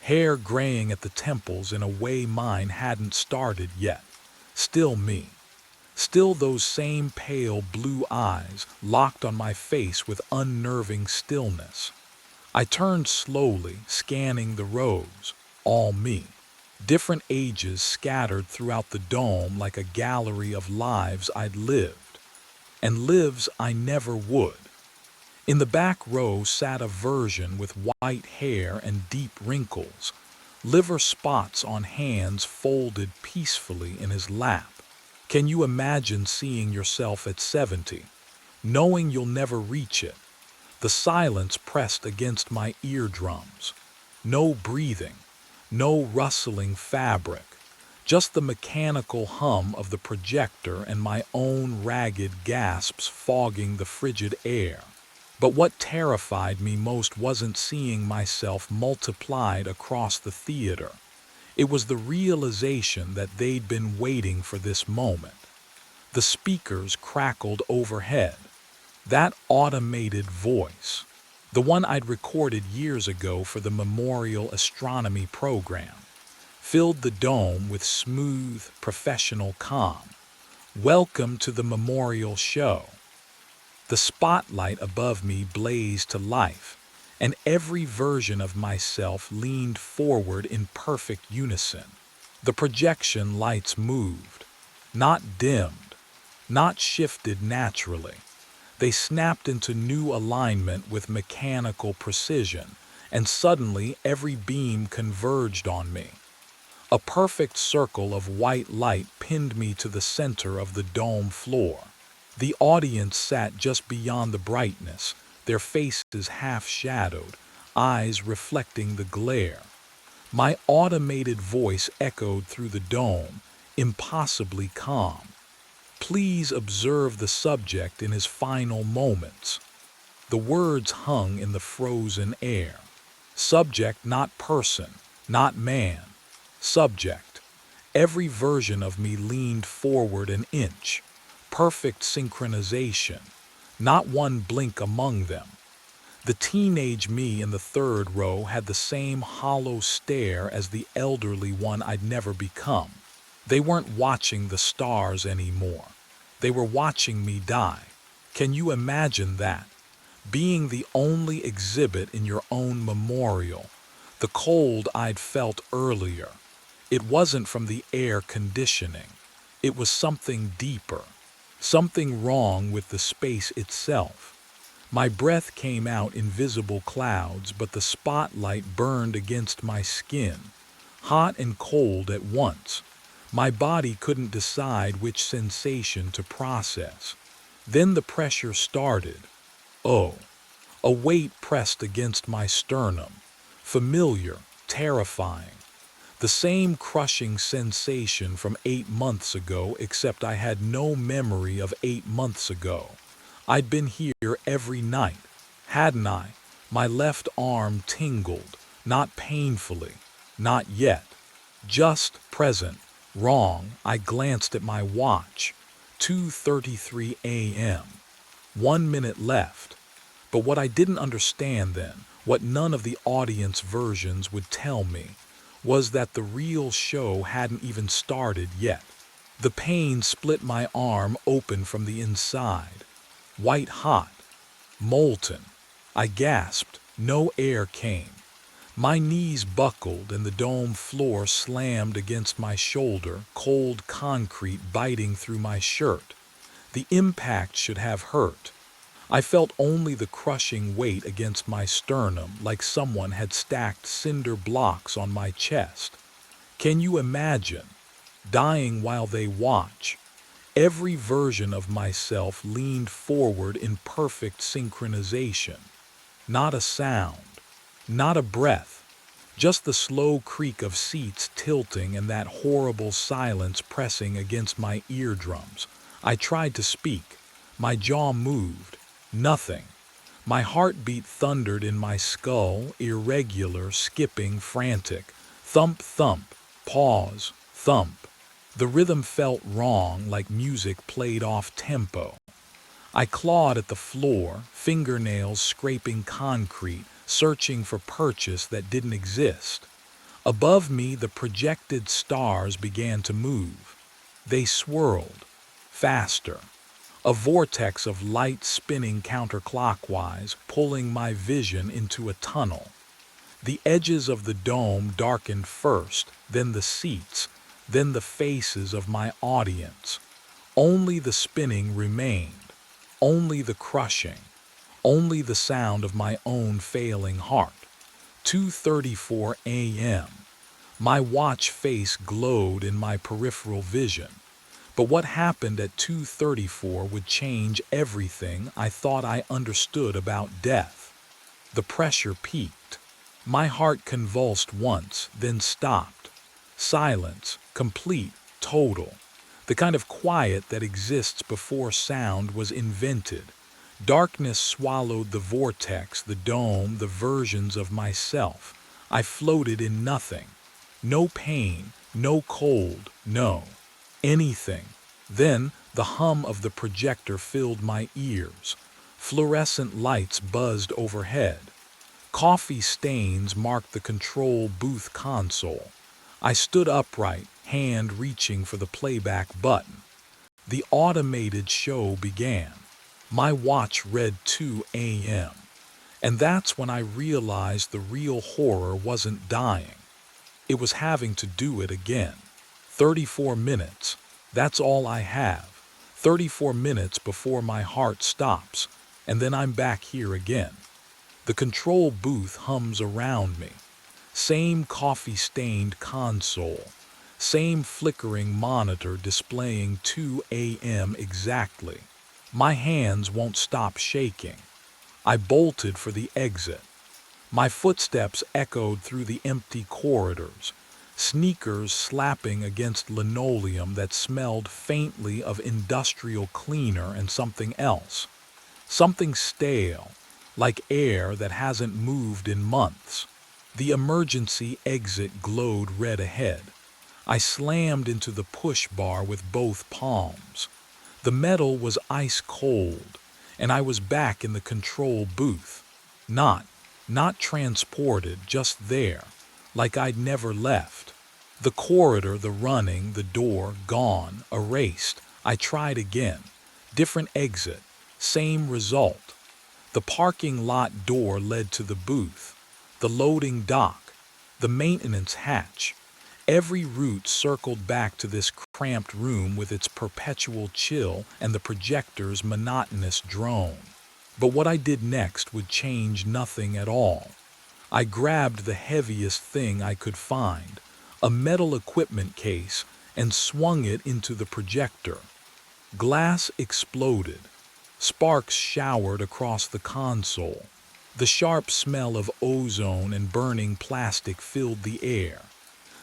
Hair graying at the temples in a way mine hadn't started yet. Still me. Still those same pale blue eyes locked on my face with unnerving stillness. I turned slowly, scanning the rows. All me. Different ages scattered throughout the dome like a gallery of lives I'd lived. And lives I never would. In the back row sat a version with white hair and deep wrinkles, liver spots on hands folded peacefully in his lap. Can you imagine seeing yourself at 70, knowing you'll never reach it? The silence pressed against my eardrums. No breathing, no rustling fabric, just the mechanical hum of the projector and my own ragged gasps fogging the frigid air. But what terrified me most wasn't seeing myself multiplied across the theater. It was the realization that they'd been waiting for this moment. The speakers crackled overhead. That automated voice, the one I'd recorded years ago for the Memorial Astronomy program, filled the dome with smooth, professional calm. Welcome to the Memorial Show. The spotlight above me blazed to life, and every version of myself leaned forward in perfect unison. The projection lights moved, not dimmed, not shifted naturally. They snapped into new alignment with mechanical precision, and suddenly every beam converged on me. A perfect circle of white light pinned me to the center of the dome floor. The audience sat just beyond the brightness, their faces half-shadowed, eyes reflecting the glare. My automated voice echoed through the dome, impossibly calm. Please observe the subject in his final moments. The words hung in the frozen air. Subject, not person, not man. Subject. Every version of me leaned forward an inch. Perfect synchronization, not one blink among them. The teenage me in the third row had the same hollow stare as the elderly one I'd never become. They weren't watching the stars anymore. They were watching me die. Can you imagine that? Being the only exhibit in your own memorial. The cold I'd felt earlier. It wasn't from the air conditioning. It was something deeper. Something wrong with the space itself. My breath came out in visible clouds, but the spotlight burned against my skin, hot and cold at once. My body couldn't decide which sensation to process. Then the pressure started. Oh, a weight pressed against my sternum. Familiar, terrifying. The same crushing sensation from 8 months ago, except I had no memory of 8 months ago. I'd been here every night, hadn't I? My left arm tingled, not painfully, not yet. Just present, wrong. I glanced at my watch. 2:33 a.m. 1 minute left. But what I didn't understand then, what none of the audience versions would tell me, was that the real show hadn't even started yet. The pain split my arm open from the inside. White hot. Molten. I gasped. No air came. My knees buckled and the dome floor slammed against my shoulder, cold concrete biting through my shirt. The impact should have hurt. I felt only the crushing weight against my sternum, like someone had stacked cinder blocks on my chest. Can you imagine? Dying while they watch. Every version of myself leaned forward in perfect synchronization. Not a sound, not a breath, just the slow creak of seats tilting and that horrible silence pressing against my eardrums. I tried to speak. My jaw moved. Nothing. My heartbeat thundered in my skull, irregular, skipping, frantic. Thump, thump, pause, thump. The rhythm felt wrong, like music played off tempo. I clawed at the floor, fingernails scraping concrete, searching for purchase that didn't exist. Above me, the projected stars began to move. They swirled. Faster. A vortex of light spinning counterclockwise, pulling my vision into a tunnel. The edges of the dome darkened first, then the seats, then the faces of my audience. Only the spinning remained, only the crushing, only the sound of my own failing heart. 2:34 a.m. My watch face glowed in my peripheral vision. But what happened at 2:34 would change everything I thought I understood about death. The pressure peaked. My heart convulsed once, then stopped. Silence, complete, total. The kind of quiet that exists before sound was invented. Darkness swallowed the vortex, the dome, the versions of myself. I floated in nothing. No pain, no cold, no anything. Then the hum of the projector filled my ears. Fluorescent lights buzzed overhead. Coffee stains marked the control booth console. I stood upright, hand reaching for the playback button. The automated show began. My watch read 2 a.m. And that's when I realized the real horror wasn't dying. It was having to do it again. 34 minutes. That's all I have. 34 minutes before my heart stops, and then I'm back here again. The control booth hums around me. Same coffee-stained console. Same flickering monitor displaying 2 a.m. exactly. My hands won't stop shaking. I bolted for the exit. My footsteps echoed through the empty corridors, sneakers slapping against linoleum that smelled faintly of industrial cleaner and something else. Something stale, like air that hasn't moved in months. The emergency exit glowed red ahead. I slammed into the push bar with both palms. The metal was ice cold, and I was back in the control booth. Not transported, just there, like I'd never left. The corridor, the running, the door, gone, erased. I tried again. Different exit, same result. The parking lot door led to the booth, the loading dock, the maintenance hatch. Every route circled back to this cramped room with its perpetual chill and the projector's monotonous drone. But what I did next would change nothing at all. I grabbed the heaviest thing I could find, a metal equipment case, and swung it into the projector. Glass exploded. Sparks showered across the console. The sharp smell of ozone and burning plastic filled the air.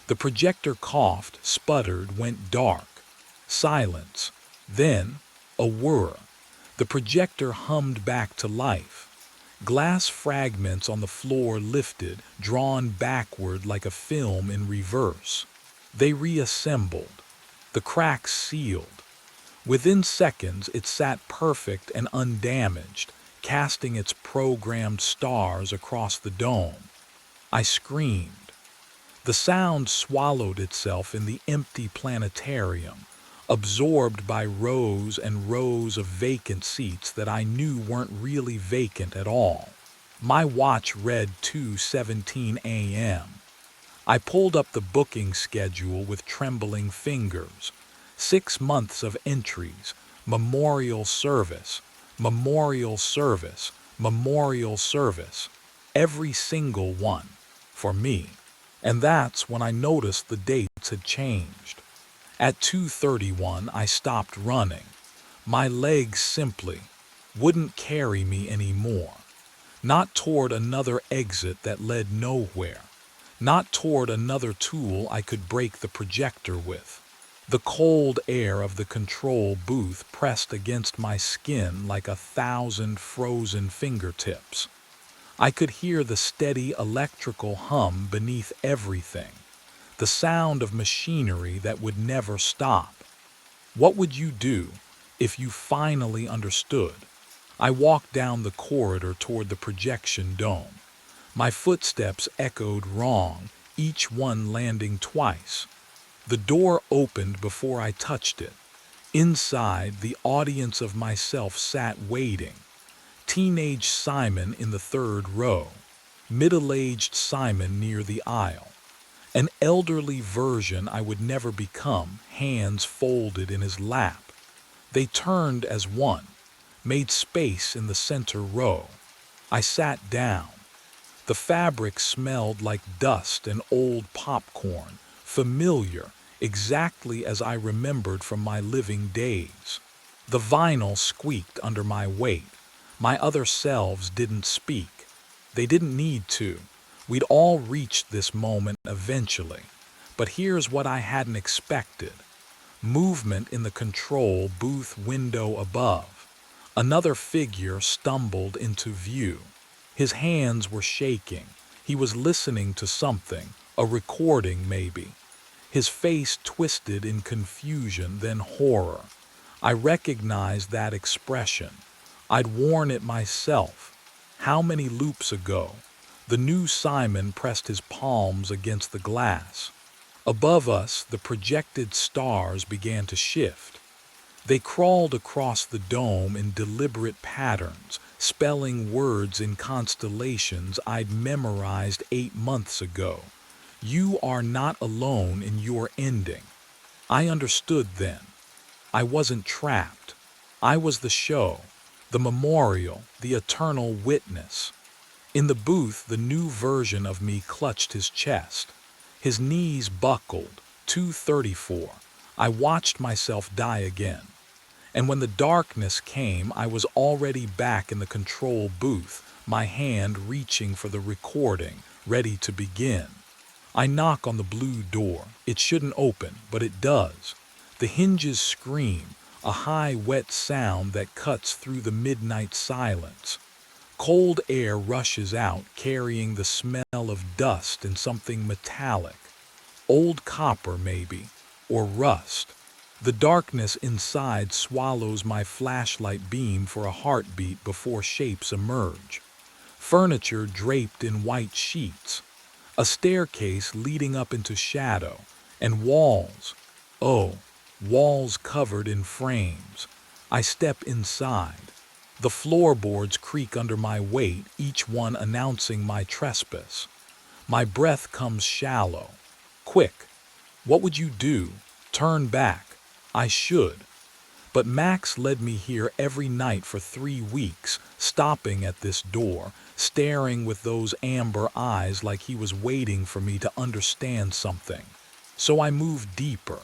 The projector coughed, sputtered, went dark. Silence. Then, a whir. The projector hummed back to life. Glass fragments on the floor lifted, drawn backward like a film in reverse. They reassembled. The cracks sealed. Within seconds, it sat perfect and undamaged, casting its programmed stars across the dome. I screamed. The sound swallowed itself in the empty planetarium, absorbed by rows and rows of vacant seats that I knew weren't really vacant at all. My watch read 2:17 a.m. I pulled up the booking schedule with trembling fingers. 6 months of entries, memorial service, memorial service, memorial service. Every single one. For me. And that's when I noticed the dates had changed. At 2:31 I stopped running. My legs simply wouldn't carry me anymore. Not toward another exit that led nowhere. Not toward another tool I could break the projector with. The cold air of the control booth pressed against my skin like 1,000 frozen fingertips. I could hear the steady electrical hum beneath everything, the sound of machinery that would never stop. What would you do if you finally understood? I walked down the corridor toward the projection dome. My footsteps echoed wrong, each one landing twice. The door opened before I touched it. Inside, the audience of myself sat waiting. Teenage Simon in the third row, middle-aged Simon near the aisle, an elderly version I would never become, hands folded in his lap. They turned as one, made space in the center row. I sat down. The fabric smelled like dust and old popcorn, familiar, exactly as I remembered from my living days. The vinyl squeaked under my weight. My other selves didn't speak. They didn't need to. We'd all reached this moment eventually. But here's what I hadn't expected. Movement in the control booth window above. Another figure stumbled into view. His hands were shaking. He was listening to something, a recording maybe. His face twisted in confusion, then horror. I recognized that expression. I'd worn it myself. How many loops ago? The new Simon pressed his palms against the glass. Above us, the projected stars began to shift. They crawled across the dome in deliberate patterns, spelling words in constellations I'd memorized 8 months ago. You are not alone in your ending. I understood then. I wasn't trapped. I was the show, the memorial, the eternal witness. In the booth, the new version of me clutched his chest. His knees buckled. 2:34. I watched myself die again. And when the darkness came, I was already back in the control booth, my hand reaching for the recording, ready to begin. I knock on the blue door. It shouldn't open, but it does. The hinges scream, a high, wet sound that cuts through the midnight silence. Cold air rushes out, carrying the smell of dust and something metallic. Old copper, maybe, or rust. The darkness inside swallows my flashlight beam for a heartbeat before shapes emerge. Furniture draped in white sheets. A staircase leading up into shadow. And walls. Oh, walls covered in frames. I step inside. The floorboards creak under my weight, each one announcing my trespass. My breath comes shallow. Quick. What would you do? Turn back. I should. But Max led me here every night for 3 weeks, stopping at this door, staring with those amber eyes like he was waiting for me to understand something. So I move deeper.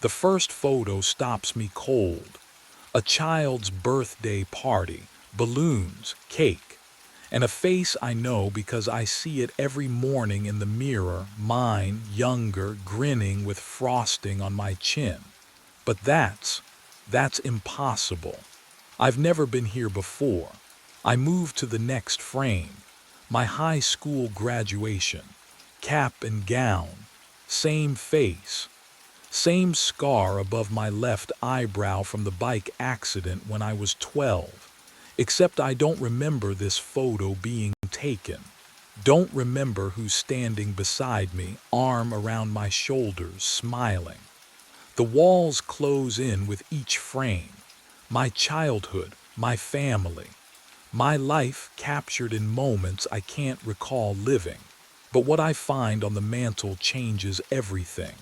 The first photo stops me cold. A child's birthday party, balloons, cake, and a face I know because I see it every morning in the mirror, mine, younger, grinning with frosting on my chin. But that's impossible. I've never been here before. I move to the next frame. My high school graduation. Cap and gown. Same face. Same scar above my left eyebrow from the bike accident when I was 12. Except I don't remember this photo being taken. Don't remember who's standing beside me, arm around my shoulders, smiling. The walls close in with each frame. My childhood, my family. My life captured in moments I can't recall living. But what I find on the mantel changes everything.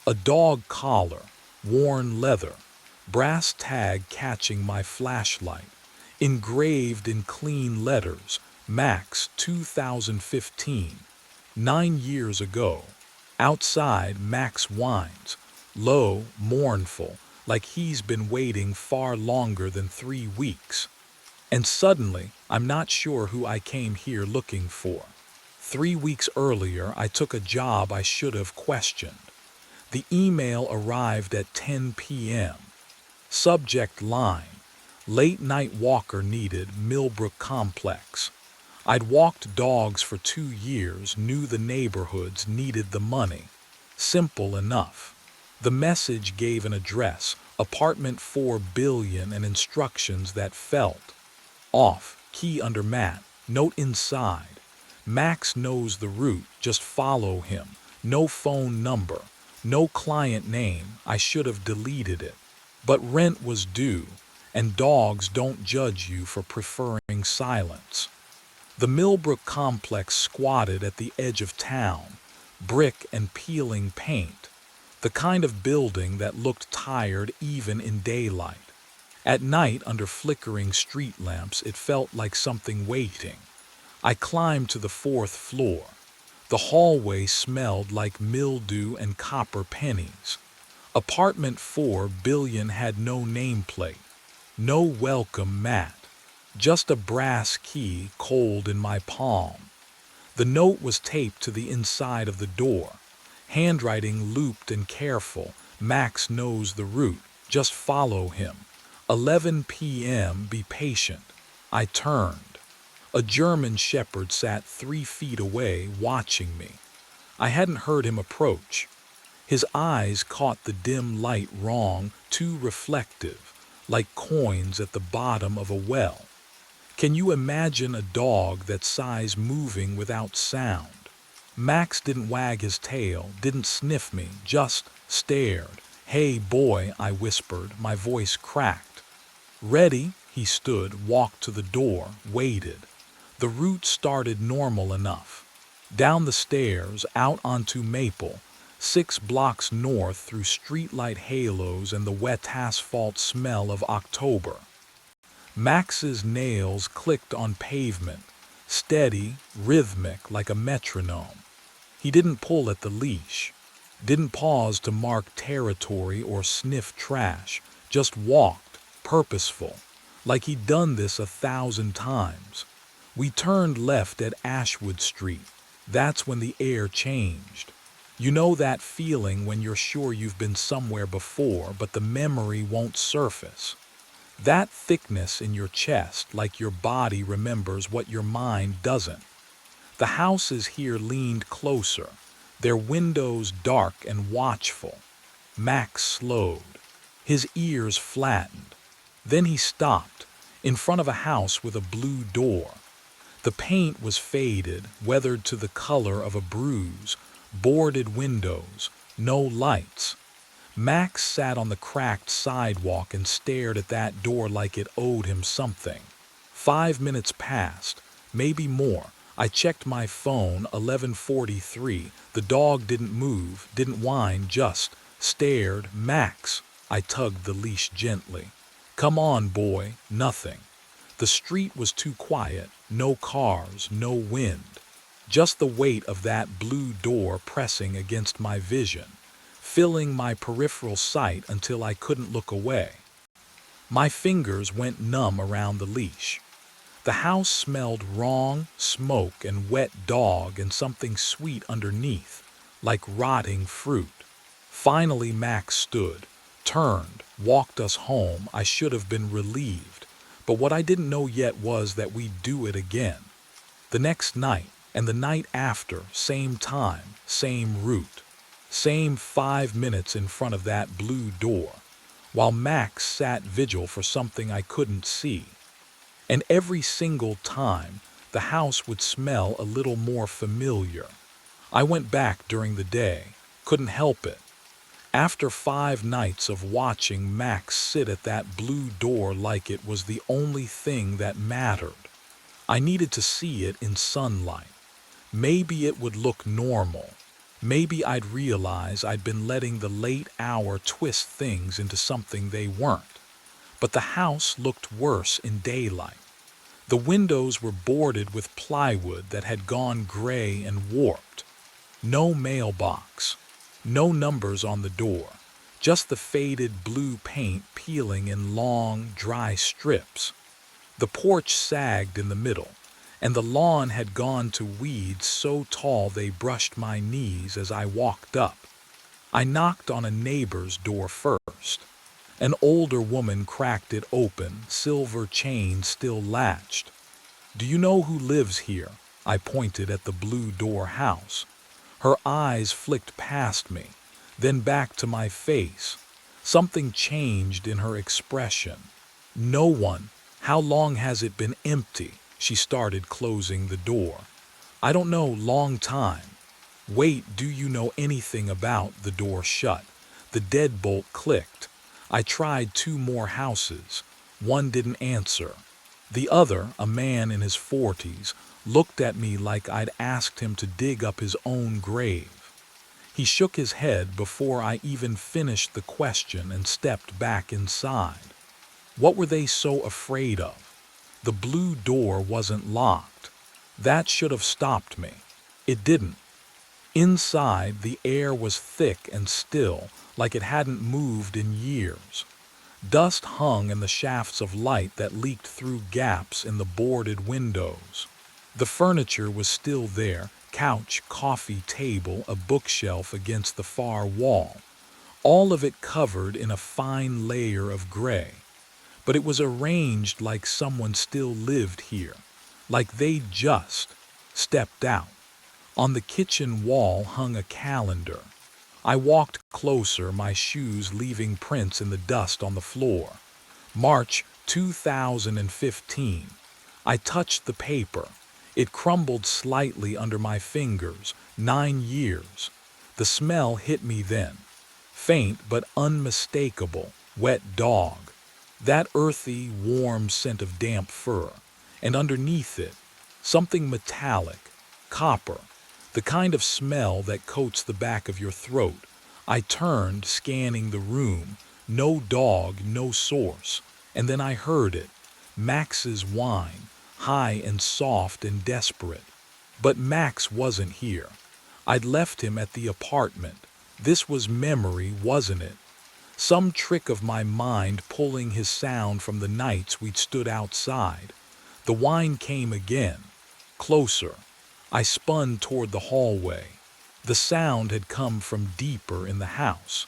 A dog collar, worn leather, brass tag catching my flashlight, engraved in clean letters, Max 2015, 9 years ago. Outside, Max whines, low, mournful, like he's been waiting far longer than 3 weeks. And suddenly, I'm not sure who I came here looking for. 3 weeks earlier, I took a job I should have questioned. The email arrived at 10 p.m. Subject line: late night walker needed, Millbrook Complex. I'd walked dogs for 2 years, knew the neighborhoods, needed the money. Simple enough. The message gave an address, apartment 4 billion, and instructions that felt off. Key under mat, note inside: Max knows the route, just follow him. No phone number, no client name. I should have deleted it. But rent was due, and dogs don't judge you for preferring silence. The Millbrook Complex squatted at the edge of town, brick and peeling paint, the kind of building that looked tired even in daylight. At night, under flickering street lamps, it felt like something waiting. I climbed to the 4th floor. The hallway smelled like mildew and copper pennies. Apartment 4 billion had no nameplate, no welcome mat, just a brass key cold in my palm. The note was taped to the inside of the door, handwriting looped and careful: Max knows the route, just follow him. 11 p.m. Be patient. I turned. A German shepherd sat 3 feet away, watching me. I hadn't heard him approach. His eyes caught the dim light wrong, too reflective, like coins at the bottom of a well. Can you imagine a dog that size moving without sound? Max didn't wag his tail, didn't sniff me, just stared. Hey boy, I whispered, my voice cracked. Ready? He stood, walked to the door, waited. The route started normal enough. Down the stairs, out onto Maple, 6 blocks north, through streetlight halos and the wet asphalt smell of October. Max's nails clicked on pavement, steady, rhythmic, like a metronome. He didn't pull at the leash, didn't pause to mark territory or sniff trash, just walked, purposeful, like he'd done this 1,000 times. We turned left at Ashwood Street. That's when the air changed. You know that feeling when you're sure you've been somewhere before, but the memory won't surface. That thickness in your chest, like your body remembers what your mind doesn't. The houses here leaned closer, their windows dark and watchful. Max slowed. His ears flattened. Then he stopped, in front of a house with a blue door. The paint was faded, weathered to the color of a bruise, boarded windows, no lights. Max sat on the cracked sidewalk and stared at that door like it owed him something. 5 minutes passed, maybe more. I checked my phone, 11:43. The dog didn't move, didn't whine, just stared. Max. I tugged the leash gently. Come on, boy. Nothing. The street was too quiet, no cars, no wind. Just the weight of that blue door pressing against my vision, filling my peripheral sight until I couldn't look away. My fingers went numb around the leash. The house smelled wrong, smoke and wet dog and something sweet underneath, like rotting fruit. Finally Max stood, turned, walked us home. I should have been relieved, but what I didn't know yet was that we'd do it again. The next night, and the night after, same time, same route. Same 5 minutes in front of that blue door, while Max sat vigil for something I couldn't see. And every single time, the house would smell a little more familiar. I went back during the day, couldn't help it. After 5 nights of watching Max sit at that blue door like it was the only thing that mattered, I needed to see it in sunlight. Maybe it would look normal. Maybe I'd realize I'd been letting the late hour twist things into something they weren't. But the house looked worse in daylight. The windows were boarded with plywood that had gone gray and warped. No mailbox. No numbers on the door. Just the faded blue paint peeling in long, dry strips. The porch sagged in the middle, and the lawn had gone to weeds so tall they brushed my knees as I walked up. I knocked on a neighbor's door first. An older woman cracked it open, silver chain still latched. "Do you know who lives here?" I pointed at the blue door house. Her eyes flicked past me, then back to my face. Something changed in her expression. "No one. How long has it been empty?" She started closing the door. "I don't know, long time." "Wait, do you know anything about?" The door shut. The deadbolt clicked. I tried 2 more houses. One didn't answer. The other, a man in his 40s, looked at me like I'd asked him to dig up his own grave. He shook his head before I even finished the question and stepped back inside. What were they so afraid of? The blue door wasn't locked. That should have stopped me. It didn't. Inside, the air was thick and still, like it hadn't moved in years. Dust hung in the shafts of light that leaked through gaps in the boarded windows. The furniture was still there, couch, coffee table, a bookshelf against the far wall, all of it covered in a fine layer of gray. But it was arranged like someone still lived here, like they'd just stepped out. On the kitchen wall hung a calendar. I walked closer, my shoes leaving prints in the dust on the floor. March 2015. I touched the paper. It crumbled slightly under my fingers. 9 years. The smell hit me then. Faint but unmistakable, wet dog. That earthy, warm scent of damp fur. And underneath it, something metallic, copper. The kind of smell that coats the back of your throat. I turned, scanning the room. No dog, no source. And then I heard it. Max's whine, high and soft and desperate. But Max wasn't here. I'd left him at the apartment. This was memory, wasn't it? Some trick of my mind pulling his sound from the nights we'd stood outside. The whine came again. Closer. I spun toward the hallway. The sound had come from deeper in the house,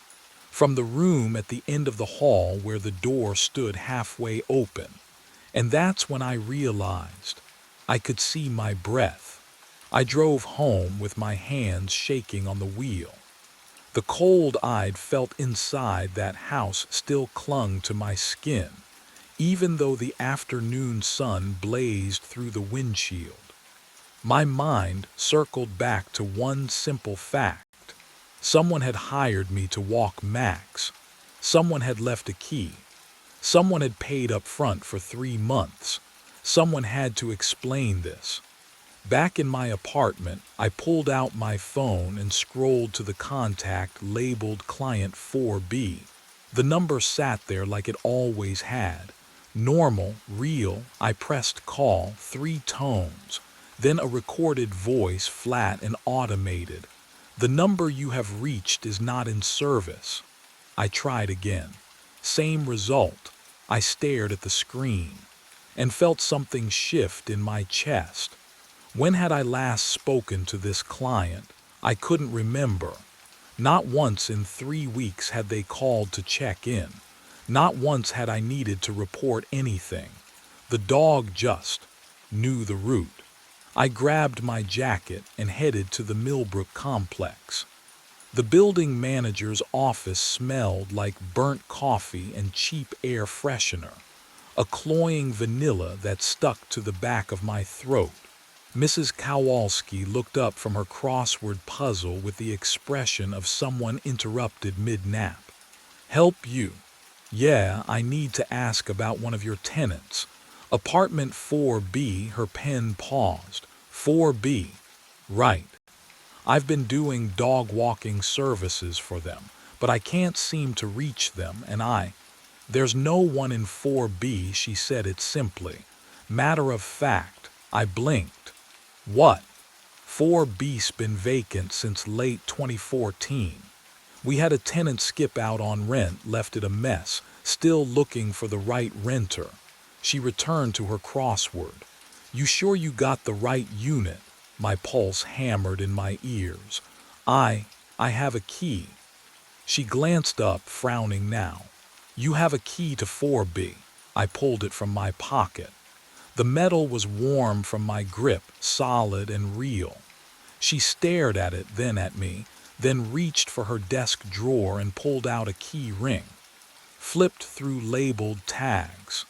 from the room at the end of the hall where the door stood halfway open. And that's when I realized I could see my breath. I drove home with my hands shaking on the wheel. The cold I'd felt inside that house still clung to my skin, even though the afternoon sun blazed through the windshield. My mind circled back to one simple fact. Someone had hired me to walk Max. Someone had left a key. Someone had paid up front for 3 months. Someone had to explain this. Back in my apartment, I pulled out my phone and scrolled to the contact labeled Client 4B. The number sat there like it always had. Normal, real. I pressed call, 3 tones. Then a recorded voice, flat and automated. "The number you have reached is not in service." I tried again. Same result. I stared at the screen and felt something shift in my chest. When had I last spoken to this client? I couldn't remember. Not once in 3 weeks had they called to check in. Not once had I needed to report anything. The dog just knew the route. I grabbed my jacket and headed to the Millbrook complex. The building manager's office smelled like burnt coffee and cheap air freshener, a cloying vanilla that stuck to the back of my throat. Mrs. Kowalski looked up from her crossword puzzle with the expression of someone interrupted mid-nap. Help you? Yeah, I need to ask about one of your tenants. Apartment 4B, her pen paused. 4B. Right. I've been doing dog walking services for them, but I can't seem to reach them, There's no one in 4B, she said it simply. Matter of fact, I blinked. What? 4B's been vacant since late 2014. We had a tenant skip out on rent, left it a mess, still looking for the right renter. She returned to her crossword. You sure you got the right unit? My pulse hammered in my ears. I have a key. She glanced up, frowning now. You have a key to 4B. I pulled it from my pocket. The metal was warm from my grip, solid and real. She stared at it, then at me, then reached for her desk drawer and pulled out a key ring. Flipped through labeled tags.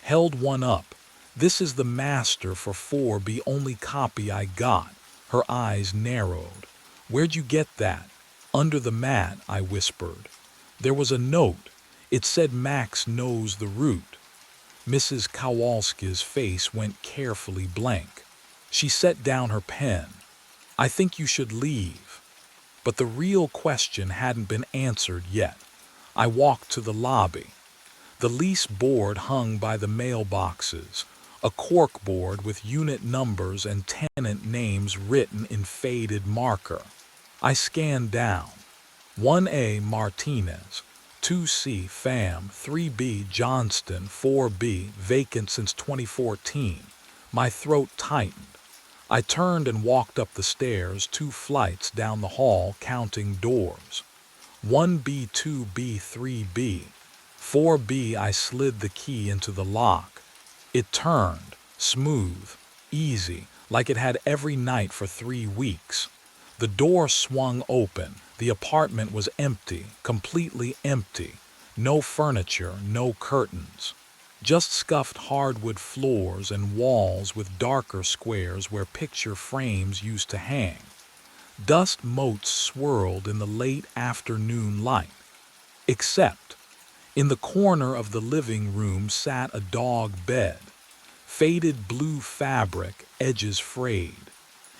Held one up. This is the master for 4B, only copy I got. Her eyes narrowed. Where'd you get that? Under the mat, I whispered. There was a note. It said Max knows the route. Mrs. Kowalski's face went carefully blank. She set down her pen. I think you should leave. But the real question hadn't been answered yet. I walked to the lobby. The lease board hung by the mailboxes, a cork board with unit numbers and tenant names written in faded marker. I scanned down. 1A Martinez, 2C Pham, 3B Johnston, 4B vacant since 2014. My throat tightened. I turned and walked up the stairs, 2 flights down the hall, counting doors. 1B, 2B, 3B. 4B, I slid the key into the lock. It turned, smooth, easy, like it had every night for 3 weeks. The door swung open. The apartment was empty, completely empty. No furniture, no curtains. Just scuffed hardwood floors and walls with darker squares where picture frames used to hang. Dust motes swirled in the late afternoon light. Except, in the corner of the living room sat a dog bed. Faded blue fabric, edges frayed.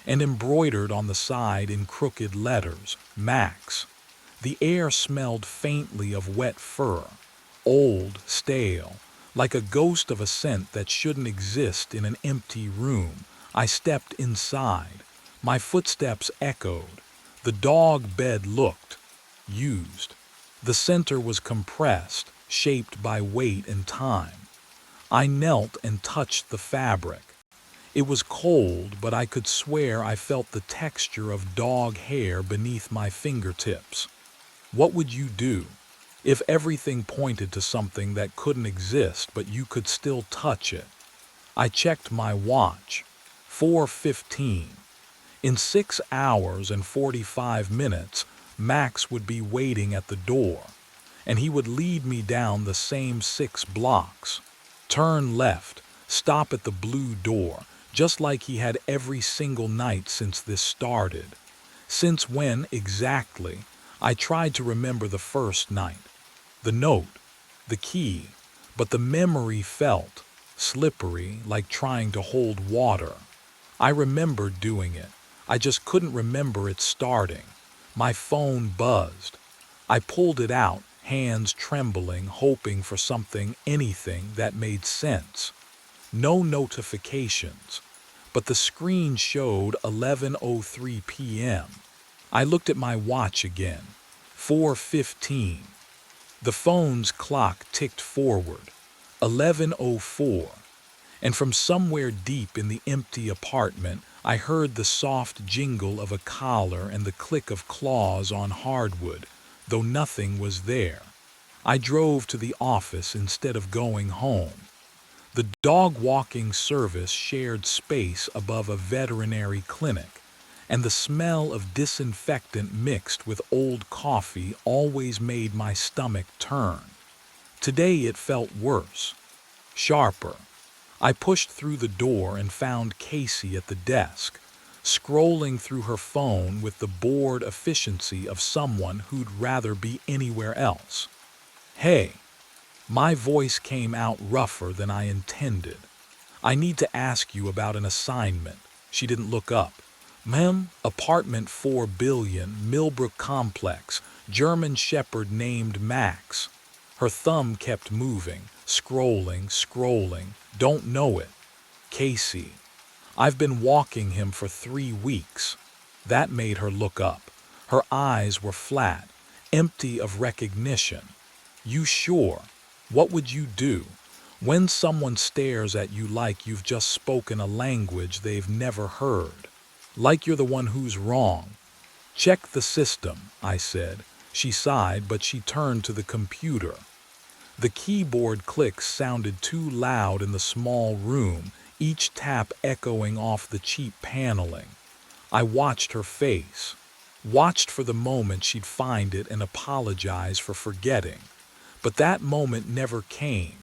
And embroidered on the side in crooked letters, Max. The air smelled faintly of wet fur, old, stale, like a ghost of a scent that shouldn't exist in an empty room. I stepped inside. My footsteps echoed. The dog bed looked used. The center was compressed, shaped by weight and time. I knelt and touched the fabric. It was cold, but I could swear I felt the texture of dog hair beneath my fingertips. What would you do if everything pointed to something that couldn't exist, but you could still touch it? I checked my watch. 4:15. In 6 hours and 45 minutes, Max would be waiting at the door, and he would lead me down the same 6 blocks. Turn left, stop at the blue door, just like he had every single night since this started. Since when, exactly? I tried to remember the first night. The note, the key, but the memory felt slippery, like trying to hold water. I remembered doing it. I just couldn't remember it starting. My phone buzzed. I pulled it out, hands trembling, hoping for something, anything that made sense. No notifications, but the screen showed 11:03 p.m. I looked at my watch again. 4:15. The phone's clock ticked forward. 11:04. And from somewhere deep in the empty apartment, I heard the soft jingle of a collar and the click of claws on hardwood, though nothing was there. I drove to the office instead of going home. The dog walking service shared space above a veterinary clinic, and the smell of disinfectant mixed with old coffee always made my stomach turn. Today it felt worse, sharper. I pushed through the door and found Casey at the desk, scrolling through her phone with the bored efficiency of someone who'd rather be anywhere else. "Hey," my voice came out rougher than I intended. "I need to ask you about an assignment." She didn't look up. "Ma'am, apartment 4 billion, Millbrook Complex, German Shepherd named Max." Her thumb kept moving, scrolling. "Don't know it." "Casey. I've been walking him for 3 weeks." That made her look up. Her eyes were flat, empty of recognition. "You sure? What would you do when someone stares at you like you've just spoken a language they've never heard? Like you're the one who's wrong?" "Check the system," I said. She sighed, but she turned to the computer. The keyboard clicks sounded too loud in the small room, each tap echoing off the cheap paneling. I watched her face, watched for the moment she'd find it and apologize for forgetting. But that moment never came.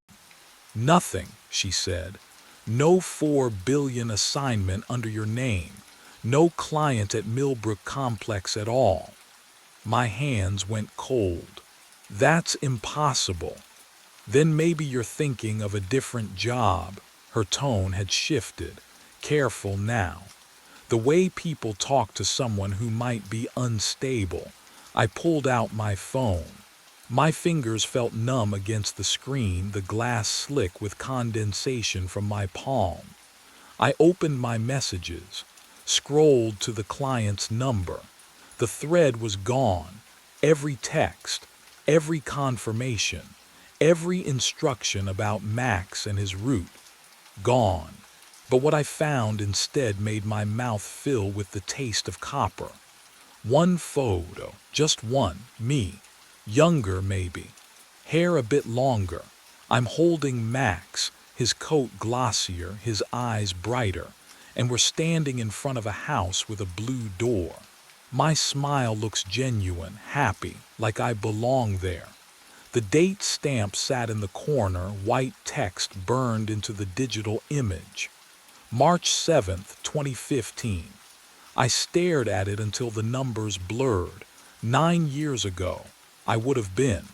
"Nothing," she said. "No 4 billion assignment under your name. No client at Millbrook Complex at all." My hands went cold. "That's impossible." "Then maybe you're thinking of a different job." Her tone had shifted. "Careful now. The way people talk to someone who might be unstable." I pulled out my phone. My fingers felt numb against the screen, the glass slick with condensation from my palm. I opened my messages, scrolled to the client's number. The thread was gone. Every text, every confirmation, every instruction about Max and his route, gone. But what I found instead made my mouth fill with the taste of copper. One photo, just one, me, younger maybe, hair a bit longer. I'm holding Max, his coat glossier, his eyes brighter, and we're standing in front of a house with a blue door. My smile looks genuine, happy, like I belong there. The date stamp sat in the corner, white text burned into the digital image. March 7th, 2015. I stared at it until the numbers blurred. 9 years ago, I would have been.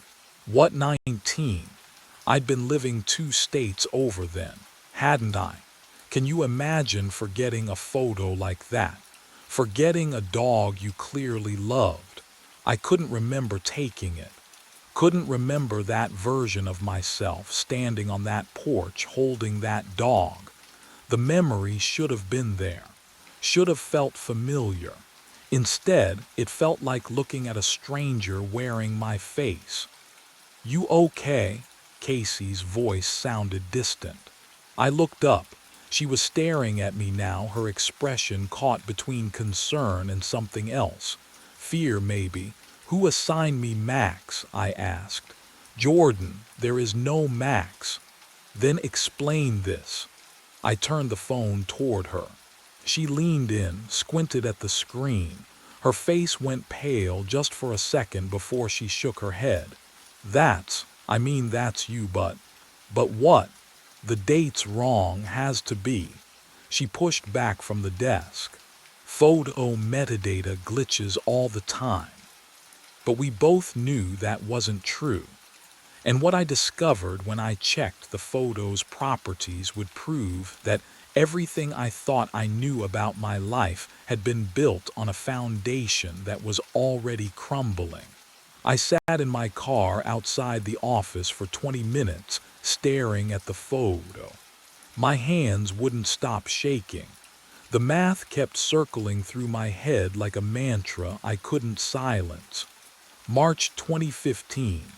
What, 19? I'd been living 2 states over then, hadn't I? Can you imagine forgetting a photo like that? Forgetting a dog you clearly loved. I couldn't remember taking it. Couldn't remember that version of myself standing on that porch holding that dog. The memory should have been there, should have felt familiar. Instead, it felt like looking at a stranger wearing my face. "You okay?" Casey's voice sounded distant. I looked up. She was staring at me now, her expression caught between concern and something else. Fear, maybe. "Who assigned me Max?" I asked. "Jordan, there is no Max." "Then explain this." I turned the phone toward her. She leaned in, squinted at the screen. Her face went pale just for a second before she shook her head. That's you, but what? The date's wrong, has to be." She pushed back from the desk. "Photo metadata glitches all the time." But we both knew that wasn't true. And what I discovered when I checked the photo's properties would prove that everything I thought I knew about my life had been built on a foundation that was already crumbling. I sat in my car outside the office for 20 minutes, staring at the photo. My hands wouldn't stop shaking. The math kept circling through my head like a mantra I couldn't silence. March 2015.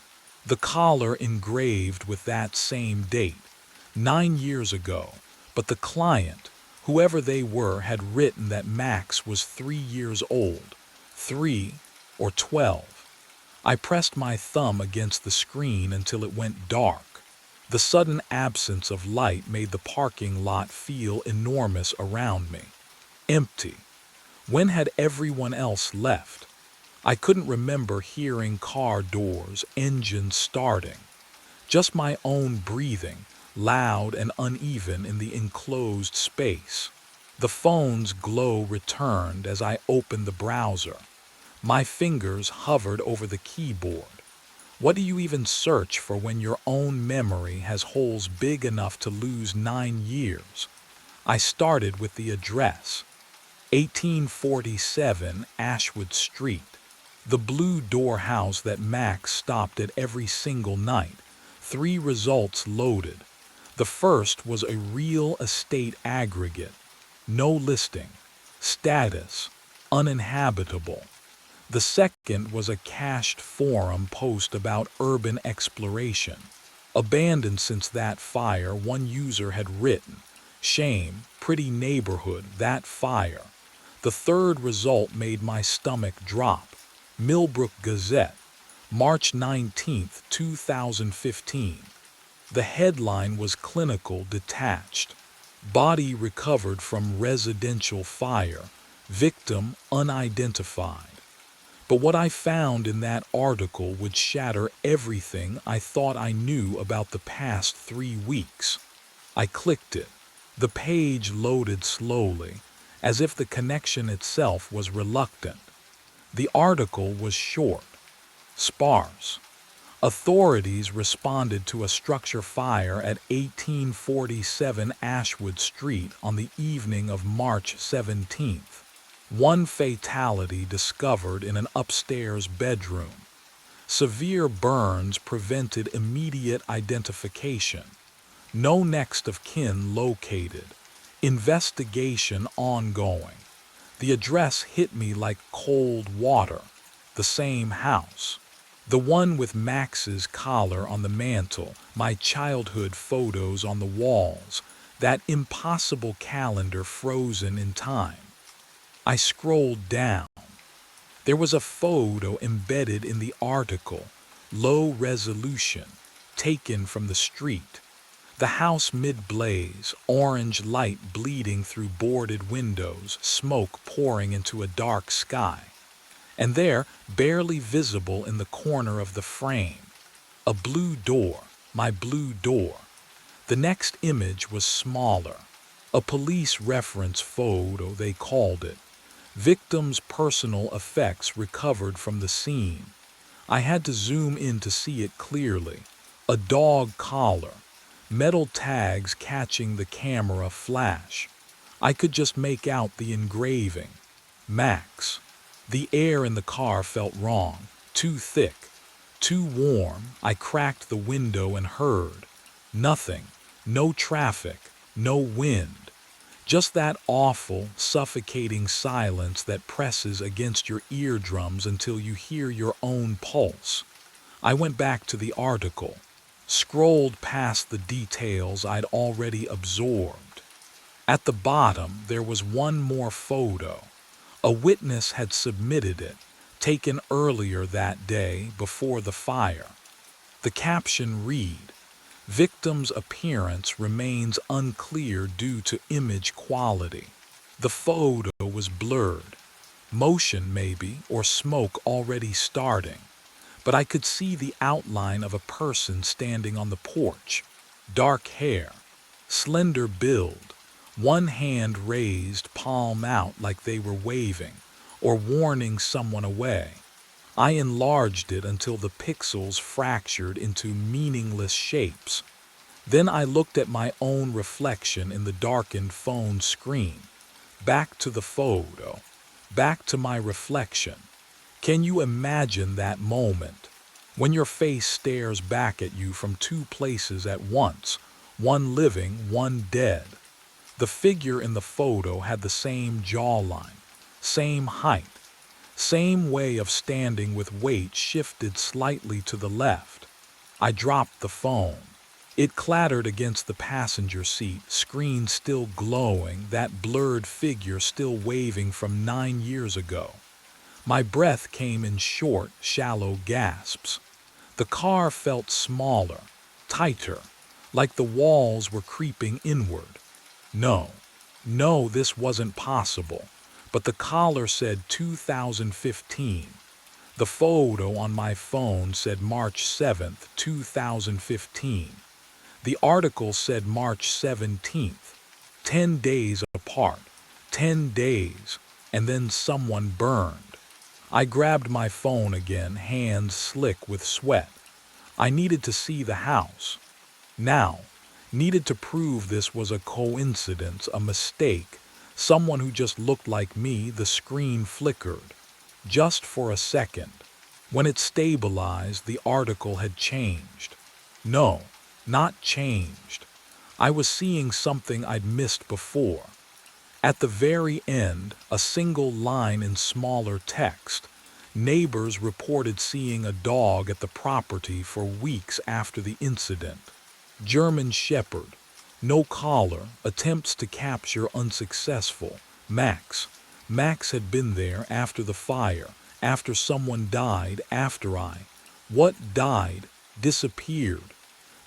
The collar engraved with that same date, 9 years ago, but the client, whoever they were, had written that Max was 3 years old, 3 or 12. I pressed my thumb against the screen until it went dark. The sudden absence of light made the parking lot feel enormous around me. Empty. When had everyone else left? I couldn't remember hearing car doors, engines starting. Just my own breathing, loud and uneven in the enclosed space. The phone's glow returned as I opened the browser. My fingers hovered over the keyboard. What do you even search for when your own memory has holes big enough to lose 9 years? I started with the address, 1847 Ashwood Street, the blue door house that Max stopped at every single night. 3 results loaded. The first was a real estate aggregate. No listing. Status, uninhabitable. The second was a cached forum post about urban exploration. Abandoned since that fire, one user had written. Shame, pretty neighborhood, that fire. The third result made my stomach drop. Millbrook Gazette, March 19, 2015. The headline was clinical, detached. Body recovered from residential fire. Victim unidentified. But what I found in that article would shatter everything I thought I knew about the past 3 weeks. I clicked it. The page loaded slowly, as if the connection itself was reluctant. The article was short, sparse. Authorities responded to a structure fire at 1847 Ashwood Street on the evening of March 17th. 1 fatality discovered in an upstairs bedroom. Severe burns prevented immediate identification. No next of kin located. Investigation ongoing. The address hit me like cold water. The same house. The one with Max's collar on the mantel, my childhood photos on the walls, that impossible calendar frozen in time. I scrolled down. There was a photo embedded in the article, low resolution, taken from the street. The house mid-blaze, orange light bleeding through boarded windows, smoke pouring into a dark sky. And there, barely visible in the corner of the frame, a blue door, my blue door. The next image was smaller. A police reference photo, they called it. Victim's personal effects recovered from the scene. I had to zoom in to see it clearly. A dog collar. Metal tags catching the camera flash. I could just make out the engraving. Max. The air in the car felt wrong. Too thick. Too warm. I cracked the window and heard. Nothing. No traffic. No wind. Just that awful, suffocating silence that presses against your eardrums until you hear your own pulse. I went back to the article. Scrolled past the details I'd already absorbed. At the bottom, there was one more photo. A witness had submitted it, taken earlier that day before the fire. The caption read, "Victim's appearance remains unclear due to image quality." The photo was blurred. Motion maybe, or smoke already starting. But I could see the outline of a person standing on the porch. Dark hair, slender build, one hand raised, palm out like they were waving, or warning someone away. I enlarged it until the pixels fractured into meaningless shapes. Then I looked at my own reflection in the darkened phone screen. Back to the photo. Back to my reflection. Can you imagine that moment? When your face stares back at you from 2 places at once, one living, one dead. The figure in the photo had the same jawline, same height, same way of standing with weight shifted slightly to the left. I dropped the phone. It clattered against the passenger seat, screen still glowing, that blurred figure still waving from 9 years ago. My breath came in short, shallow gasps. The car felt smaller, tighter, like the walls were creeping inward. No, this wasn't possible. But the collar said 2015. The photo on my phone said March 7th, 2015. The article said March 17th, 10 days apart, 10 days, and then someone burned. I grabbed my phone again, hands slick with sweat. I needed to see the house. Now, needed to prove this was a coincidence, a mistake, someone who just looked like me. The screen flickered. Just for a second. When it stabilized, the article had changed. No, not changed. I was seeing something I'd missed before. At the very end, a single line in smaller text. Neighbors reported seeing a dog at the property for weeks after the incident. German Shepherd. No collar. Attempts to capture unsuccessful. Max. Max had been there after the fire, after someone died, after What died? Disappeared.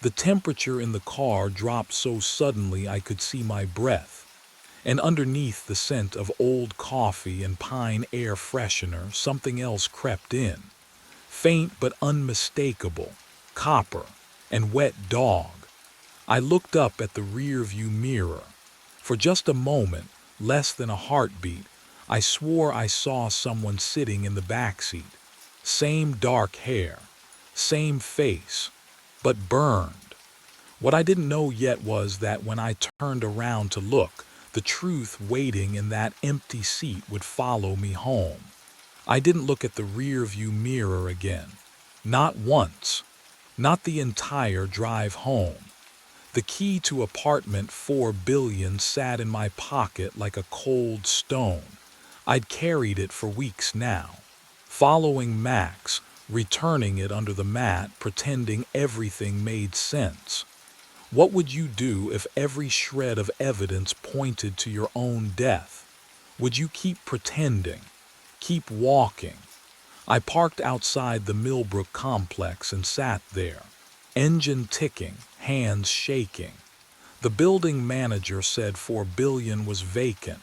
The temperature in the car dropped so suddenly I could see my breath. And underneath the scent of old coffee and pine air freshener, something else crept in. Faint but unmistakable. Copper. And wet dog. I looked up at the rear-view mirror. For just a moment, less than a heartbeat, I swore I saw someone sitting in the backseat. Same dark hair. Same face. But burned. What I didn't know yet was that when I turned around to look, the truth waiting in that empty seat would follow me home. I didn't look at the rear-view mirror again. Not once. Not the entire drive home. The key to apartment 4 billion sat in my pocket like a cold stone. I'd carried it for weeks now. Following Max, returning it under the mat, pretending everything made sense. What would you do if every shred of evidence pointed to your own death? Would you keep pretending? Keep walking? I parked outside the Millbrook complex and sat there. Engine ticking, hands shaking. The building manager said 4 billion was vacant.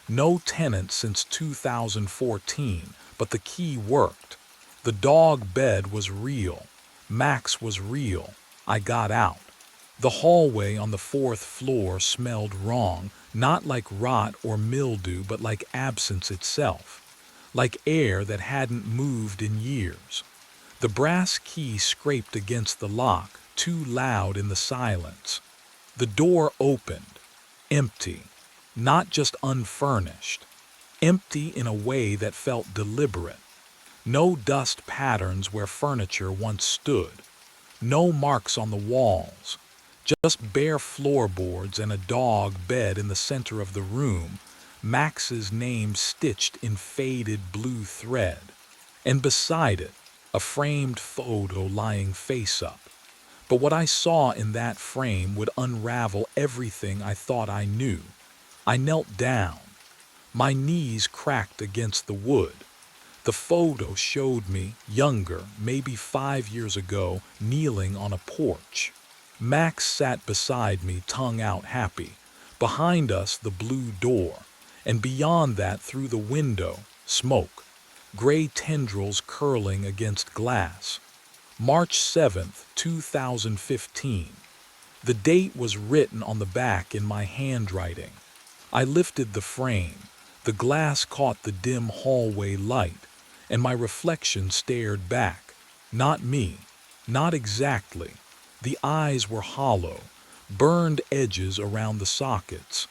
No tenant since 2014, but the key worked. The dog bed was real. Max was real. I got out. The hallway on the 4th floor smelled wrong, not like rot or mildew, but like absence itself. Like air that hadn't moved in years. The brass key scraped against the lock, too loud in the silence. The door opened. Empty. Not just unfurnished. Empty in a way that felt deliberate. No dust patterns where furniture once stood. No marks on the walls. Just bare floorboards and a dog bed in the center of the room, Max's name stitched in faded blue thread. And beside it, a framed photo lying face up. But what I saw in that frame would unravel everything I thought I knew. I knelt down. My knees cracked against the wood. The photo showed me, younger, maybe 5 years ago, kneeling on a porch. Max sat beside me, tongue out happy. Behind us, the blue door. And beyond that, through the window, smoke. Gray tendrils curling against glass. March 7th, 2015. The date was written on the back in my handwriting. I lifted the frame. The glass caught the dim hallway light, and my reflection stared back. Not me. Not exactly. The eyes were hollow, burned edges around the sockets.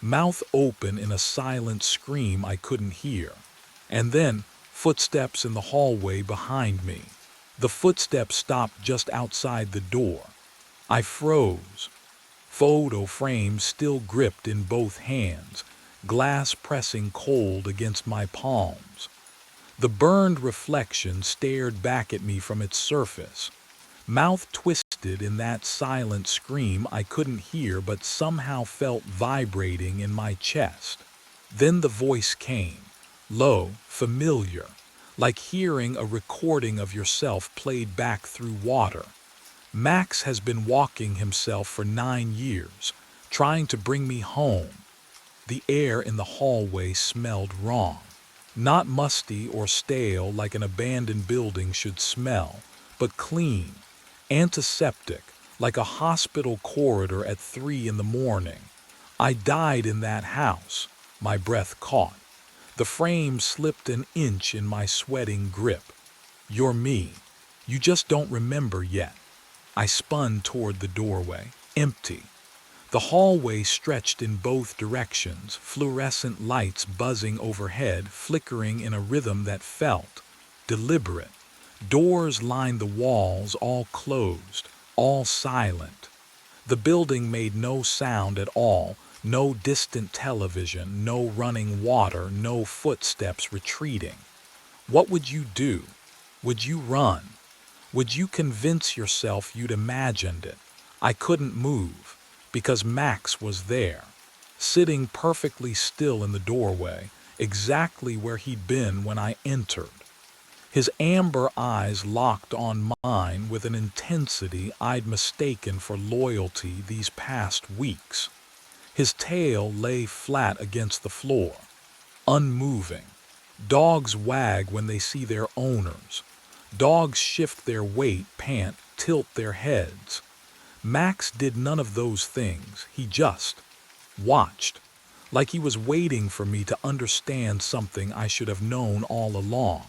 Mouth open in a silent scream I couldn't hear. And then, footsteps in the hallway behind me. The footsteps stopped just outside the door. I froze. Photo frame still gripped in both hands, glass pressing cold against my palms. The burned reflection stared back at me from its surface. Mouth twisted in that silent scream I couldn't hear but somehow felt vibrating in my chest. Then the voice came, low, familiar, like hearing a recording of yourself played back through water. Max has been walking himself for 9 years, trying to bring me home. The air in the hallway smelled wrong. Not musty or stale like an abandoned building should smell, but clean, antiseptic, like a hospital corridor at 3 in the morning. I died in that house. My breath caught. The frame slipped an inch in my sweating grip. You're me. You just don't remember yet. I spun toward the doorway, empty. The hallway stretched in both directions, fluorescent lights buzzing overhead, flickering in a rhythm that felt deliberate. Doors lined the walls, all closed, all silent. The building made no sound at all, no distant television, no running water, no footsteps retreating. What would you do? Would you run? Would you convince yourself you'd imagined it? I couldn't move, because Max was there, sitting perfectly still in the doorway, exactly where he'd been when I entered. His amber eyes locked on mine with an intensity I'd mistaken for loyalty these past weeks. His tail lay flat against the floor, unmoving. Dogs wag when they see their owners. Dogs shift their weight, pant, tilt their heads. Max did none of those things. He just watched, like he was waiting for me to understand something I should have known all along.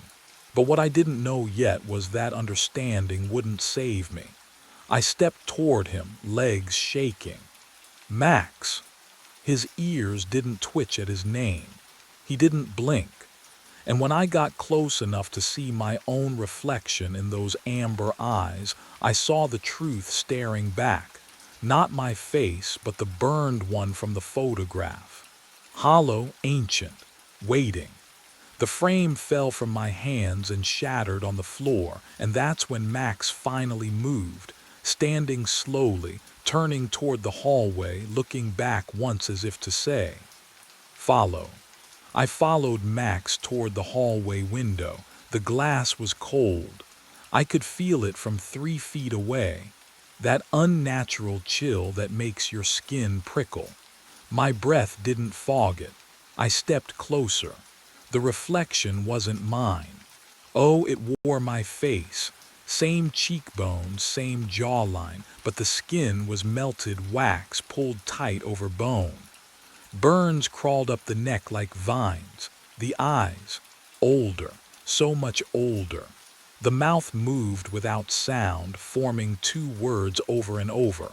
But what I didn't know yet was that understanding wouldn't save me. I stepped toward him, legs shaking. Max. His ears didn't twitch at his name. He didn't blink. And when I got close enough to see my own reflection in those amber eyes, I saw the truth staring back. Not my face, but the burned one from the photograph. Hollow, ancient, waiting. The frame fell from my hands and shattered on the floor, and that's when Max finally moved, standing slowly, turning toward the hallway, looking back once as if to say, "Follow." I followed Max toward the hallway window. The glass was cold. I could feel it from 3 feet away, that unnatural chill that makes your skin prickle. My breath didn't fog it. I stepped closer. The reflection wasn't mine. Oh, it wore my face. Same cheekbones, same jawline, but the skin was melted wax pulled tight over bone. Burns crawled up the neck like vines. The eyes, older, so much older. The mouth moved without sound, forming 2 words over and over.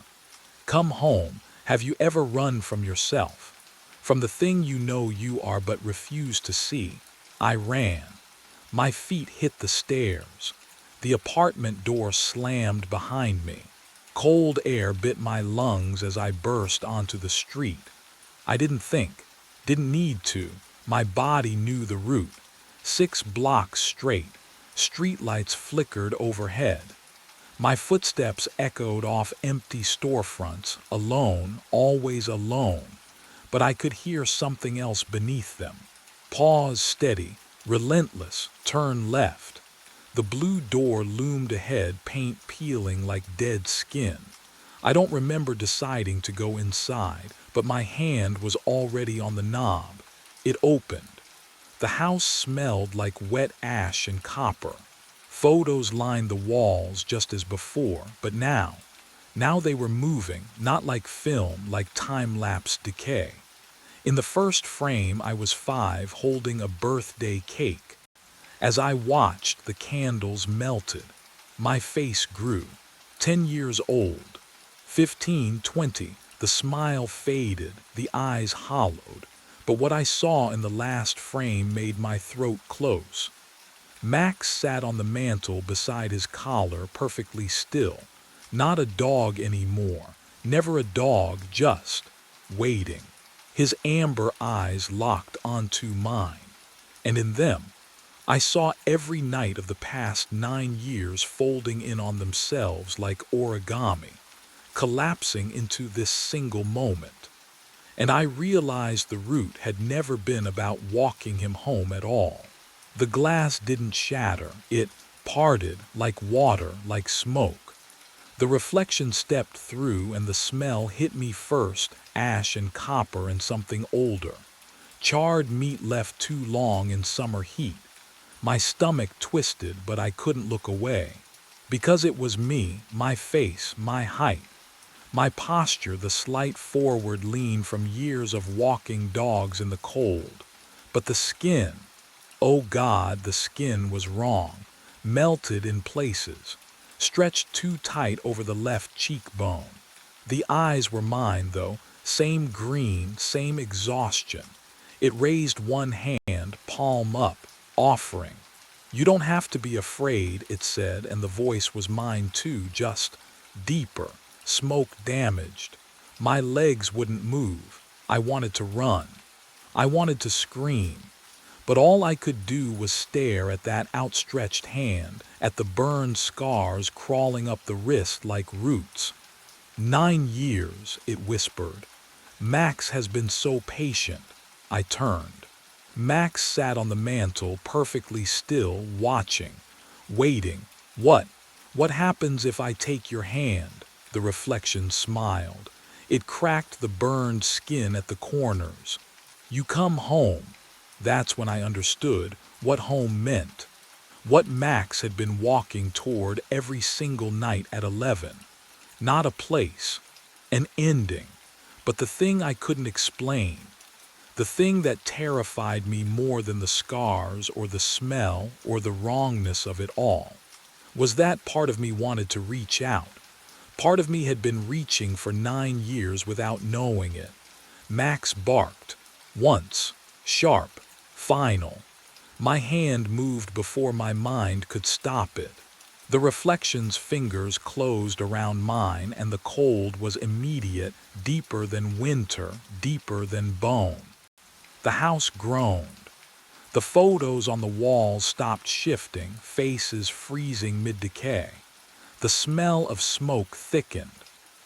Come home. Have you ever run from yourself? From the thing you know you are but refuse to see? I ran. My feet hit the stairs. The apartment door slammed behind me. Cold air bit my lungs as I burst onto the street. I didn't think, didn't need to. My body knew the route. 6 blocks straight. Streetlights flickered overhead. My footsteps echoed off empty storefronts, alone, always alone. But I could hear something else beneath them. Pause steady, relentless, turn left. The blue door loomed ahead, paint peeling like dead skin. I don't remember deciding to go inside, but my hand was already on the knob. It opened. The house smelled like wet ash and copper. Photos lined the walls just as before, but now they were moving, not like film, like time-lapse decay. In the first frame, I was 5, holding a birthday cake. As I watched, the candles melted. My face grew. 10 years old. 15, 20. The smile faded, the eyes hollowed. But what I saw in the last frame made my throat close. Max sat on the mantel beside his collar, perfectly still. Not a dog anymore. Never a dog, just waiting. His amber eyes locked onto mine. And in them, I saw every night of the past 9 years folding in on themselves like origami, collapsing into this single moment. And I realized the route had never been about walking him home at all. The glass didn't shatter, it parted like water, like smoke. The reflection stepped through and the smell hit me first, ash and copper and something older. Charred meat left too long in summer heat. My stomach twisted, but I couldn't look away. Because it was me, my face, my height, my posture, the slight forward lean from years of walking dogs in the cold. But the skin, oh God, the skin was wrong, melted in places, stretched too tight over the left cheekbone. The eyes were mine, though, same green, same exhaustion. It raised one hand, palm up, offering. You don't have to be afraid, it said, and the voice was mine too, just deeper, smoke damaged. My legs wouldn't move. I wanted to run. I wanted to scream. But all I could do was stare at that outstretched hand, at the burned scars crawling up the wrist like roots. 9 years, it whispered. Max has been so patient. I turned. Max sat on the mantel, perfectly still, watching, waiting. What? What happens if I take your hand? The reflection smiled. It cracked the burned skin at the corners. You come home. That's when I understood what home meant. What Max had been walking toward every single night at 11. Not a place, an ending, but the thing I couldn't explain. The thing that terrified me more than the scars or the smell or the wrongness of it all was that part of me wanted to reach out. Part of me had been reaching for 9 years without knowing it. Max barked. Once. Sharp. Final. My hand moved before my mind could stop it. The reflection's fingers closed around mine, and the cold was immediate, deeper than winter, deeper than bone. The house groaned. The photos on the walls stopped shifting, faces freezing mid-decay. The smell of smoke thickened.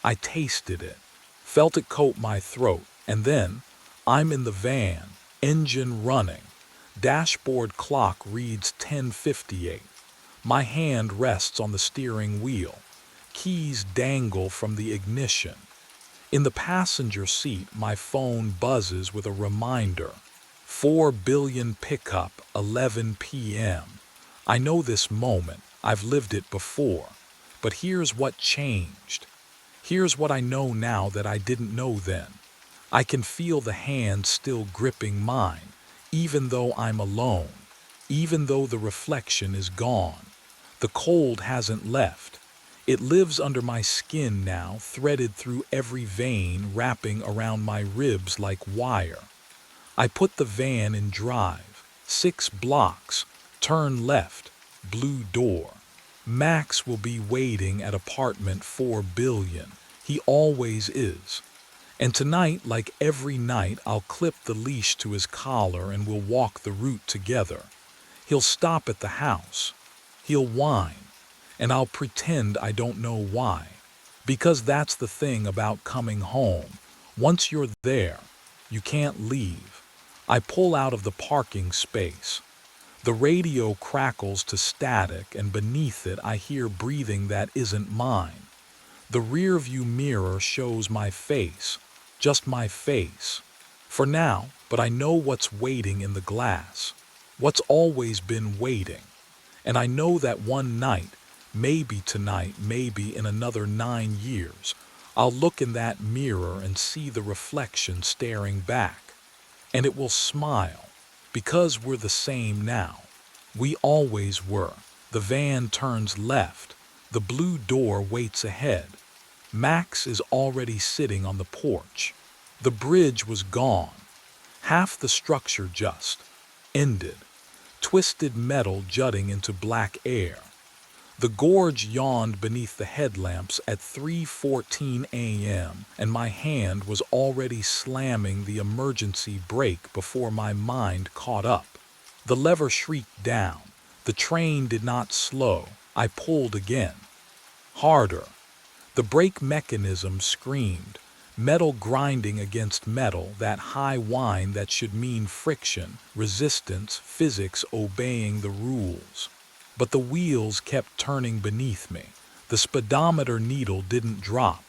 I tasted it, felt it coat my throat, and then I'm in the van, engine running. Dashboard clock reads 10:58. My hand rests on the steering wheel. Keys dangle from the ignition. In the passenger seat, my phone buzzes with a reminder. 4 billion pickup, 11 p.m. I know this moment. I've lived it before. But here's what changed. Here's what I know now that I didn't know then. I can feel the hand still gripping mine, even though I'm alone, even though the reflection is gone. The cold hasn't left. It lives under my skin now, threaded through every vein, wrapping around my ribs like wire. I put the van in drive. 6 blocks. Turn left. Blue door. Max will be waiting at apartment 4 billion. He always is. And tonight, like every night, I'll clip the leash to his collar and we'll walk the route together. He'll stop at the house. He'll whine. And I'll pretend I don't know why. Because that's the thing about coming home. Once you're there, you can't leave. I pull out of the parking space. The radio crackles to static, and beneath it I hear breathing that isn't mine. The rearview mirror shows my face, just my face. For now, but I know what's waiting in the glass. What's always been waiting. And I know that one night, maybe tonight, maybe in another 9 years, I'll look in that mirror and see the reflection staring back. And it will smile, because we're the same now. We always were. The van turns left. The blue door waits ahead. Max is already sitting on the porch. The bridge was gone. Half the structure just ended. Twisted metal jutting into black air. The gorge yawned beneath the headlamps at 3:14 a.m., and my hand was already slamming the emergency brake before my mind caught up. The lever shrieked down. The train did not slow. I pulled again. Harder. The brake mechanism screamed. Metal grinding against metal, that high whine that should mean friction, resistance, physics obeying the rules. But the wheels kept turning beneath me. The speedometer needle didn't drop.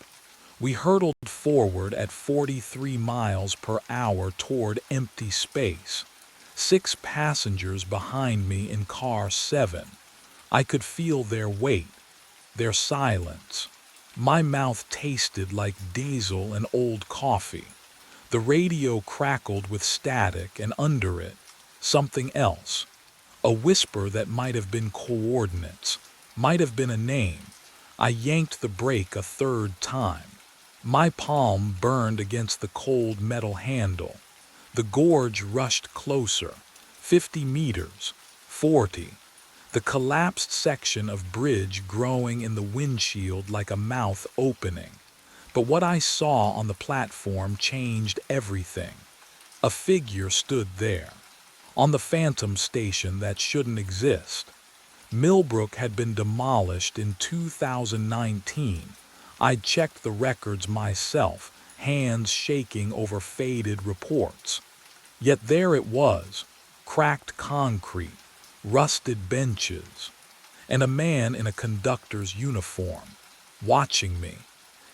We hurtled forward at 43 miles per hour toward empty space. 6 passengers behind me in car 7. I could feel their weight. their silence. My mouth tasted like diesel and old coffee. The radio crackled with static, and under it, something else. A whisper that might have been coordinates, might have been a name. I yanked the brake a third time. My palm burned against the cold metal handle. The gorge rushed closer. 50 meters. 40. The collapsed section of bridge growing in the windshield like a mouth opening. But what I saw on the platform changed everything. A figure stood there, on the phantom station that shouldn't exist. Millbrook had been demolished in 2019. I'd checked the records myself, hands shaking over faded reports. Yet there it was, cracked concrete, rusted benches, and a man in a conductor's uniform, watching me.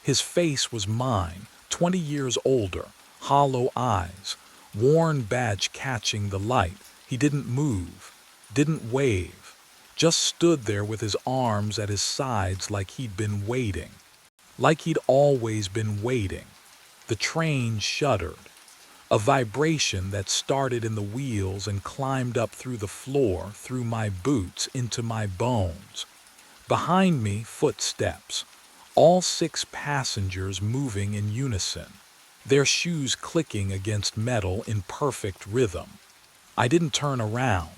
His face was mine, 20 years older, hollow eyes, worn badge catching the light. He didn't move, didn't wave, just stood there with his arms at his sides like he'd been waiting, like he'd always been waiting. The train shuddered. A vibration that started in the wheels and climbed up through the floor, through my boots, into my bones. Behind me, footsteps. All 6 passengers moving in unison, their shoes clicking against metal in perfect rhythm. I didn't turn around.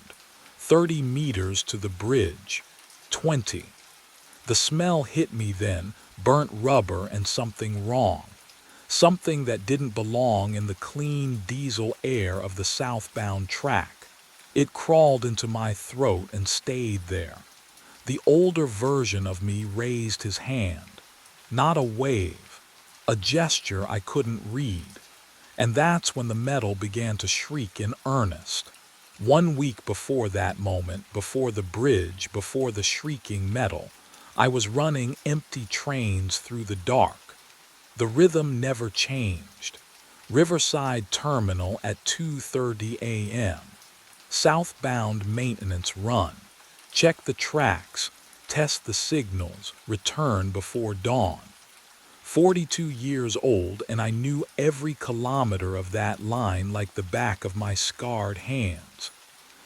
30 meters to the bridge. 20. The smell hit me then, burnt rubber and something wrong. Something that didn't belong in the clean diesel air of the southbound track. It crawled into my throat and stayed there. The older version of me raised his hand. Not a wave, a gesture I couldn't read. And that's when the metal began to shriek in earnest. 1 week before that moment, before the bridge, before the shrieking metal, I was running empty trains through the dark. The rhythm never changed. Riverside Terminal at 2:30 a.m. Southbound maintenance run. Check the tracks, test the signals, return before dawn. 42 years old, and I knew every kilometer of that line like the back of my scarred hands.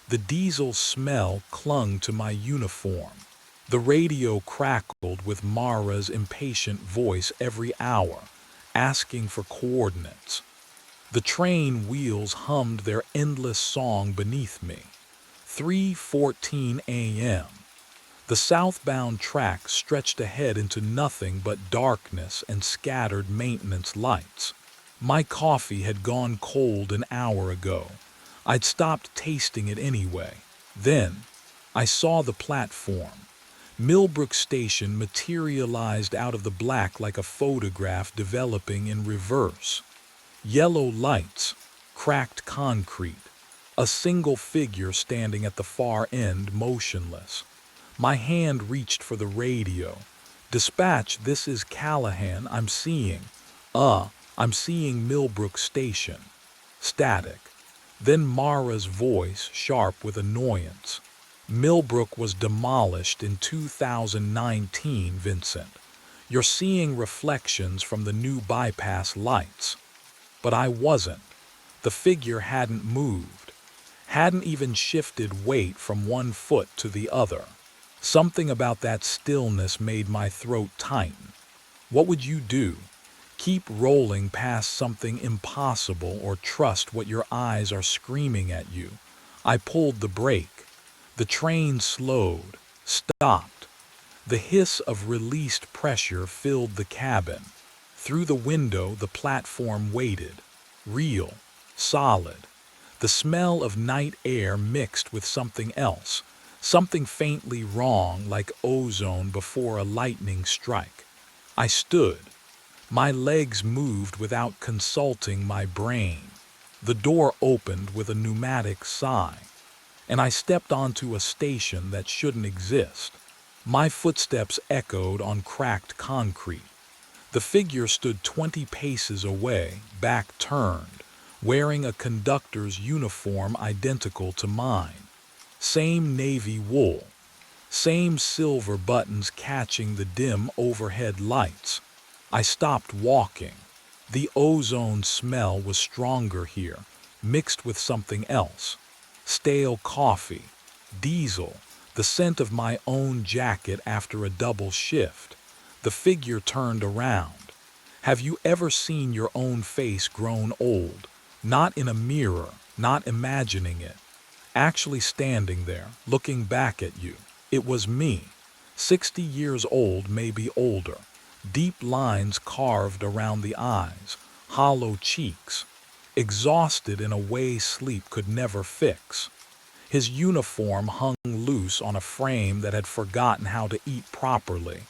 The diesel smell clung to my uniform. The radio crackled with Mara's impatient voice every hour, asking for coordinates. The train wheels hummed their endless song beneath me. 3:14 a.m. The southbound track stretched ahead into nothing but darkness and scattered maintenance lights. My coffee had gone cold an hour ago. I'd stopped tasting it anyway. Then, I saw the platform. Millbrook Station materialized out of the black like a photograph developing in reverse. Yellow lights, cracked concrete, a single figure standing at the far end, motionless. My hand reached for the radio. "Dispatch, this is Callahan, I'm seeing. I'm seeing Millbrook Station." Static. Then Mara's voice, sharp with annoyance. "Millbrook was demolished in 2019, Vincent. You're seeing reflections from the new bypass lights." But I wasn't. The figure hadn't moved, hadn't even shifted weight from one foot to the other. Something about that stillness made my throat tighten. What would you do? Keep rolling past something impossible, or trust what your eyes are screaming at you? I pulled the brake. The train slowed, stopped. The hiss of released pressure filled the cabin. Through the window, the platform waited. Real, solid. The smell of night air mixed with something else, something faintly wrong, like ozone before a lightning strike. I stood. My legs moved without consulting my brain. The door opened with a pneumatic sigh, and I stepped onto a station that shouldn't exist. My footsteps echoed on cracked concrete. The figure stood 20 paces away, back turned, wearing a conductor's uniform identical to mine. Same navy wool, Same silver buttons catching the dim overhead lights. I stopped walking. The ozone smell was stronger here, mixed with something else. Stale coffee, diesel, the scent of my own jacket after a double shift. The figure turned around. Have you ever seen your own face grown old? Not in a mirror, not imagining it. Actually standing there, looking back at you. It was me. 60 years old, maybe older. Deep lines carved around the eyes, hollow cheeks. Exhausted in a way sleep could never fix. His uniform hung loose on a frame that had forgotten how to eat properly.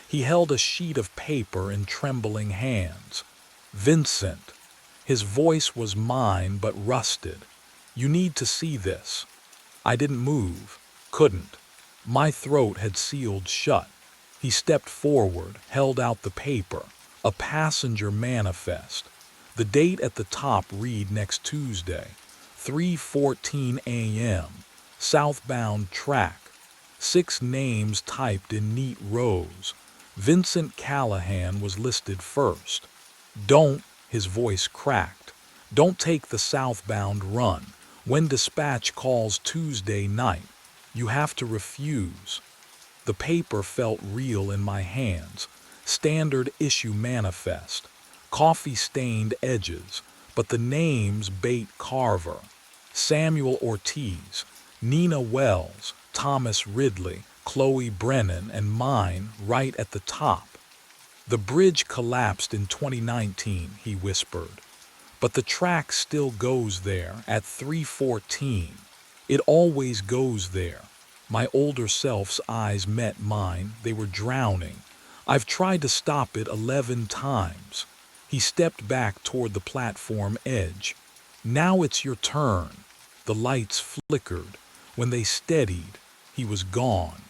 He held a sheet of paper in trembling hands. Vincent. His voice was mine but rusted. You need to see this. I didn't move. Couldn't. My throat had sealed shut. He stepped forward, held out the paper. A passenger manifest. The date at the top read next Tuesday, 3:14 a.m., southbound track. 6 names typed in neat rows. Vincent Callahan was listed first. Don't, his voice cracked. Don't take the southbound run. When dispatch calls Tuesday night, you have to refuse. The paper felt real in my hands. Standard issue manifest. Coffee-stained edges, but the names Bate Carver, Samuel Ortiz, Nina Wells, Thomas Ridley, Chloe Brennan, and mine right at the top. The bridge collapsed in 2019, he whispered. But the track still goes there at 3:14. It always goes there. My older self's eyes met mine. They were drowning. I've tried to stop it 11 times. He stepped back toward the platform edge. Now it's your turn. The lights flickered. When they steadied, he was gone.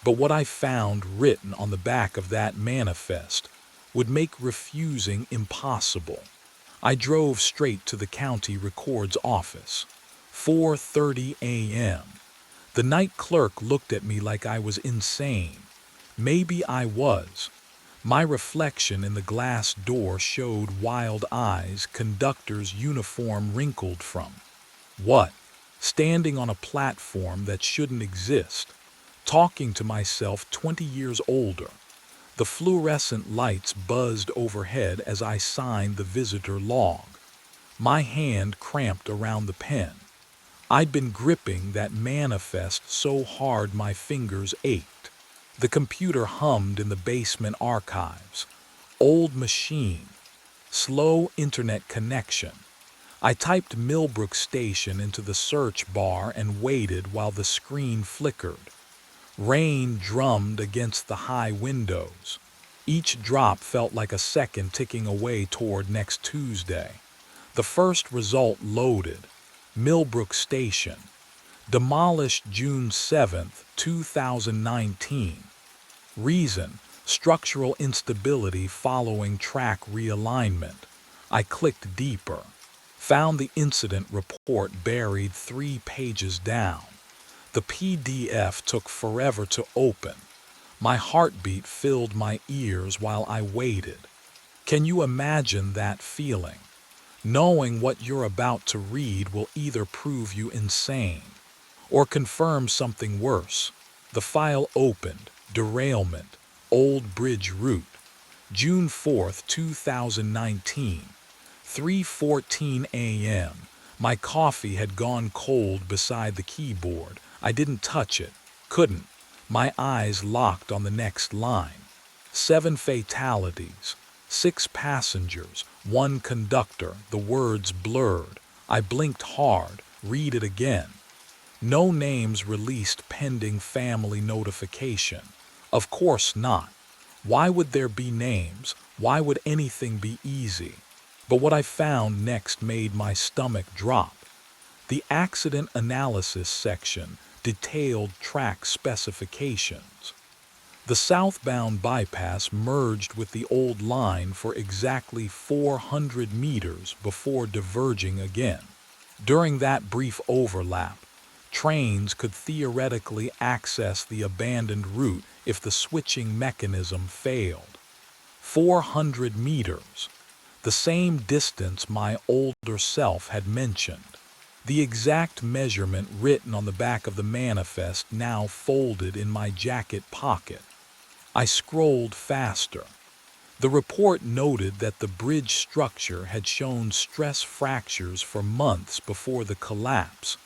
But what I found written on the back of that manifest would make refusing impossible. I drove straight to the county records office. 4:30 a.m. The night clerk looked at me like I was insane. Maybe I was. My reflection in the glass door showed wild eyes, conductor's uniform wrinkled from. What? Standing on a platform that shouldn't exist. Talking to myself 20 years older. The fluorescent lights buzzed overhead as I signed the visitor log. My hand cramped around the pen. I'd been gripping that manifest so hard my fingers ached. The computer hummed in the basement archives. Old machine. Slow internet connection. I typed Millbrook Station into the search bar and waited while the screen flickered. Rain drummed against the high windows. Each drop felt like a second ticking away toward next Tuesday. The first result loaded. Millbrook Station. Demolished June 7, 2019. Reason: structural instability following track realignment. I clicked deeper. Found the incident report buried 3 pages down. The PDF took forever to open. My heartbeat filled my ears while I waited. Can you imagine that feeling? Knowing what you're about to read will either prove you insane or confirm something worse. The file opened. Derailment. Old Bridge Route. June 4, 2019. 3:14 a.m. My coffee had gone cold beside the keyboard. I didn't touch it. Couldn't. My eyes locked on the next line. 7 fatalities. 6 passengers. 1 conductor. The words blurred. I blinked hard. Read it again. No names released pending family notification. Of course not. Why would there be names? Why would anything be easy? But what I found next made my stomach drop. The accident analysis section detailed track specifications. The southbound bypass merged with the old line for exactly 400 meters before diverging again. During that brief overlap, Trains could theoretically access the abandoned route if the switching mechanism failed. 400 meters, the same distance my older self had mentioned. The exact measurement written on the back of the manifest now folded in my jacket pocket. I scrolled faster. The report noted that the bridge structure had shown stress fractures for months before the collapse.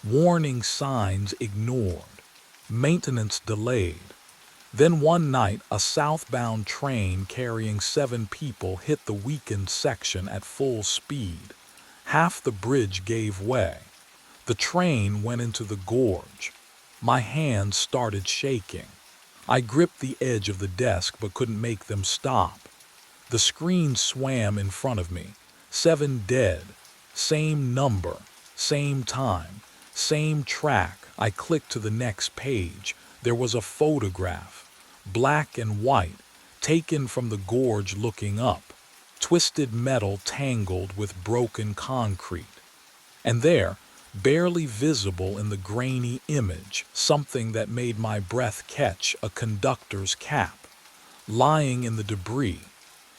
Warning signs ignored. Maintenance delayed. Then one night, a southbound train carrying 7 people hit the weakened section at full speed. Half the bridge gave way. The train went into the gorge. My hands started shaking. I gripped the edge of the desk but couldn't make them stop. The screen swam in front of me. 7 dead. Same number. Same time. Same track. I clicked to the next page. There was a photograph. Black and white, taken from the gorge looking up. Twisted metal tangled with broken concrete. And there, barely visible in the grainy image, something that made my breath catch, a conductor's cap. Lying in the debris.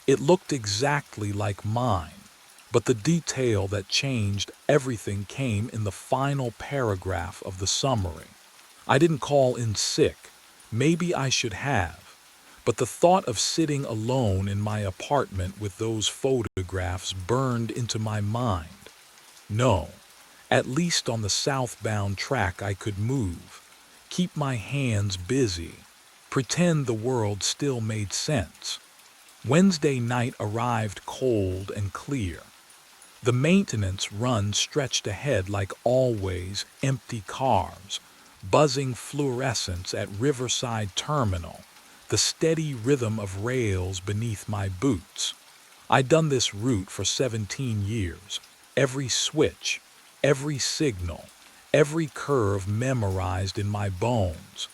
It looked exactly like mine, but the detail that changed everything came in the final paragraph of the summary. I didn't call in sick. Maybe I should have. But the thought of sitting alone in my apartment with those photographs burned into my mind. No, at least on the southbound track I could move, keep my hands busy, pretend the world still made sense. Wednesday night arrived cold and clear. The maintenance run stretched ahead like always, empty cars, buzzing fluorescents at Riverside Terminal, the steady rhythm of rails beneath my boots. I'd done this route for 17 years, every switch, every signal, every curve memorized in my bones.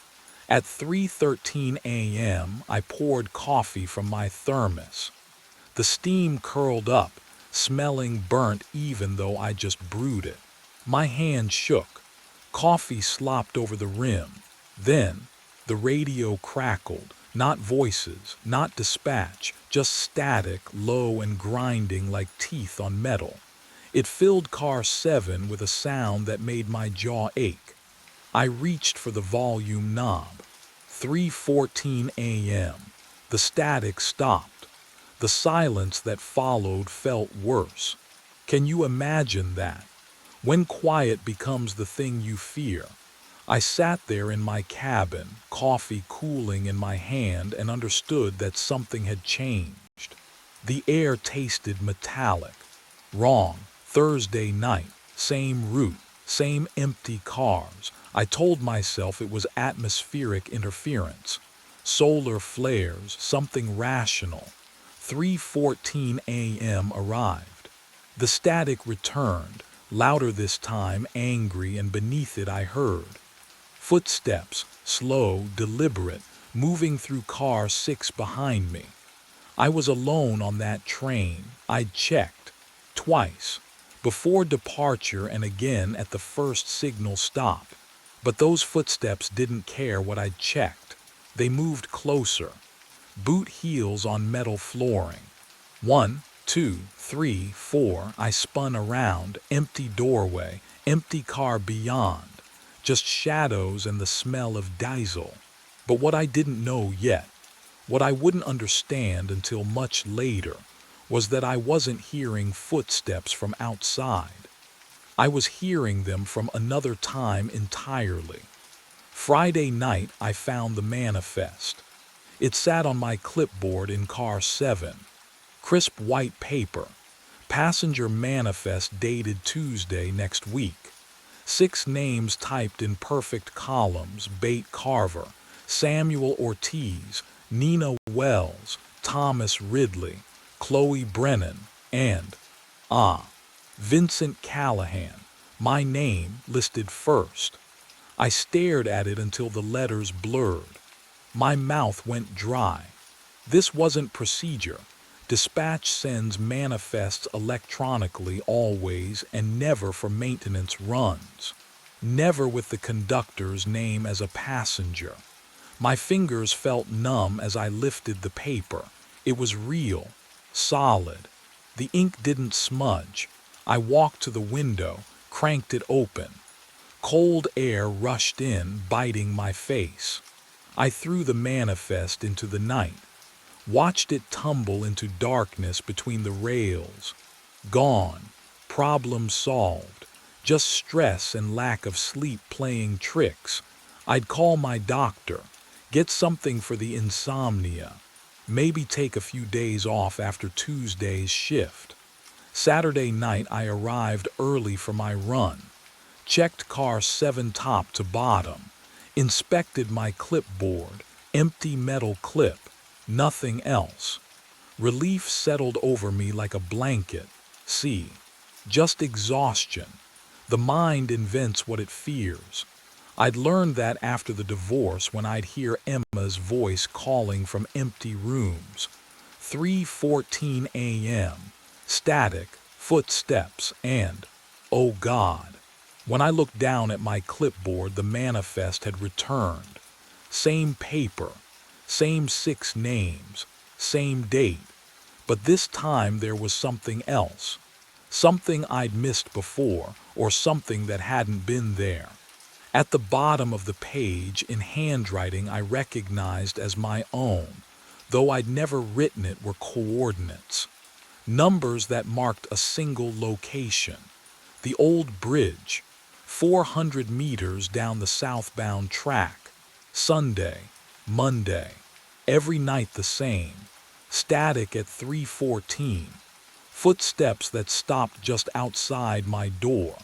At 3:13 a.m., I poured coffee from my thermos. The steam curled up, smelling burnt even though I just brewed it. My hand shook. Coffee slopped over the rim. Then, the radio crackled. Not voices, not dispatch, just static, low and grinding like teeth on metal. It filled car 7 with a sound that made my jaw ache. I reached for the volume knob. 3:14 a.m. The static stopped. The silence that followed felt worse. Can you imagine that? When quiet becomes the thing you fear. I sat there in my cabin, coffee cooling in my hand, and understood that something had changed. The air tasted metallic. Wrong. Thursday night. Same route. Same empty cars. I told myself it was atmospheric interference. Solar flares, something rational. 3:14 a.m. arrived. The static returned, louder this time, angry, and beneath it I heard footsteps, slow, deliberate, moving through car 6 behind me. I was alone on that train. I'd checked. Twice. Before departure and again at the first signal stop. But those footsteps didn't care what I'd checked. They moved closer. Boot heels on metal flooring. 1, 2, 3, 4. I spun around. Empty doorway. Empty car beyond. Just shadows and the smell of diesel. But what I didn't know yet, what I wouldn't understand until much later, was that I wasn't hearing footsteps from outside. I was hearing them from another time entirely. Friday night I found the manifest. It sat on my clipboard in car 7. Crisp white paper. Passenger manifest dated Tuesday next week. 6 names typed in perfect columns: Bate Carver, Samuel Ortiz, Nina Wells, Thomas Ridley, Chloe Brennan, and, Vincent Callahan, my name listed first. I stared at it until the letters blurred. My mouth went dry. This wasn't procedure. Dispatch sends manifests electronically always and never for maintenance runs. never with the conductor's name as a passenger. My fingers felt numb as I lifted the paper. It was real, solid. The ink didn't smudge. I walked to the window, cranked it open. Cold air rushed in, biting my face. I threw the manifest into the night, watched it tumble into darkness between the rails. Gone, problem solved, just stress and lack of sleep playing tricks. I'd call my doctor, get something for the insomnia, maybe take a few days off after Tuesday's shift. Saturday night I arrived early for my run, checked car 7 top to bottom, inspected my clipboard, empty metal clip, nothing else. Relief settled over me like a blanket. See, just exhaustion. The mind invents what it fears. I'd learned that after the divorce when I'd hear Emma's voice calling from empty rooms. 3:14 a.m., static, footsteps, and, oh God. When I looked down at my clipboard, the manifest had returned. Same paper, same 6 names, same date. But this time there was something else. Something I'd missed before, or something that hadn't been there. At the bottom of the page, in handwriting I recognized as my own, though I'd never written it, were coordinates. Numbers that marked a single location. The old bridge, 400 meters down the southbound track. Sunday, Monday, every night the same. Static at 3:14. Footsteps that stopped just outside my door.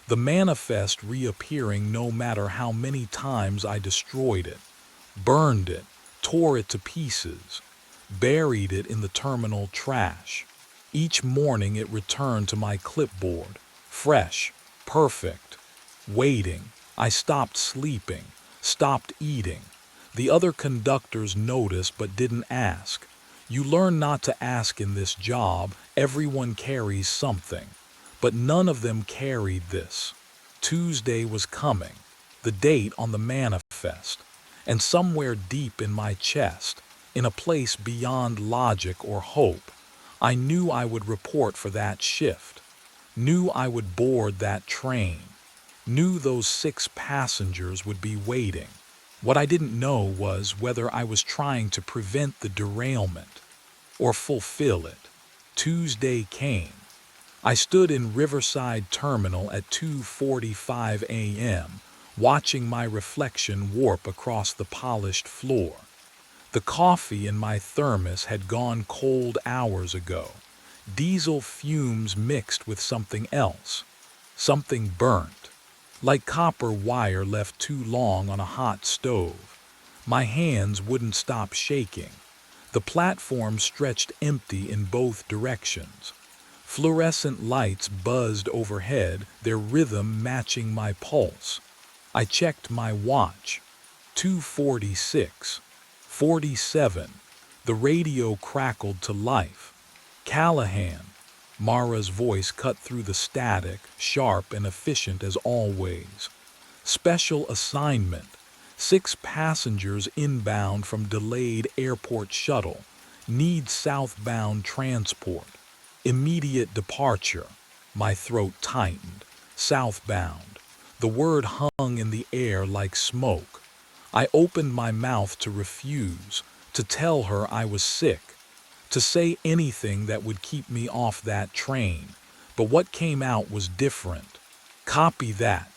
The manifest reappearing no matter how many times I destroyed it, burned it, tore it to pieces, buried it in the terminal trash. Each morning it returned to my clipboard, fresh, perfect, waiting. I stopped sleeping, stopped eating. The other conductors noticed but didn't ask. You learn not to ask in this job. Everyone carries something. But none of them carried this. Tuesday was coming, the date on the manifest, and somewhere deep in my chest, in a place beyond logic or hope, I knew I would report for that shift, knew I would board that train, knew those 6 passengers would be waiting. What I didn't know was whether I was trying to prevent the derailment or fulfill it. Tuesday came. I stood in Riverside Terminal at 2:45 a.m., watching my reflection warp across the polished floor. The coffee in my thermos had gone cold hours ago. Diesel fumes mixed with something else, something burnt, like copper wire left too long on a hot stove. My hands wouldn't stop shaking. The platform stretched empty in both directions. Fluorescent lights buzzed overhead, their rhythm matching my pulse. I checked my watch. 2:46. 47. The radio crackled to life. Callahan. Mara's voice cut through the static, sharp and efficient as always. Special assignment. 6 passengers inbound from delayed airport shuttle. Need southbound transport. Immediate departure. My throat tightened. Southbound. The word hung in the air like smoke. I opened my mouth to refuse, to tell her I was sick, to say anything that would keep me off that train. But what came out was different. Copy that.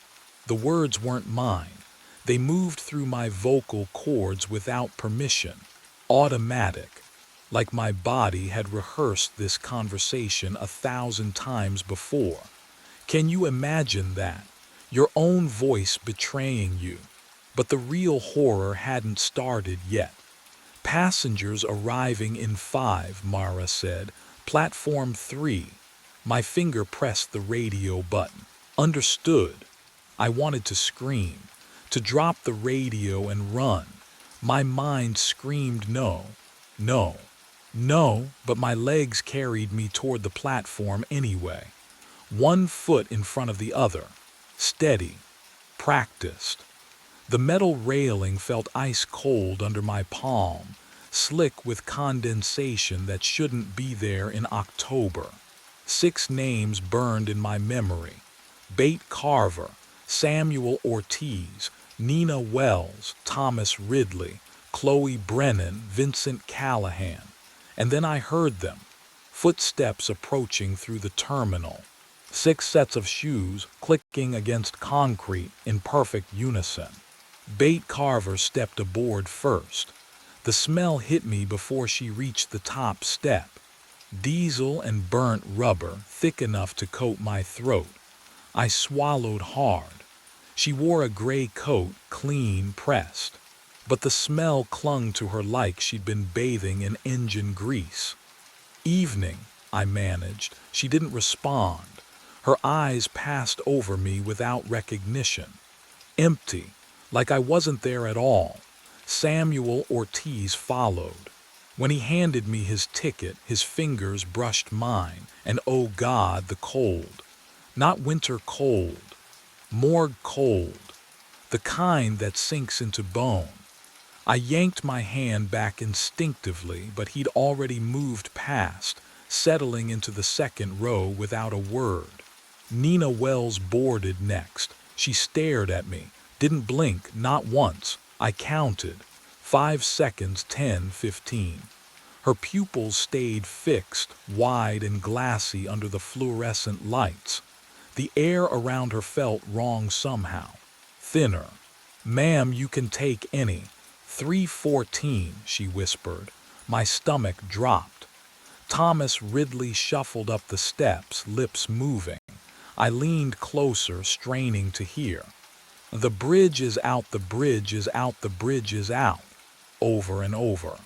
The words weren't mine. They moved through my vocal cords without permission. Automatic. Like my body had rehearsed this conversation 1,000 times before. Can you imagine that? Your own voice betraying you. But the real horror hadn't started yet. Passengers arriving in 5, Mara said. Platform 3. My finger pressed the radio button. Understood. I wanted to scream, to drop the radio and run. My mind screamed no, no. No, but my legs carried me toward the platform anyway. One foot in front of the other. Steady. practiced. The metal railing felt ice cold under my palm, slick with condensation that shouldn't be there in October. 6 names burned in my memory: Bate Carver, Samuel Ortiz, Nina Wells, Thomas Ridley, Chloe Brennan, Vincent Callahan. And then I heard them, footsteps approaching through the terminal. 6 sets of shoes clicking against concrete in perfect unison. Bate Carver stepped aboard first. The smell hit me before she reached the top step. Diesel and burnt rubber, thick enough to coat my throat. I swallowed hard. She wore a gray coat, clean pressed. But the smell clung to her like she'd been bathing in engine grease. "Evening," I managed. She didn't respond. Her eyes passed over me without recognition. Empty, like I wasn't there at all. Samuel Ortiz followed. When he handed me his ticket, his fingers brushed mine, and oh God, the cold. Not winter cold, morgue cold, the kind that sinks into bone. I yanked my hand back instinctively, but he'd already moved past, settling into the second row without a word. Nina Wells boarded next. She stared at me, didn't blink, not once. I counted. 5 seconds, 10, 15. Her pupils stayed fixed, wide and glassy under the fluorescent lights. The air around her felt wrong somehow. Thinner. "Ma'am, you can take any." 314, she whispered. My stomach dropped. Thomas Ridley shuffled up the steps, lips moving. I leaned closer, straining to hear. "The bridge is out, the bridge is out, the bridge is out." Over and over.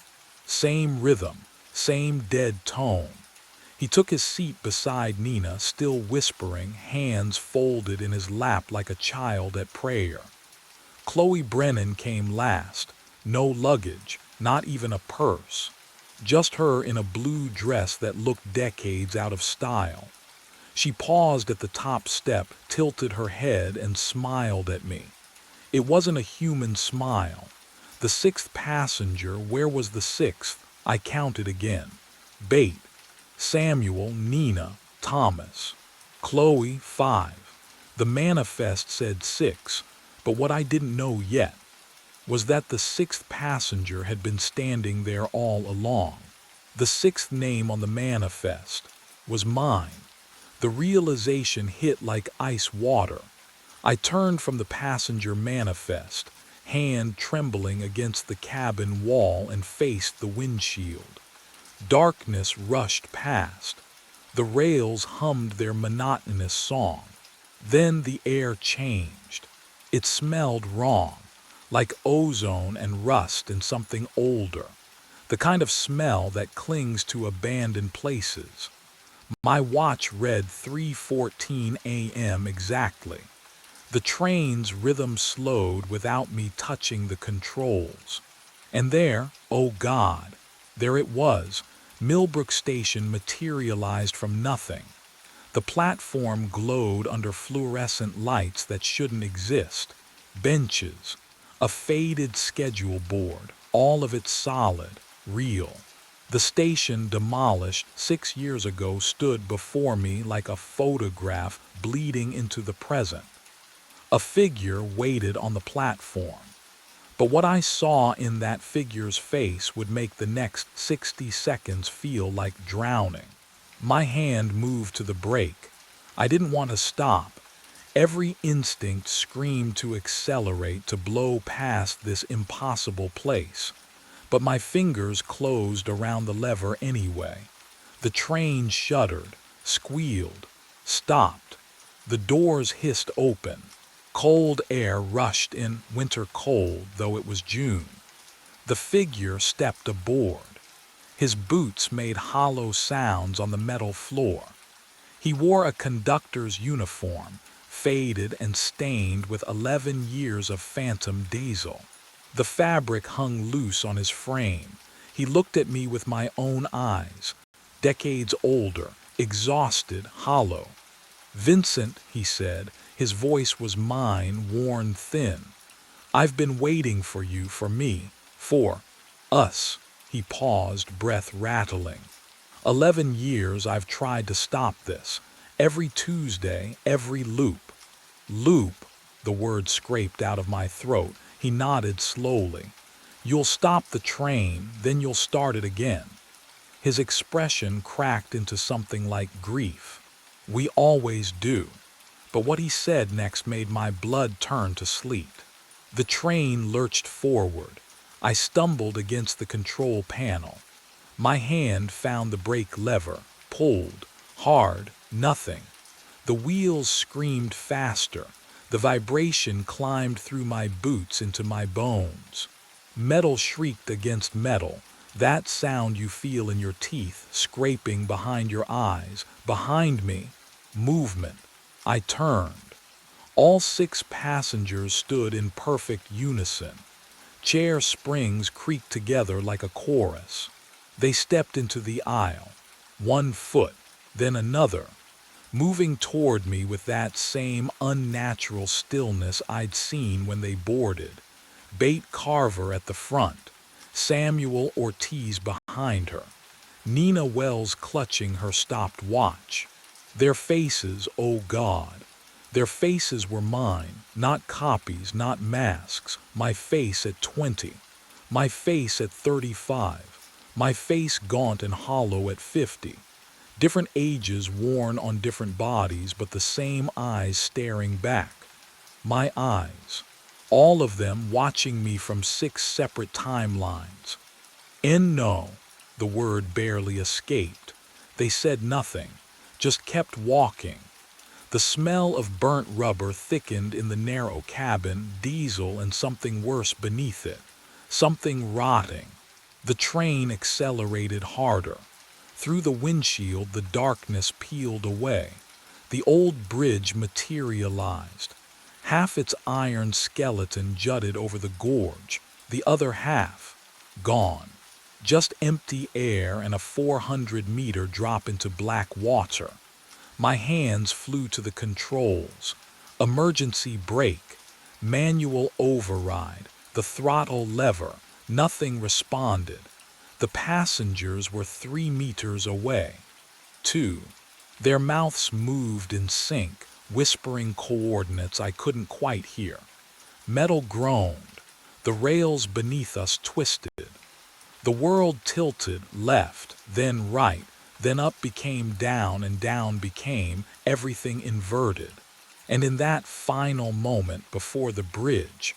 Same rhythm, same dead tone. He took his seat beside Nina, still whispering, hands folded in his lap like a child at prayer. Chloe Brennan came last. No luggage, not even a purse. Just her in a blue dress that looked decades out of style. She paused at the top step, tilted her head, and smiled at me. It wasn't a human smile. The 6th passenger, where was the 6th? I counted again. Bate, Samuel, Nina, Thomas. Chloe, 5. The manifest said 6, but what I didn't know yet was that the 6th passenger had been standing there all along. The 6th name on the manifest was mine. The realization hit like ice water. I turned from the passenger manifest, hand trembling against the cabin wall, and faced the windshield. Darkness rushed past. The rails hummed their monotonous song. Then the air changed. It smelled wrong, like ozone and rust and something older. The kind of smell that clings to abandoned places. My watch read 3:14 a.m. exactly. The train's rhythm slowed without me touching the controls. And there, oh God, there it was. Millbrook Station materialized from nothing. The platform glowed under fluorescent lights that shouldn't exist. Benches, a faded schedule board, all of it solid, real. The station, demolished 6 years ago, stood before me like a photograph bleeding into the present. A figure waited on the platform. But what I saw in that figure's face would make the next 60 seconds feel like drowning. My hand moved to the brake. I didn't want to stop. Every instinct screamed to accelerate, to blow past this impossible place. But my fingers closed around the lever anyway. The train shuddered, squealed, stopped. The doors hissed open. Cold air rushed in, winter cold, though it was June. The figure stepped aboard. His boots made hollow sounds on the metal floor. He wore a conductor's uniform, faded and stained with 11 years of phantom diesel. The fabric hung loose on his frame. He looked at me with my own eyes, decades older, exhausted, hollow. "Vincent," he said, His voice was mine, worn thin. "I've been waiting for you, for me, for us." He paused, breath rattling. 11 years I've tried to stop this. Every Tuesday, every loop. Loop, the word scraped out of my throat. He nodded slowly. "You'll stop the train, then you'll start it again." His expression cracked into something like grief. "We always do." But what he said next made my blood turn to sleet. The train lurched forward. I stumbled against the control panel. My hand found the brake lever, pulled, hard, nothing. The wheels screamed faster. The vibration climbed through my boots into my bones. Metal shrieked against metal, that sound you feel in your teeth, scraping behind your eyes. Behind me, movement. I turned. All 6 passengers stood in perfect unison. Chair springs creaked together like a chorus. They stepped into the aisle, one foot, then another, moving toward me with that same unnatural stillness I'd seen when they boarded. Bate Carver at the front, Samuel Ortiz behind her, Nina Wells clutching her stopped watch. Their faces, oh God, their faces were mine, not copies, not masks. My face at 20, my face at 35, my face gaunt and hollow at 50. Different ages worn on different bodies, but the same eyes staring back. My eyes, all of them watching me from 6 separate timelines. "And no," the word barely escaped. They said nothing, just kept walking. The smell of burnt rubber thickened in the narrow cabin, diesel and something worse beneath it, something rotting. The train accelerated harder. Through the windshield, the darkness peeled away. The old bridge materialized. Half its iron skeleton jutted over the gorge, the other half, gone. Just empty air and a 400-meter drop into black water. My hands flew to the controls. Emergency brake, manual override, the throttle lever. Nothing responded. The passengers were 3 meters away. 2. Their mouths moved in sync, whispering coordinates I couldn't quite hear. Metal groaned. The rails beneath us twisted. The world tilted left, then right, then up became down, and down became everything inverted. And in that final moment before the bridge,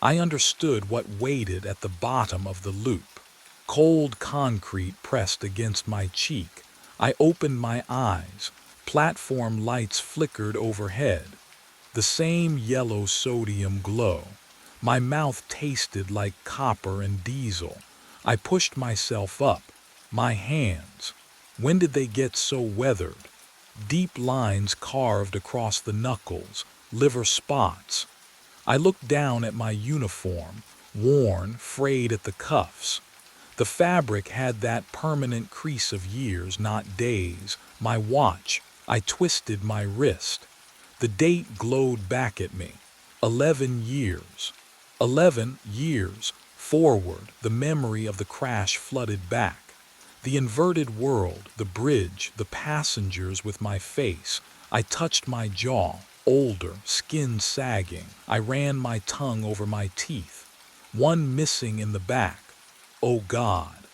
I understood what waited at the bottom of the loop. Cold concrete pressed against my cheek. I opened my eyes. Platform lights flickered overhead. The same yellow sodium glow. My mouth tasted like copper and diesel. I pushed myself up. My hands. When did they get so weathered? Deep lines carved across the knuckles, liver spots. I looked down at my uniform, worn, frayed at the cuffs. The fabric had that permanent crease of years, not days. My watch. I twisted my wrist. The date glowed back at me. 11 years. 11 years. Forward, the memory of the crash flooded back. The inverted world, the bridge, the passengers with my face. I touched my jaw, older, skin sagging. I ran my tongue over my teeth. One missing in the back. Oh God.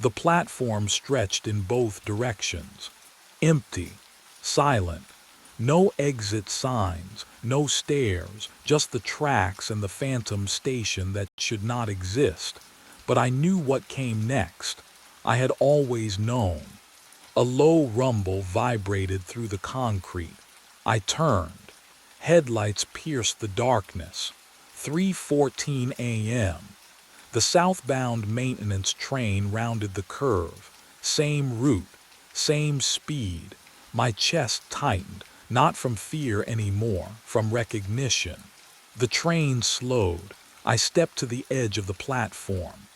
The platform stretched in both directions. Empty. Silent. No exit signs, no stairs, just the tracks and the phantom station that should not exist. But I knew what came next. I had always known. A low rumble vibrated through the concrete. I turned. Headlights pierced the darkness. 3:14 a.m. The southbound maintenance train rounded the curve. Same route, same speed. My chest tightened, not from fear anymore, from recognition. The train slowed. I stepped to the edge of the platform.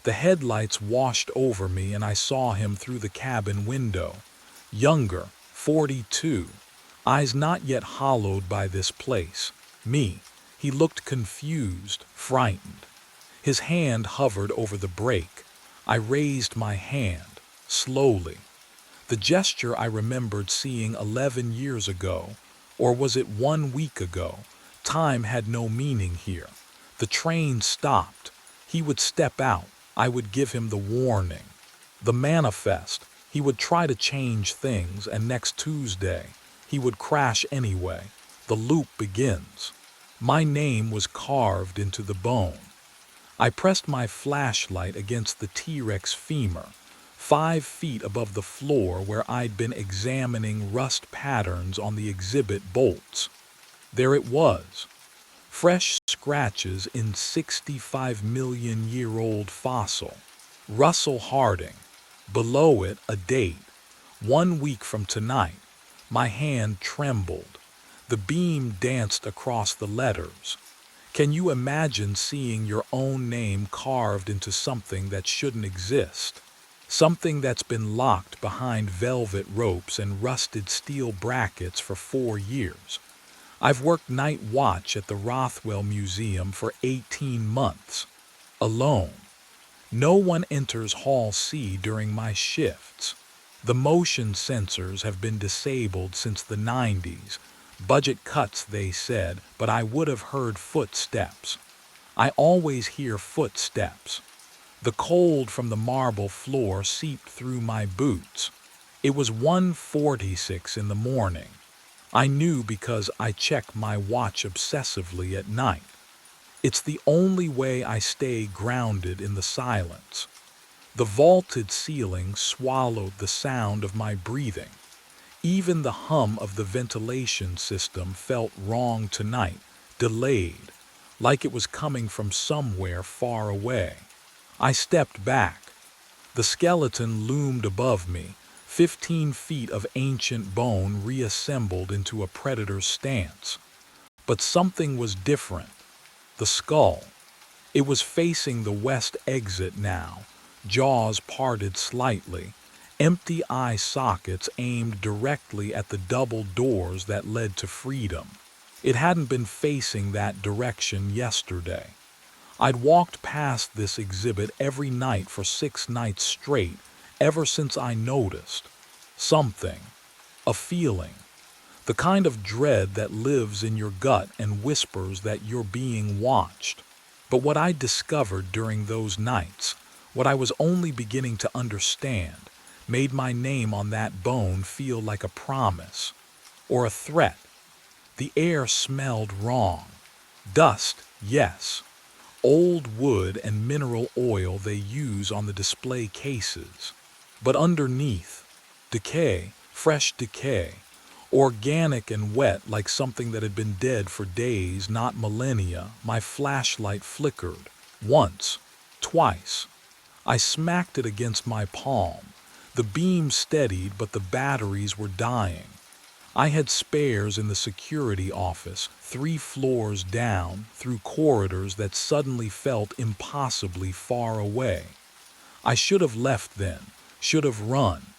The headlights washed over me and I saw him through the cabin window. Younger, 42. eyes not yet hollowed by this place. Me. He looked confused, frightened. His hand hovered over the brake. I raised my hand, slowly. The gesture I remembered seeing 11 years ago, or was it 1 week ago? Time had no meaning here. The train stopped. He would step out. I would give him the warning. The manifest. He would try to change things, and next Tuesday, he would crash anyway. The loop begins. My name was carved into the bone. I pressed my flashlight against the T-Rex femur, 5 feet above the floor where I'd been examining rust patterns on the exhibit bolts. There it was. Fresh scratches in 65-million-year-old fossil. Russell Harding. Below it, a date. 1 week from tonight. My hand trembled. The beam danced across the letters. Can you imagine seeing your own name carved into something that shouldn't exist? Something that's been locked behind velvet ropes and rusted steel brackets for 4 years. I've worked night watch at the Rothwell Museum for 18 months. Alone. No one enters Hall C during my shifts. The motion sensors have been disabled since the 90s. Budget cuts, they said, but I would have heard footsteps. I always hear footsteps. The cold from the marble floor seeped through my boots. It was 1:46 in the morning. I knew because I check my watch obsessively at night. It's the only way I stay grounded in the silence. The vaulted ceiling swallowed the sound of my breathing. Even the hum of the ventilation system felt wrong tonight, delayed, like it was coming from somewhere far away. I stepped back. The skeleton loomed above me, 15 feet of ancient bone reassembled into a predator's stance. But something was different. The skull. It was facing the west exit now, jaws parted slightly, empty eye sockets aimed directly at the double doors that led to freedom. It hadn't been facing that direction yesterday. I'd walked past this exhibit every night for 6 nights straight, ever since I noticed. Something. A feeling. The kind of dread that lives in your gut and whispers that you're being watched. But what I discovered during those nights, what I was only beginning to understand, made my name on that bone feel like a promise. Or a threat. The air smelled wrong. Dust, yes. Old wood and mineral oil they use on the display cases. But underneath, decay, fresh decay, organic and wet like something that had been dead for days, not millennia. My flashlight flickered. Once, twice. I smacked it against my palm. The beam steadied, but the batteries were dying. I had spares in the security office, 3 floors down, through corridors that suddenly felt impossibly far away. I should have left then, should have run,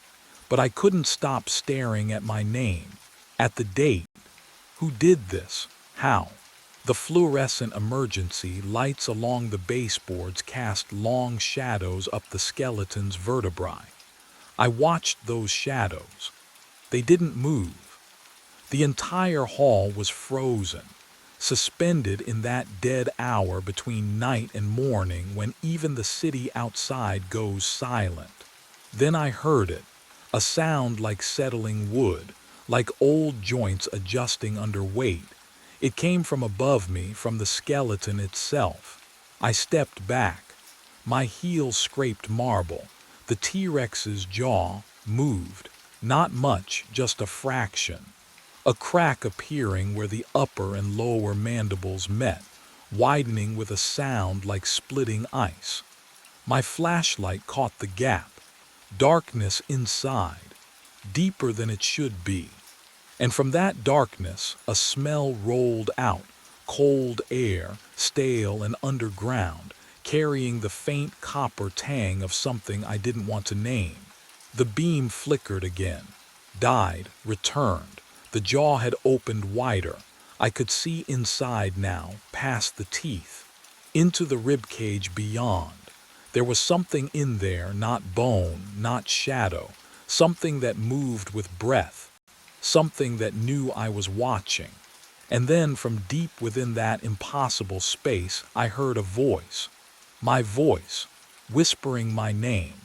but I couldn't stop staring at my name, at the date. Who did this? How? The fluorescent emergency lights along the baseboards cast long shadows up the skeleton's vertebrae. I watched those shadows. They didn't move. The entire hall was frozen, suspended in that dead hour between night and morning when even the city outside goes silent. Then I heard it, a sound like settling wood, like old joints adjusting under weight. It came from above me, from the skeleton itself. I stepped back. My heels scraped marble. The T-Rex's jaw moved. Not much, just a fraction. A crack appearing where the upper and lower mandibles met, widening with a sound like splitting ice. My flashlight caught the gap. Darkness inside, deeper than it should be. And from that darkness, a smell rolled out, cold air, stale and underground, carrying the faint copper tang of something I didn't want to name. The beam flickered again, died, returned. The jaw had opened wider. I could see inside now, past the teeth, into the ribcage beyond. There was something in there, not bone, not shadow, something that moved with breath, something that knew I was watching. And then from deep within that impossible space, I heard a voice. My voice, whispering my name.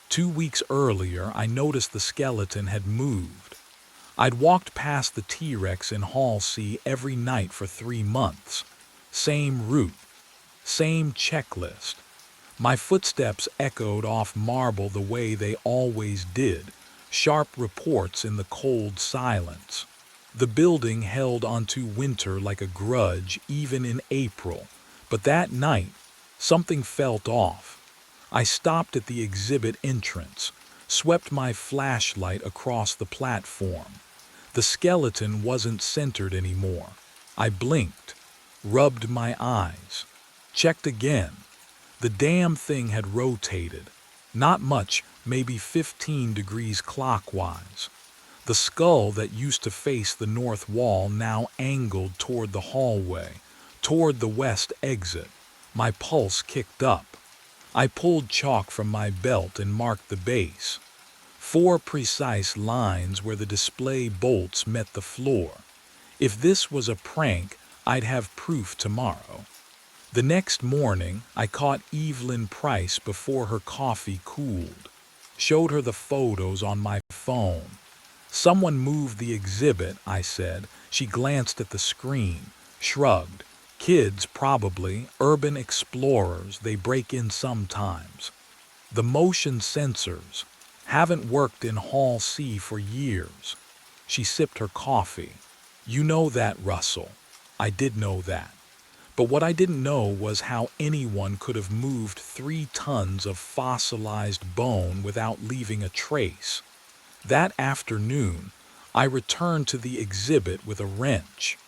2 weeks earlier, I noticed the skeleton had moved. I'd walked past the T-Rex in Hall C every night for 3 months. Same route, same checklist. My footsteps echoed off marble the way they always did, sharp reports in the cold silence. The building held onto winter like a grudge even in April, but that night, something felt off. I stopped at the exhibit entrance, swept my flashlight across the platform. The skeleton wasn't centered anymore. I blinked, rubbed my eyes, checked again. The damn thing had rotated. Not much, maybe 15 degrees clockwise. The skull that used to face the north wall now angled toward the hallway, toward the west exit. My pulse kicked up. I pulled chalk from my belt and marked the base. 4 precise lines where the display bolts met the floor. If this was a prank, I'd have proof tomorrow. The next morning, I caught Evelyn Price before her coffee cooled. Showed her the photos on my phone. Someone moved the exhibit, I said. She glanced at the screen, shrugged. Kids, probably, urban explorers, they break in sometimes. The motion sensors haven't worked in Hall C for years. She sipped her coffee. You know that, Russell. I did know that. But what I didn't know was how anyone could have moved 3 tons of fossilized bone without leaving a trace. That afternoon, I returned to the exhibit with a wrench,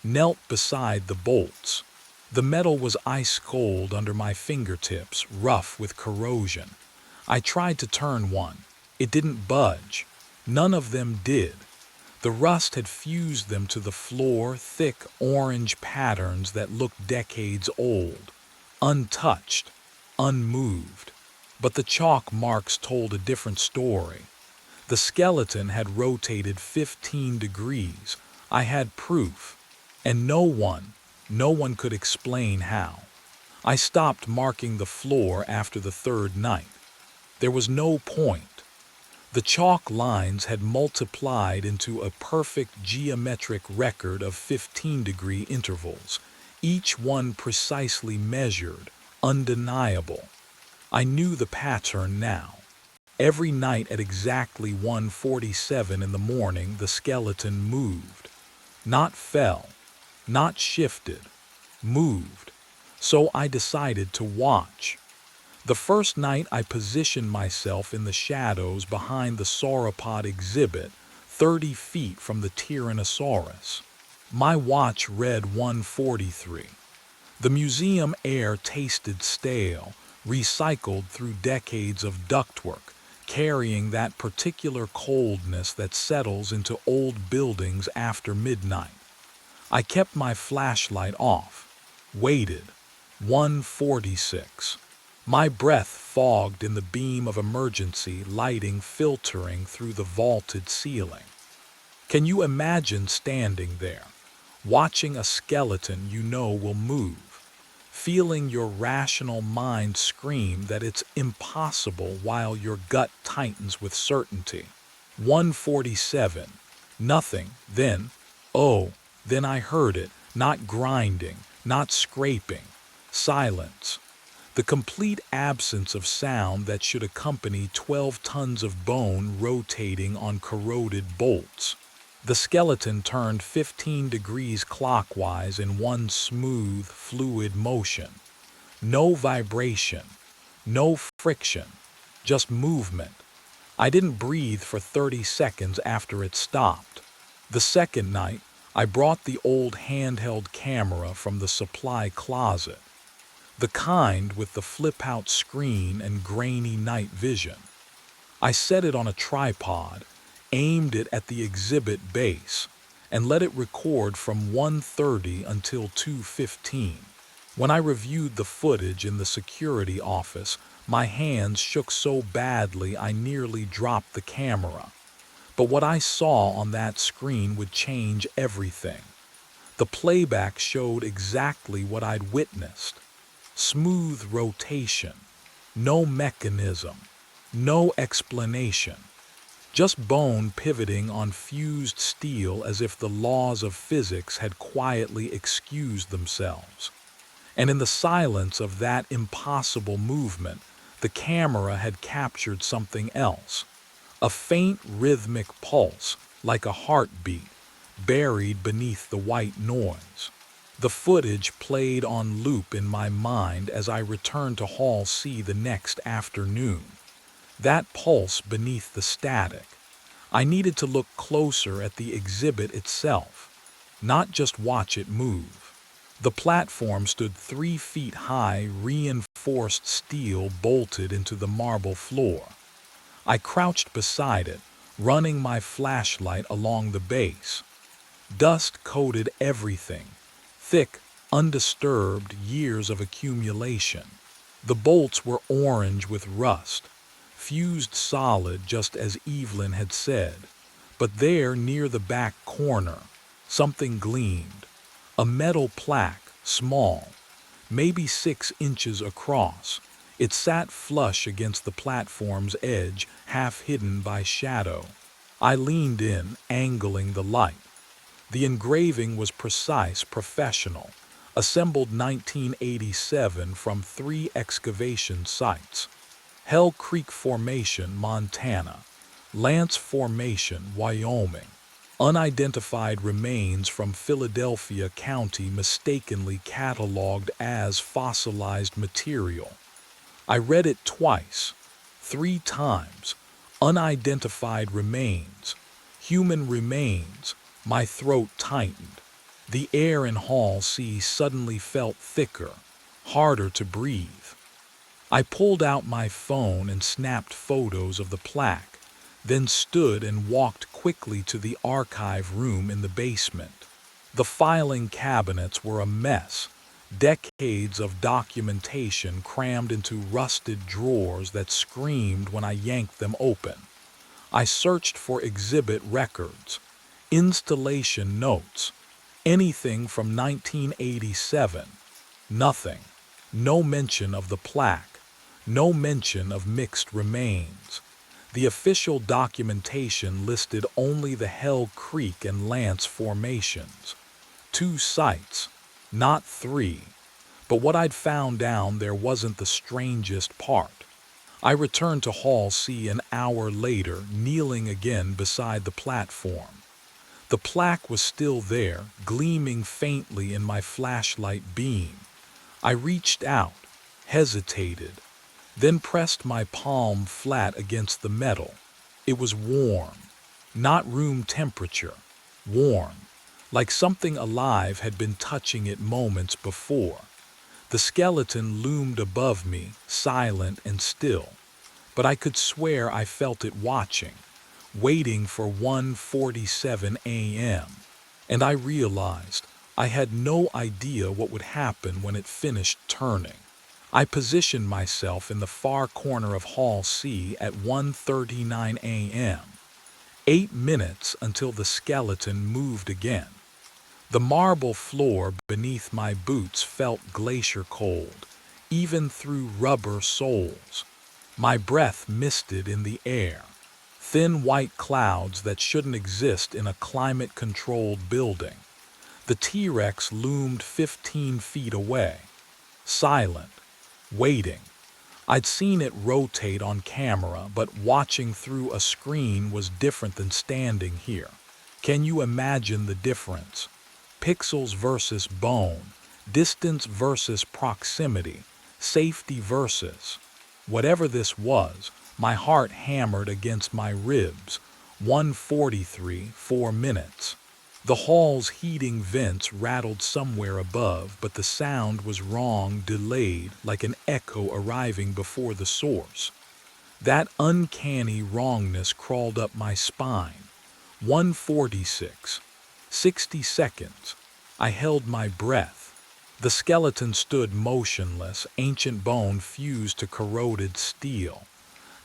knelt beside the bolts. The metal was ice cold under my fingertips, rough with corrosion. I tried to turn one. It didn't budge. None of them did. The rust had fused them to the floor, thick orange patterns that looked decades old, untouched, unmoved. But the chalk marks told a different story. The skeleton had rotated 15 degrees. I had proof. And no one could explain how. I stopped marking the floor after the 3rd night. There was no point. The chalk lines had multiplied into a perfect geometric record of 15-degree intervals, each one precisely measured, undeniable. I knew the pattern now. Every night at exactly 1:47 in the morning, the skeleton moved. Not fell, not shifted, moved. So I decided to watch. The first night I positioned myself in the shadows behind the sauropod exhibit, 30 feet from the Tyrannosaurus. My watch read 1:43. The museum air tasted stale, recycled through decades of ductwork, carrying that particular coldness that settles into old buildings after midnight. I kept my flashlight off, waited. 1:46. My breath fogged in the beam of emergency lighting filtering through the vaulted ceiling. Can you imagine standing there, watching a skeleton you know will move, feeling your rational mind scream that it's impossible while your gut tightens with certainty? 1:47. Nothing. Then I heard it, not grinding, not scraping. Silence. The complete absence of sound that should accompany 12 tons of bone rotating on corroded bolts. The skeleton turned 15 degrees clockwise in one smooth, fluid motion. No vibration, no friction, just movement. I didn't breathe for 30 seconds after it stopped. The second night, I brought the old handheld camera from the supply closet. The kind with the flip-out screen and grainy night vision. I set it on a tripod, aimed it at the exhibit base, and let it record from 1:30 until 2:15. When I reviewed the footage in the security office, my hands shook so badly I nearly dropped the camera. But what I saw on that screen would change everything. The playback showed exactly what I'd witnessed. Smooth rotation, no mechanism, no explanation. Just bone pivoting on fused steel as if the laws of physics had quietly excused themselves. And in the silence of that impossible movement, the camera had captured something else. A faint rhythmic pulse, like a heartbeat, buried beneath the white noise. The footage played on loop in my mind as I returned to Hall C the next afternoon. That pulse beneath the static. I needed to look closer at the exhibit itself, not just watch it move. The platform stood 3 feet high, reinforced steel bolted into the marble floor. I crouched beside it, running my flashlight along the base. Dust coated everything, thick, undisturbed years of accumulation. The bolts were orange with rust, fused solid just as Evelyn had said. But there, near the back corner, something gleamed. A metal plaque, small, maybe 6 inches across. It sat flush against the platform's edge, half hidden by shadow. I leaned in, angling the light. The engraving was precise, professional, assembled 1987 from 3 excavation sites. Hell Creek Formation, Montana. Lance Formation, Wyoming. Unidentified remains from Philadelphia County mistakenly cataloged as fossilized material. I read it twice, 3 times. Unidentified remains, human remains. My throat tightened. The air in Hall C suddenly felt thicker, harder to breathe. I pulled out my phone and snapped photos of the plaque, then stood and walked quickly to the archive room in the basement. The filing cabinets were a mess, decades of documentation crammed into rusted drawers that screamed when I yanked them open. I searched for exhibit records, installation notes, anything from 1987. Nothing. No mention of the plaque. No mention of mixed remains. The official documentation listed only the Hell Creek and Lance formations. 2 sites, not 3. But what I'd found down there wasn't the strangest part. I returned to Hall C an hour later, kneeling again beside the platform. The plaque was still there, gleaming faintly in my flashlight beam. I reached out, hesitated, then pressed my palm flat against the metal. It was warm, not room temperature, warm, like something alive had been touching it moments before. The skeleton loomed above me, silent and still, but I could swear I felt it watching, waiting for 1:47 a.m. And I realized I had no idea what would happen when it finished turning. I positioned myself in the far corner of Hall C at 1:39 a.m. 8 minutes until the skeleton moved again. The marble floor beneath my boots felt glacier cold, even through rubber soles. My breath misted in the air. Thin white clouds that shouldn't exist in a climate-controlled building. The T-Rex loomed 15 feet away, silent, waiting. I'd seen it rotate on camera, but watching through a screen was different than standing here. Can you imagine the difference? Pixels versus bone, distance versus proximity, safety versus... Whatever this was, my heart hammered against my ribs. 1:43, 4 minutes. The hall's heating vents rattled somewhere above, but the sound was wrong, delayed, like an echo arriving before the source. That uncanny wrongness crawled up my spine. 1:46. 60 seconds. I held my breath. The skeleton stood motionless, ancient bone fused to corroded steel.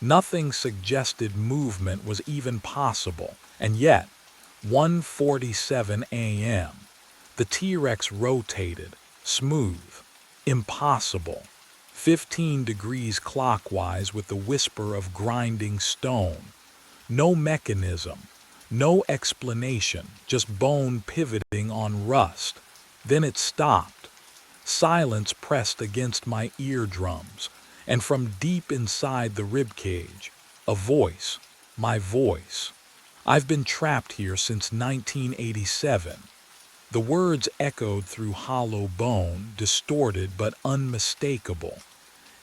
Nothing suggested movement was even possible, and yet, 1:47 a.m., the T-Rex rotated, smooth, impossible, 15 degrees clockwise with the whisper of grinding stone. No mechanism, no explanation, just bone pivoting on rust. Then it stopped. Silence pressed against my eardrums, and from deep inside the ribcage, a voice, my voice. I've been trapped here since 1987. The words echoed through hollow bone, distorted but unmistakable.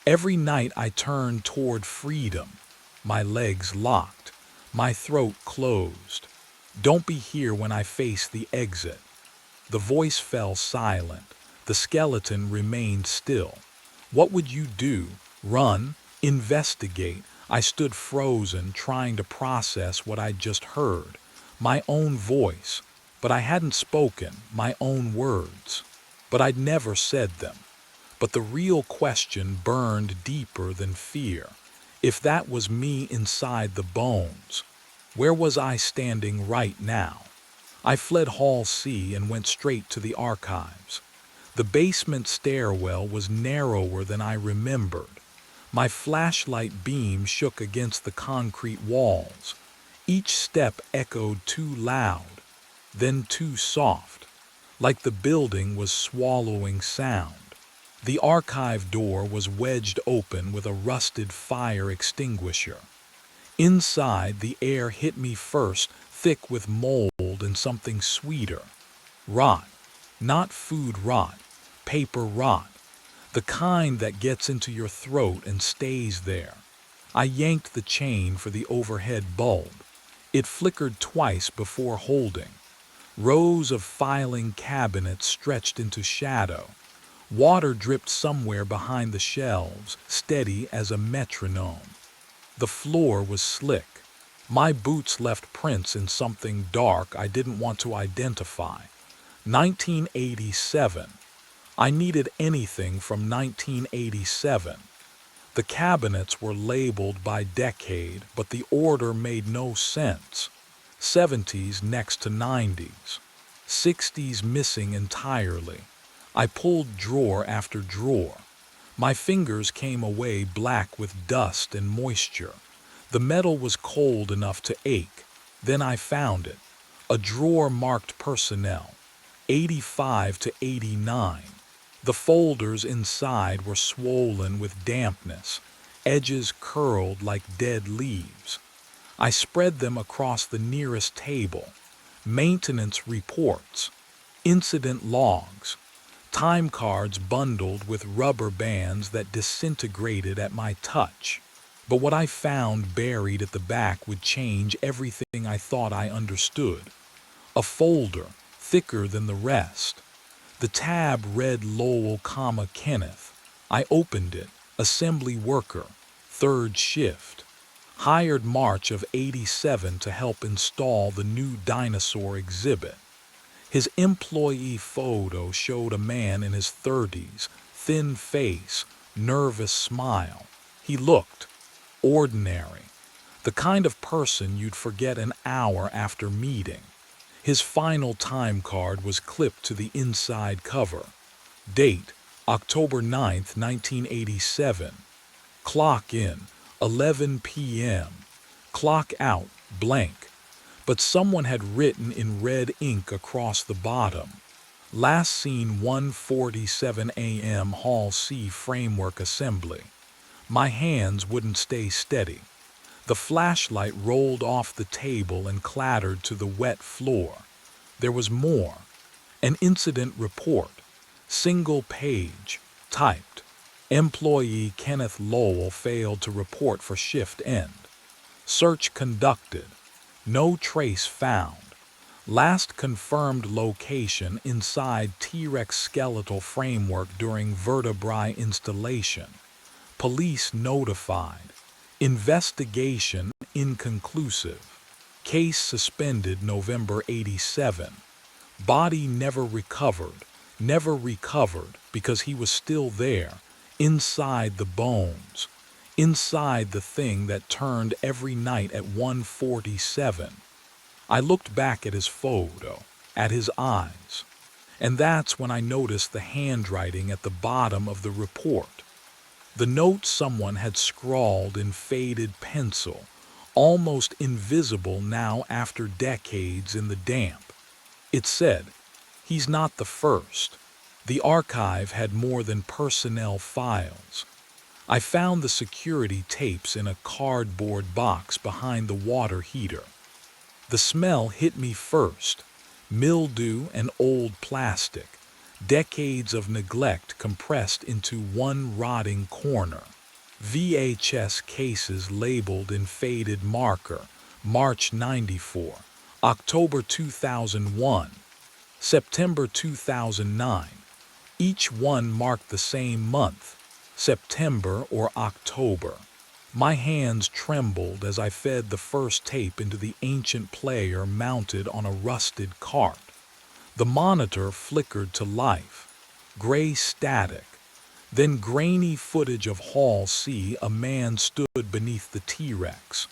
Every night I turned toward freedom, my legs locked, my throat closed. Don't be here when I face the exit. The voice fell silent. The skeleton remained still. What would you do? Run? Investigate? I stood frozen, trying to process what I'd just heard. My own voice. But I hadn't spoken, my own words. But I'd never said them. But the real question burned deeper than fear. If that was me inside the bones, where was I standing right now? I fled Hall C and went straight to the archives. The basement stairwell was narrower than I remembered. My flashlight beam shook against the concrete walls. Each step echoed too loud, then too soft, like the building was swallowing sound. The archive door was wedged open with a rusted fire extinguisher. Inside, the air hit me first, thick with mold and something sweeter. Rot. Not food rot, paper rot. The kind that gets into your throat and stays there. I yanked the chain for the overhead bulb. It flickered twice before holding. Rows of filing cabinets stretched into shadow. Water dripped somewhere behind the shelves, steady as a metronome. The floor was slick. My boots left prints in something dark I didn't want to identify. 1987. I needed anything from 1987. The cabinets were labeled by decade, but the order made no sense. 70s next to 90s. 60s missing entirely. I pulled drawer after drawer. My fingers came away black with dust and moisture. The metal was cold enough to ache. Then I found it. A drawer marked personnel. 85 to 89. The folders inside were swollen with dampness, edges curled like dead leaves. I spread them across the nearest table. Maintenance reports, incident logs, time cards bundled with rubber bands that disintegrated at my touch. But what I found buried at the back would change everything I thought I understood. A folder, thicker than the rest. The tab read Lowell, Kenneth. I opened it. Assembly worker, third shift. Hired March of '87 to help install the new dinosaur exhibit. His employee photo showed a man in his 30s, thin face, nervous smile. He looked ordinary, the kind of person you'd forget an hour after meeting. His final time card was clipped to the inside cover. Date, October 9th, 1987. Clock in, 11 p.m. Clock out, blank. But someone had written in red ink across the bottom. Last seen 1:47 a.m. Hall C framework assembly. My hands wouldn't stay steady. The flashlight rolled off the table and clattered to the wet floor. There was more. An incident report. Single page. Typed. Employee Kenneth Lowell failed to report for shift end. Search conducted. No trace found. Last confirmed location inside T-Rex skeletal framework during vertebrae installation. Police notified. Investigation inconclusive. Case suspended November '87. Body never recovered because he was still there, inside the bones, inside the thing that turned every night at 1:47. I looked back at his photo, at his eyes, and that's when I noticed the handwriting at the bottom of the report. The note someone had scrawled in faded pencil, almost invisible now after decades in the damp. It said, "He's not the first." The archive had more than personnel files. I found the security tapes in a cardboard box behind the water heater. The smell hit me first, mildew and old plastic, decades of neglect compressed into one rotting corner. VHS cases labeled in faded marker, March '94, October 2001, September 2009. Each one marked the same month, September or October. My hands trembled as I fed the first tape into the ancient player mounted on a rusted cart. The monitor flickered to life, gray static, then grainy footage of Hall C. A man stood beneath the T-Rex.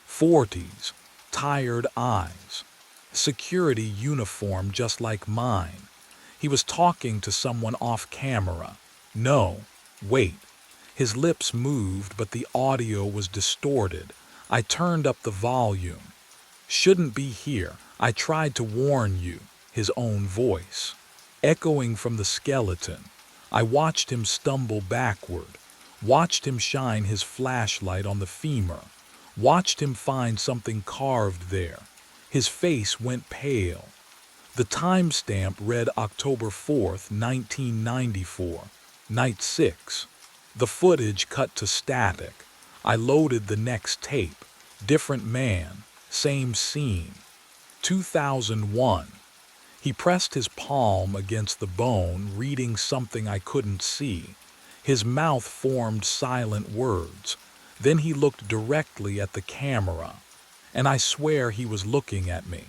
40s, tired eyes. Security uniform just like mine. He was talking to someone off camera. No, wait. His lips moved, but the audio was distorted. I turned up the volume. "Shouldn't be here. I tried to warn you." His own voice, echoing from the skeleton. I watched him stumble backward, watched him shine his flashlight on the femur, watched him find something carved there. His face went pale. The timestamp read October 4th, 1994, night 6. The footage cut to static. I loaded the next tape. Different man, same scene. 2001. He pressed his palm against the bone, reading something I couldn't see. His mouth formed silent words. Then he looked directly at the camera. And I swear he was looking at me.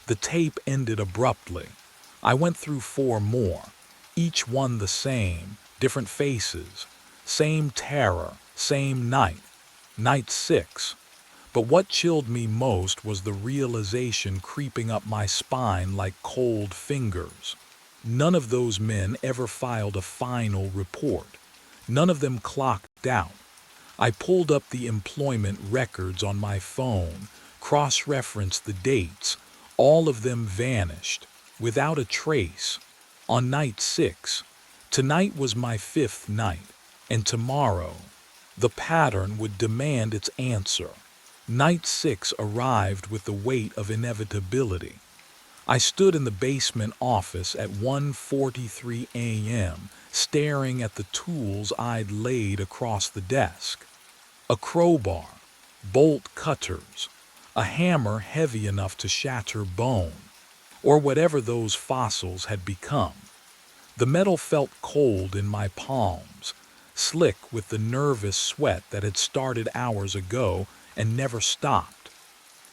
The tape ended abruptly. I went through 4 more, each one the same, different faces, same terror, same night, night 6. But what chilled me most was the realization creeping up my spine like cold fingers. None of those men ever filed a final report. None of them clocked out. I pulled up the employment records on my phone, cross-referenced the dates. All of them vanished, without a trace. On night 6, tonight was my 5th night, and tomorrow, the pattern would demand its answer. Night 6 arrived with the weight of inevitability. I stood in the basement office at 1:43 a.m., staring at the tools I'd laid across the desk. A crowbar, bolt cutters, a hammer heavy enough to shatter bone, or whatever those fossils had become. The metal felt cold in my palms, slick with the nervous sweat that had started hours ago and never stopped.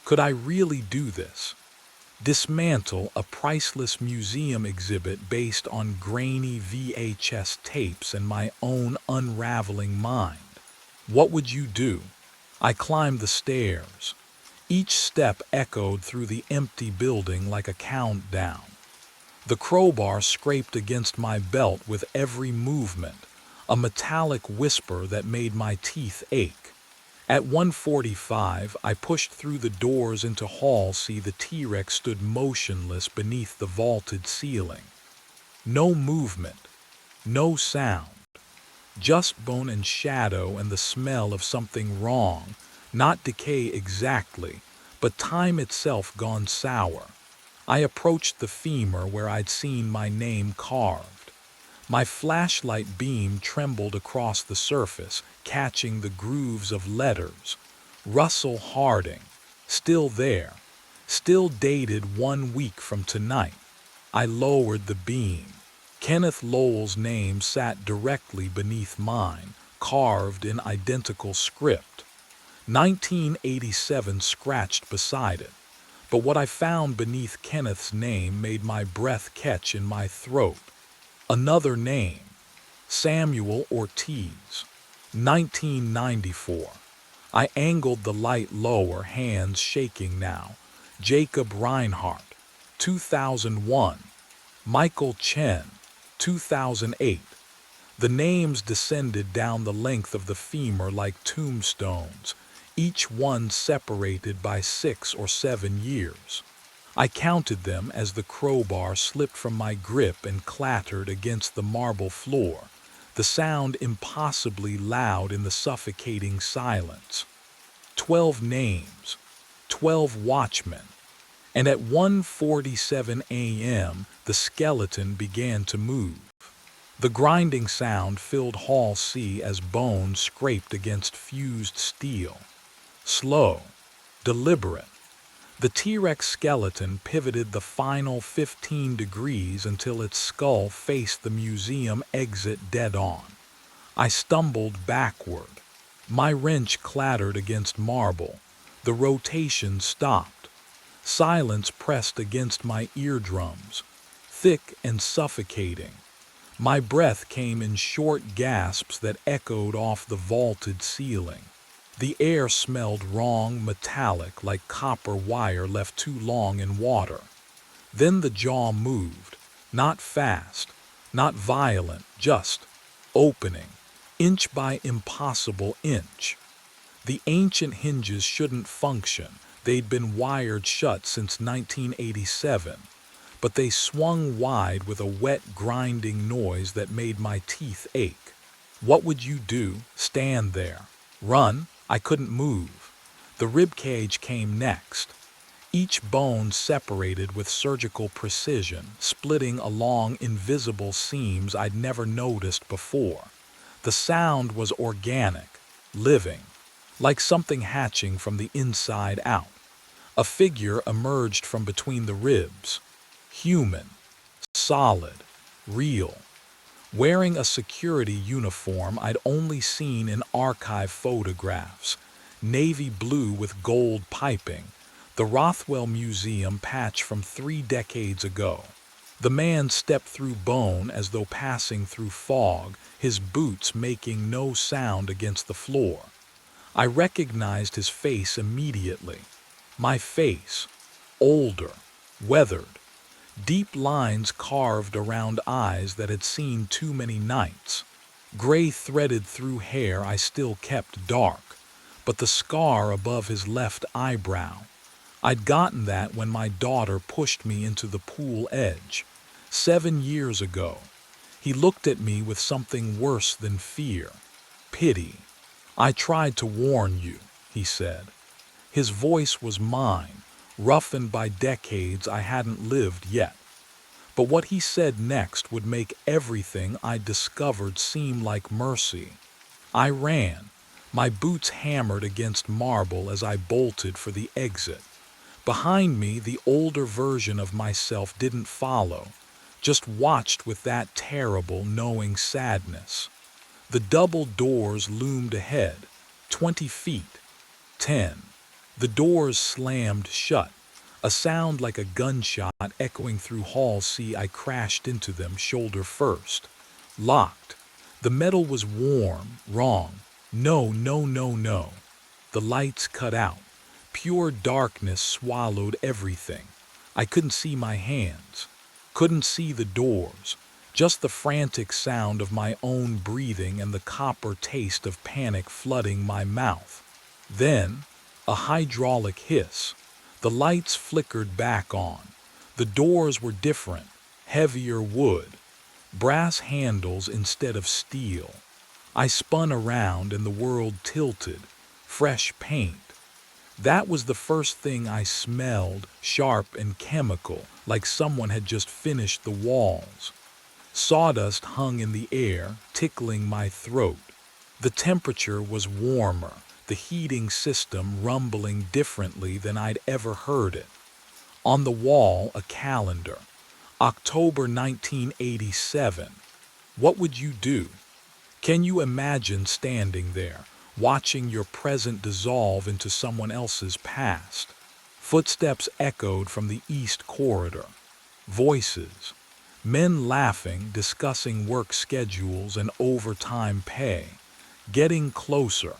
Could I really do this? Dismantle a priceless museum exhibit based on grainy VHS tapes and my own unraveling mind? What would you do? I climbed the stairs. Each step echoed through the empty building like a countdown. The crowbar scraped against my belt with every movement, a metallic whisper that made my teeth ache. At 1:45, I pushed through the doors into Hall C. The T-Rex stood motionless beneath the vaulted ceiling. No movement, no sound, just bone and shadow and the smell of something wrong. Not decay exactly, but time itself gone sour. I approached the femur where I'd seen my name carved. My flashlight beam trembled across the surface, catching the grooves of letters. Russell Harding, still there, still dated 1 week from tonight. I lowered the beam. Kenneth Lowell's name sat directly beneath mine, carved in identical script. 1987 scratched beside it. But what I found beneath Kenneth's name made my breath catch in my throat. Another name, Samuel Ortiz, 1994. I angled the light lower, hands shaking now. Jacob Reinhardt, 2001. Michael Chen, 2008. The names descended down the length of the femur like tombstones, each one separated by 6 or 7 years. I counted them as the crowbar slipped from my grip and clattered against the marble floor, the sound impossibly loud in the suffocating silence. 12 names, 12 watchmen, and at 1:47 a.m. the skeleton began to move. The grinding sound filled Hall C as bones scraped against fused steel. Slow, deliberate. The T-Rex skeleton pivoted the final 15 degrees until its skull faced the museum exit dead-on. I stumbled backward. My wrench clattered against marble. The rotation stopped. Silence pressed against my eardrums, thick and suffocating. My breath came in short gasps that echoed off the vaulted ceiling. The air smelled wrong, metallic, like copper wire left too long in water. Then the jaw moved, not fast, not violent, just opening, inch by impossible inch. The ancient hinges shouldn't function. They'd been wired shut since 1987, but they swung wide with a wet, grinding noise that made my teeth ache. What would you do? Stand there? Run? I couldn't move. The ribcage came next. Each bone separated with surgical precision, splitting along invisible seams I'd never noticed before. The sound was organic, living, like something hatching from the inside out. A figure emerged from between the ribs. Human, solid, real. Wearing a security uniform I'd only seen in archive photographs, navy blue with gold piping, the Rothwell Museum patch from 3 decades ago. The man stepped through bone as though passing through fog, his boots making no sound against the floor. I recognized his face immediately. My face, older, weathered. Deep lines carved around eyes that had seen too many nights. Gray threaded through hair I still kept dark, but the scar above his left eyebrow. I'd gotten that when my daughter pushed me into the pool edge. 7 years ago. He looked at me with something worse than fear. Pity. I tried to warn you, he said. His voice was mine, roughened by decades I hadn't lived yet. But what he said next would make everything I discovered seem like mercy. I ran, my boots hammered against marble as I bolted for the exit. Behind me, the older version of myself didn't follow, just watched with that terrible, knowing sadness. The double doors loomed ahead, 20 feet, 10. The doors slammed shut, a sound like a gunshot echoing through Hall C. I crashed into them shoulder first. Locked. The metal was warm, wrong. No, no, no, no. The lights cut out. Pure darkness swallowed everything. I couldn't see my hands. Couldn't see the doors. Just the frantic sound of my own breathing and the copper taste of panic flooding my mouth. Then, a hydraulic hiss. The lights flickered back on. The doors were different, heavier wood, brass handles instead of steel. I spun around and the world tilted, fresh paint. That was the first thing I smelled, sharp and chemical, like someone had just finished the walls. Sawdust hung in the air, tickling my throat. The temperature was warmer, the heating system rumbling differently than I'd ever heard it. On the wall, a calendar. October 1987. What would you do? Can you imagine standing there, watching your present dissolve into someone else's past? Footsteps echoed from the east corridor. Voices. Men laughing, discussing work schedules and overtime pay. Getting closer.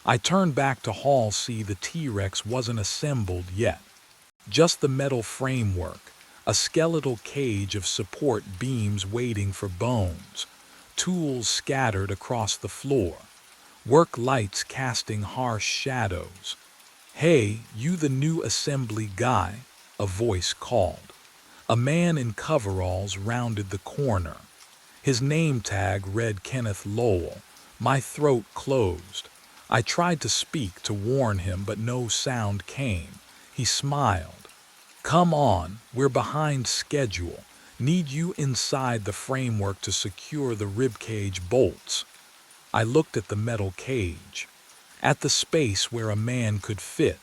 I turned back to Hall C. The T-Rex wasn't assembled yet. Just the metal framework, a skeletal cage of support beams waiting for bones, tools scattered across the floor, work lights casting harsh shadows. "Hey, you the new assembly guy," a voice called. A man in coveralls rounded the corner. His name tag read Kenneth Lowell. My throat closed. I tried to speak to warn him, but no sound came. He smiled. "Come on, we're behind schedule. Need you inside the framework to secure the ribcage bolts." I looked at the metal cage, at the space where a man could fit,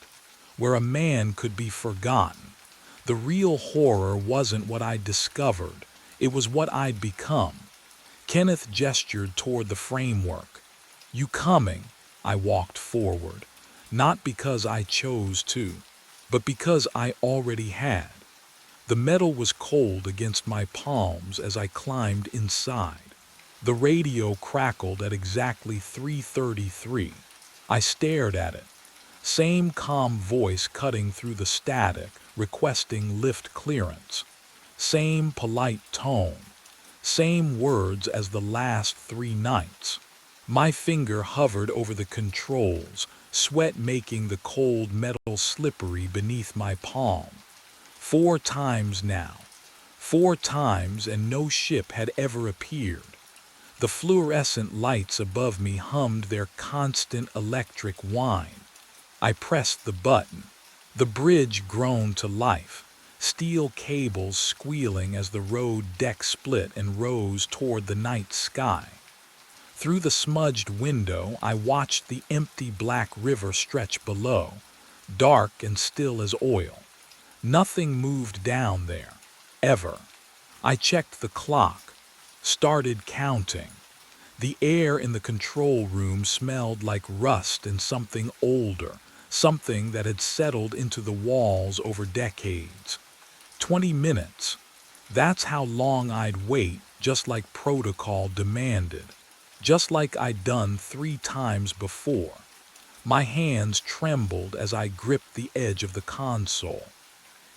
where a man could be forgotten. The real horror wasn't what I'd discovered, it was what I'd become. Kenneth gestured toward the framework. "You coming?" I walked forward, not because I chose to, but because I already had. The metal was cold against my palms as I climbed inside. The radio crackled at exactly 3:33. I stared at it. Same calm voice cutting through the static, requesting lift clearance. Same polite tone. Same words as the last 3 nights. My finger hovered over the controls, sweat making the cold metal slippery beneath my palm. 4 times now. 4 times, and no ship had ever appeared. The fluorescent lights above me hummed their constant electric whine. I pressed the button. The bridge groaned to life, steel cables squealing as the road deck split and rose toward the night sky. Through the smudged window, I watched the empty black river stretch below, dark and still as oil. Nothing moved down there, ever. I checked the clock, started counting. The air in the control room smelled like rust and something older, something that had settled into the walls over decades. 20 minutes. That's how long I'd wait, just like protocol demanded. Just like I'd done 3 times before. My hands trembled as I gripped the edge of the console.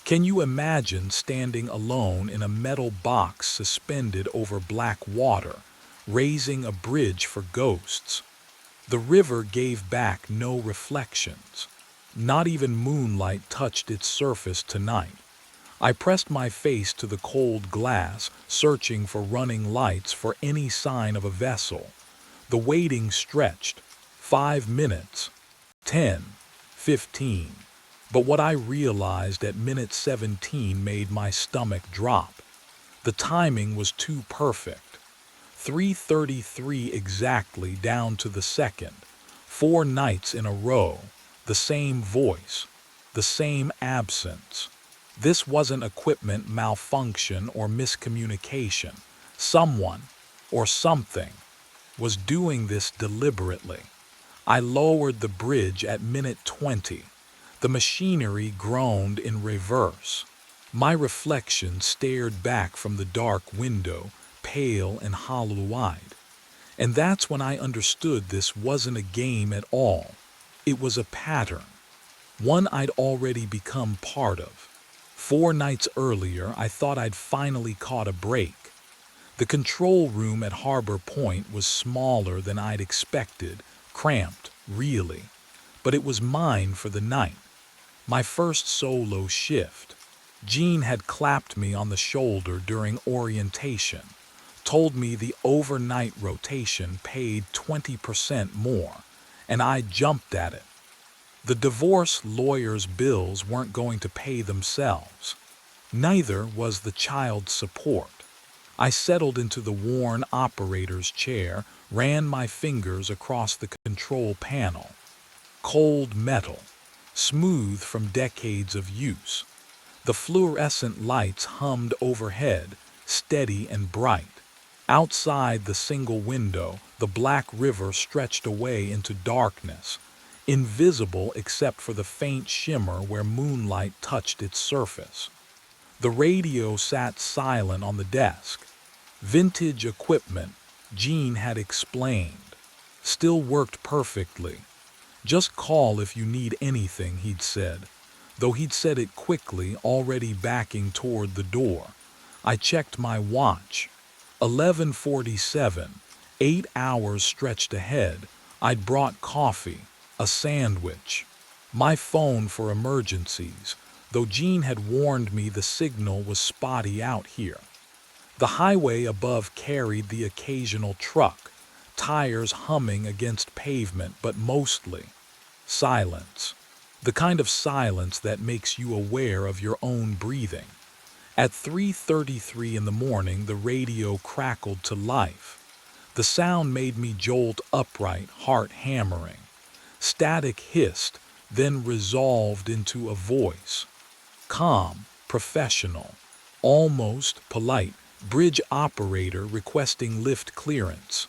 Can you imagine standing alone in a metal box suspended over black water, raising a bridge for ghosts? The river gave back no reflections. Not even moonlight touched its surface tonight. I pressed my face to the cold glass, searching for running lights, for any sign of a vessel. The waiting stretched. 5 minutes. 10. 15. But what I realized at minute 17 made my stomach drop. The timing was too perfect. 3:33 exactly, down to the second. 4 nights in a row. The same voice. The same absence. This wasn't equipment malfunction or miscommunication. Someone, or something, was doing this deliberately. I lowered the bridge at minute 20. The machinery groaned in reverse. My reflection stared back from the dark window, pale and hollow-eyed. And that's when I understood this wasn't a game at all. It was a pattern. One I'd already become part of. 4 nights earlier, I thought I'd finally caught a break. The control room at Harbor Point was smaller than I'd expected, cramped, really. But it was mine for the night. My first solo shift. Jean had clapped me on the shoulder during orientation, told me the overnight rotation paid 20% more, and I jumped at it. The divorce lawyer's bills weren't going to pay themselves. Neither was the child support. I settled into the worn operator's chair, ran my fingers across the control panel. Cold metal, smooth from decades of use. The fluorescent lights hummed overhead, steady and bright. Outside the single window, the black river stretched away into darkness. invisible except for the faint shimmer where moonlight touched its surface. The radio sat silent on the desk. Vintage equipment, Gene had explained. Still worked perfectly. Just call if you need anything, he'd said, though he'd said it quickly, already backing toward the door. I checked my watch. 11:47, 8 hours stretched ahead. I'd brought coffee, a sandwich, my phone for emergencies, though Gene had warned me the signal was spotty out here. The highway above carried the occasional truck, tires humming against pavement, but mostly silence. The kind of silence that makes you aware of your own breathing. At 3:33 in the morning, the radio crackled to life. The sound made me jolt upright, heart hammering. Static hissed, then resolved into a voice. Calm, professional, almost polite. Bridge operator requesting lift clearance.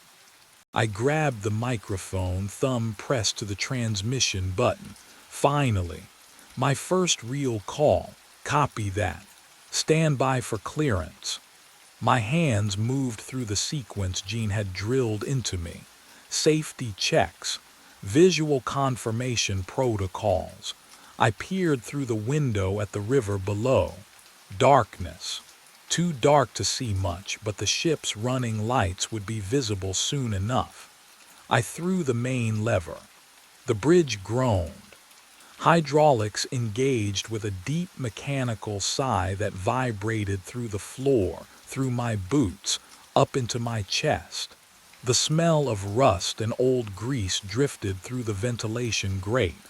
I grabbed the microphone, thumb pressed to the transmission button. Finally, my first real call. Copy that. Stand by for clearance. My hands moved through the sequence Gene had drilled into me. Safety checks, visual confirmation protocols. I peered through the window at the river below. Darkness. Too dark to see much, but the ship's running lights would be visible soon enough. I threw the main lever. The bridge groaned. Hydraulics engaged with a deep mechanical sigh that vibrated through the floor, through my boots, up into my chest. The smell of rust and old grease drifted through the ventilation grate.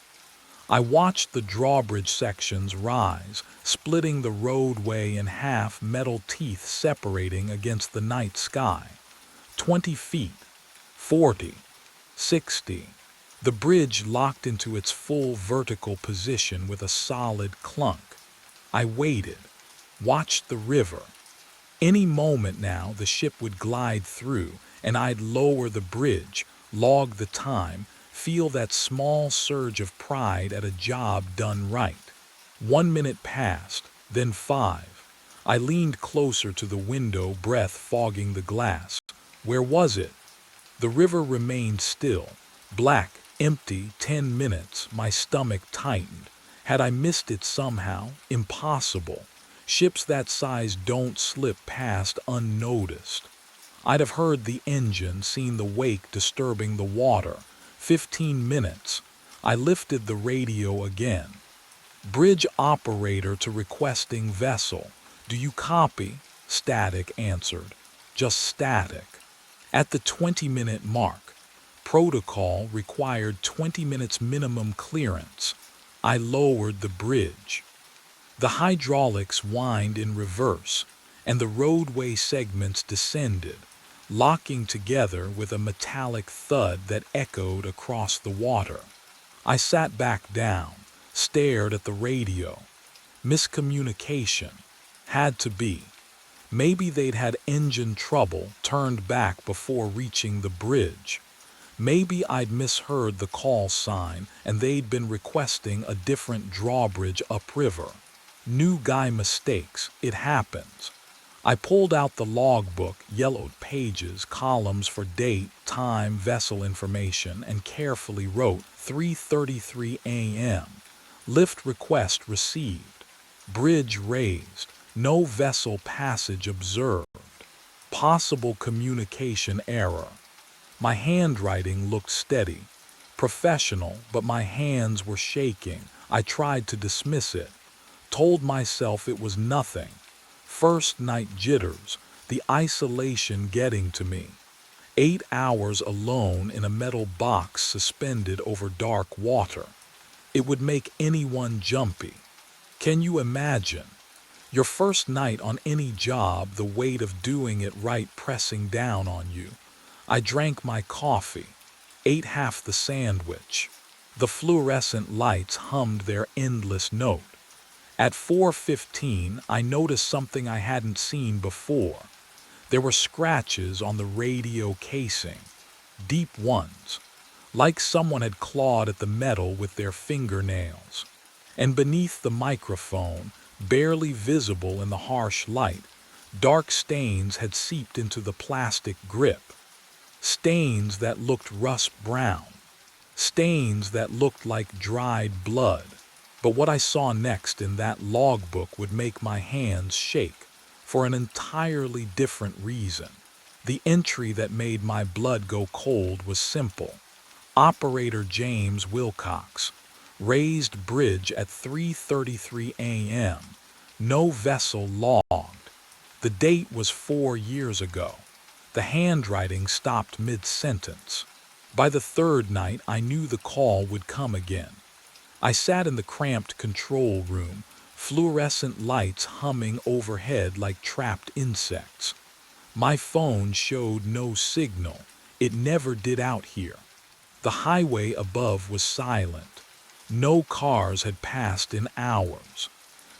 I watched the drawbridge sections rise, splitting the roadway in half, metal teeth separating against the night sky. 20 feet, 40, 60. The bridge locked into its full vertical position with a solid clunk. I waited, watched the river. Any moment now the ship would glide through, and I'd lower the bridge, log the time, feel that small surge of pride at a job done right. 1 minute passed, then 5. I leaned closer to the window, breath fogging the glass. Where was it? The river remained still, black, empty. 10 minutes, my stomach tightened. Had I missed it somehow? Impossible. Ships that size don't slip past unnoticed. I'd have heard the engine, seen the wake disturbing the water. 15 minutes. I lifted the radio again. Bridge operator to requesting vessel. Do you copy? Static answered. Just static. At the 20-minute mark. Protocol required 20 minutes minimum clearance. I lowered the bridge. The hydraulics whined in reverse, and the roadway segments descended, locking together with a metallic thud that echoed across the water. I sat back down, stared at the radio. Miscommunication. Had to be. Maybe they'd had engine trouble, turned back before reaching the bridge. Maybe I'd misheard the call sign and they'd been requesting a different drawbridge upriver. New guy mistakes, it happens. I pulled out the logbook, yellowed pages, columns for date, time, vessel information, and carefully wrote 3:33 a.m. Lift request received. Bridge raised. No vessel passage observed. Possible communication error. My handwriting looked steady, professional, but my hands were shaking. I tried to dismiss it, told myself it was nothing. First night jitters, the isolation getting to me. 8 hours alone in a metal box suspended over dark water. It would make anyone jumpy. Can you imagine? Your first night on any job, the weight of doing it right pressing down on you. I drank my coffee, ate half the sandwich. The fluorescent lights hummed their endless note. At 4:15, I noticed something I hadn't seen before. There were scratches on the radio casing, deep ones. like someone had clawed at the metal with their fingernails. And beneath the microphone, barely visible in the harsh light, dark stains had seeped into the plastic grip. Stains that looked rust brown. Stains that looked like dried blood. But what I saw next in that logbook would make my hands shake, for an entirely different reason. The entry that made my blood go cold was simple. Operator James Wilcox, raised bridge at 3:33 a.m. No vessel logged. The date was 4 years ago. The handwriting stopped mid-sentence. By the third night, I knew the call would come again. I sat in the cramped control room, fluorescent lights humming overhead like trapped insects. My phone showed no signal. It never did out here. The highway above was silent. No cars had passed in hours.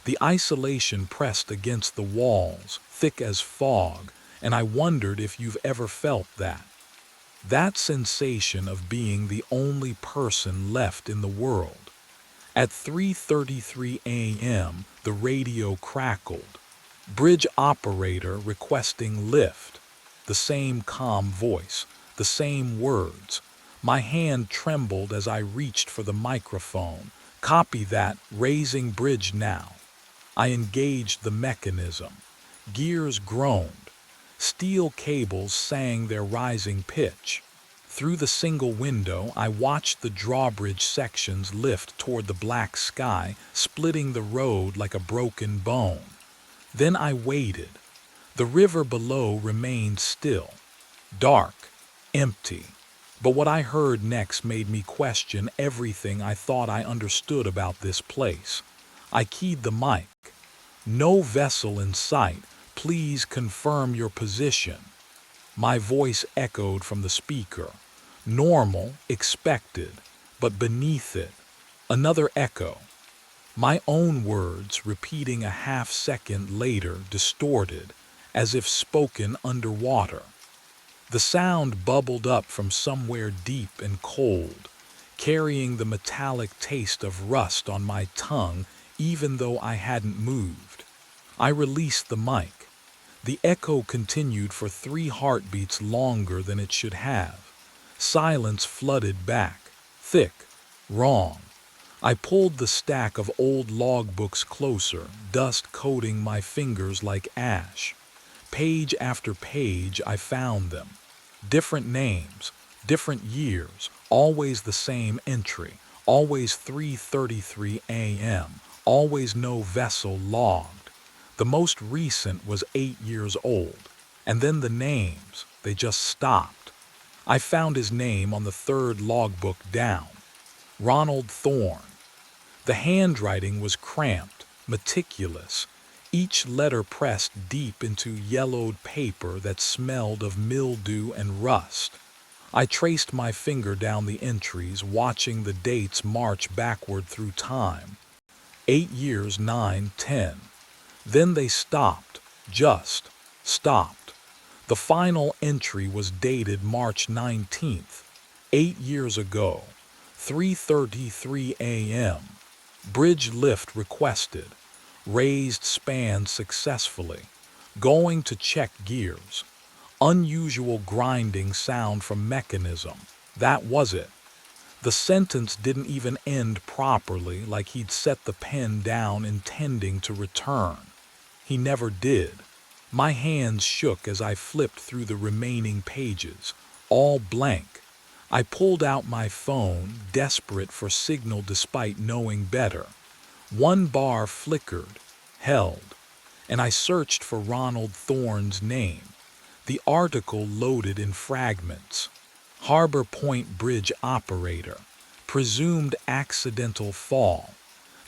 The isolation pressed against the walls, thick as fog, and I wondered if you've ever felt that. That sensation of being the only person left in the world. At 3:33 a.m., the radio crackled. Bridge operator requesting lift. The same calm voice, the same words. My hand trembled as I reached for the microphone. Copy that, raising bridge now. I engaged the mechanism. Gears groaned. Steel cables sang their rising pitch. Through the single window, I watched the drawbridge sections lift toward the black sky, splitting the road like a broken bone. Then I waited. The river below remained still, dark, empty. But what I heard next made me question everything I thought I understood about this place. I keyed the mic. No vessel in sight. Please confirm your position. My voice echoed from the speaker. Normal, expected, but beneath it, another echo. My own words, repeating a half-second later, distorted, as if spoken underwater. The sound bubbled up from somewhere deep and cold, carrying the metallic taste of rust on my tongue even though I hadn't moved. I released the mic. The echo continued for 3 heartbeats longer than it should have. Silence flooded back, thick, wrong. I pulled the stack of old logbooks closer, dust coating my fingers like ash. Page after page, I found them. Different names, different years, always the same entry, always 3:33 a.m., always no vessel logged. The most recent was 8 years old. And then the names, they just stopped. I found his name on the 3rd logbook down. Ronald Thorne. The handwriting was cramped, meticulous, each letter pressed deep into yellowed paper that smelled of mildew and rust. I traced my finger down the entries, watching the dates march backward through time. 8 years, 9, 10. Then they stopped, just stopped. The final entry was dated March 19th, 8 years ago, 3:33 a.m. Bridge lift requested. Raised span successfully. Going to check gears. Unusual grinding sound from mechanism. That was it. The sentence didn't even end properly, like he'd set the pen down intending to return. He never did. My hands shook as I flipped through the remaining pages, all blank. I pulled out my phone, desperate for signal despite knowing better. One bar flickered, held, and I searched for Ronald Thorne's name. The article loaded in fragments. Harbor Point Bridge operator, presumed accidental fall.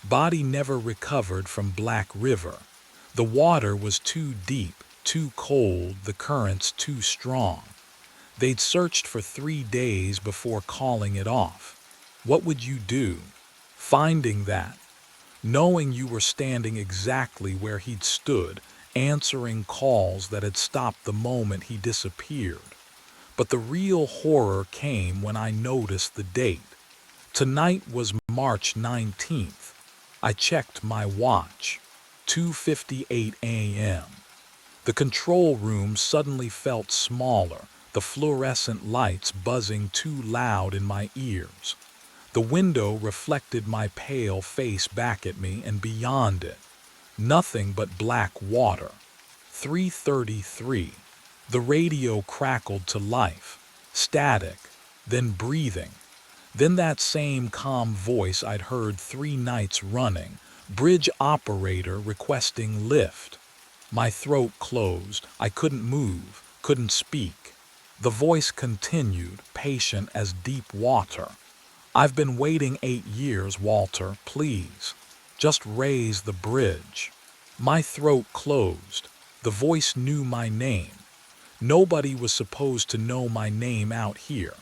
Body never recovered from Black River. The water was too deep, too cold, the currents too strong. They'd searched for 3 days before calling it off. What would you do? Finding that, knowing you were standing exactly where he'd stood, answering calls that had stopped the moment he disappeared. But the real horror came when I noticed the date. Tonight was March 19th. I checked my watch. 2:58 a.m. The control room suddenly felt smaller, the fluorescent lights buzzing too loud in my ears. The window reflected my pale face back at me, and beyond it, nothing but black water. 3:33. The radio crackled to life, static, then breathing. Then that same calm voice I'd heard 3 nights running, bridge operator requesting lift. My throat closed. I couldn't move, couldn't speak. The voice continued, patient as deep water. I've been waiting 8 years, Walter, please. Just raise the bridge. My throat closed. The voice knew my name. Nobody was supposed to know my name out here.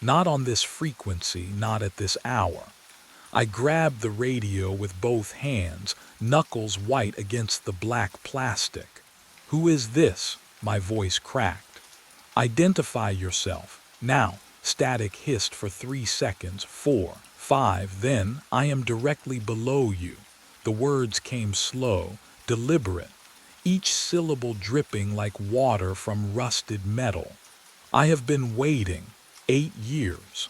Not on this frequency, not at this hour. I grabbed the radio with both hands, knuckles white against the black plastic. "Who is this?" my voice cracked. "Identify yourself. Now." Static hissed for 3 seconds, 4, 5, then, "I am directly below you." The words came slow, deliberate, each syllable dripping like water from rusted metal. "I have been waiting 8 years."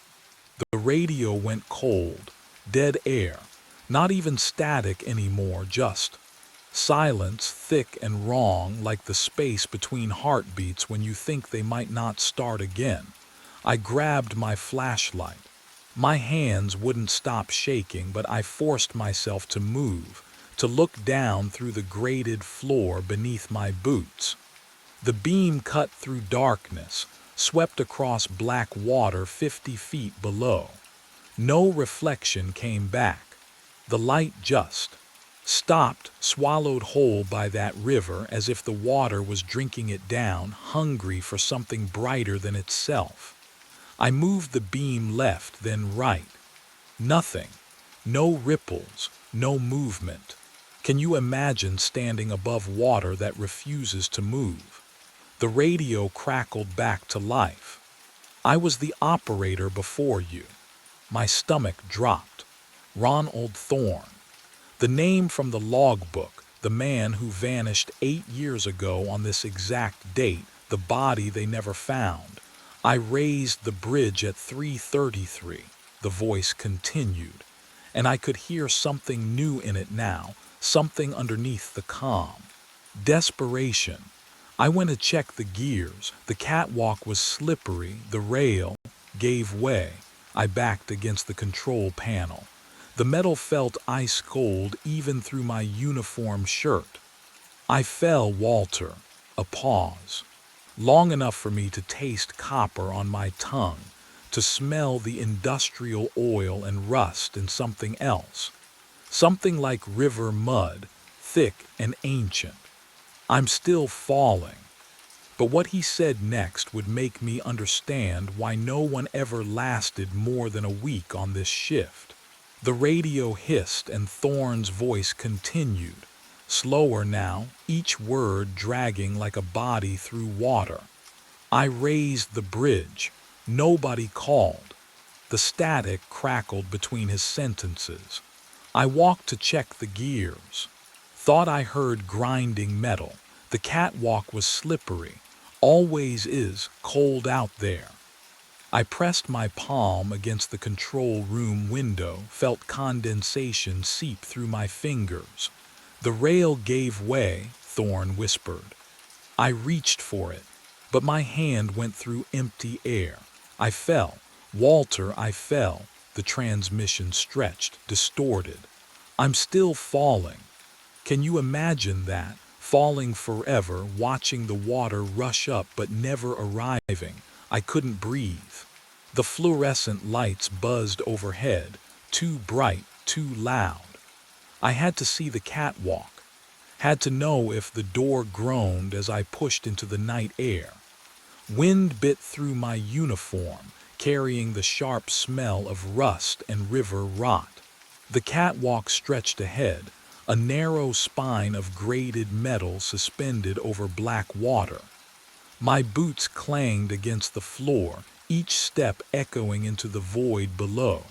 The radio went cold, dead air, not even static anymore, just silence, thick and wrong, like the space between heartbeats when you think they might not start again. I grabbed my flashlight. My hands wouldn't stop shaking, but I forced myself to move, to look down through the grated floor beneath my boots. The beam cut through darkness, swept across black water 50 feet below. No reflection came back. The light just stopped, swallowed whole by that river, as if the water was drinking it down, hungry for something brighter than itself. I moved the beam left, then right. Nothing. No ripples, no movement. Can you imagine standing above water that refuses to move? The radio crackled back to life. "I was the operator before you." My stomach dropped. Ronald Thorne. The name from the logbook, the man who vanished 8 years ago on this exact date, the body they never found. "I raised the bridge at 3:33, the voice continued, and I could hear something new in it now, something underneath the calm. Desperation. I went to check the gears. The catwalk was slippery, the rail gave way. I backed against the control panel. The metal felt ice cold even through my uniform shirt. I fell, Walter. A pause. Long enough for me to taste copper on my tongue, to smell the industrial oil and rust and something else. Something like river mud, thick and ancient. I'm still falling. But what he said next would make me understand why no one ever lasted more than a week on this shift. The radio hissed and Thorne's voice continued, slower now, each word dragging like a body through water. "I raised the bridge. Nobody called." The static crackled between his sentences. "I walked to check the gears. Thought I heard grinding metal. The catwalk was slippery. Always is, cold out there." I pressed my palm against the control room window, felt condensation seep through my fingers. "The rail gave way," Thorne whispered. I reached for it, but my hand went through empty air. I fell. Walter, I fell. The transmission stretched, distorted. I'm still falling. Can you imagine that? Falling forever, watching the water rush up but never arriving. I couldn't breathe. The fluorescent lights buzzed overhead, too bright, too loud. I had to see the catwalk, had to know if the door groaned as I pushed into the night air. Wind bit through my uniform, carrying the sharp smell of rust and river rot. The catwalk stretched ahead, a narrow spine of grated metal suspended over black water. My boots clanged against the floor, each step echoing into the void below.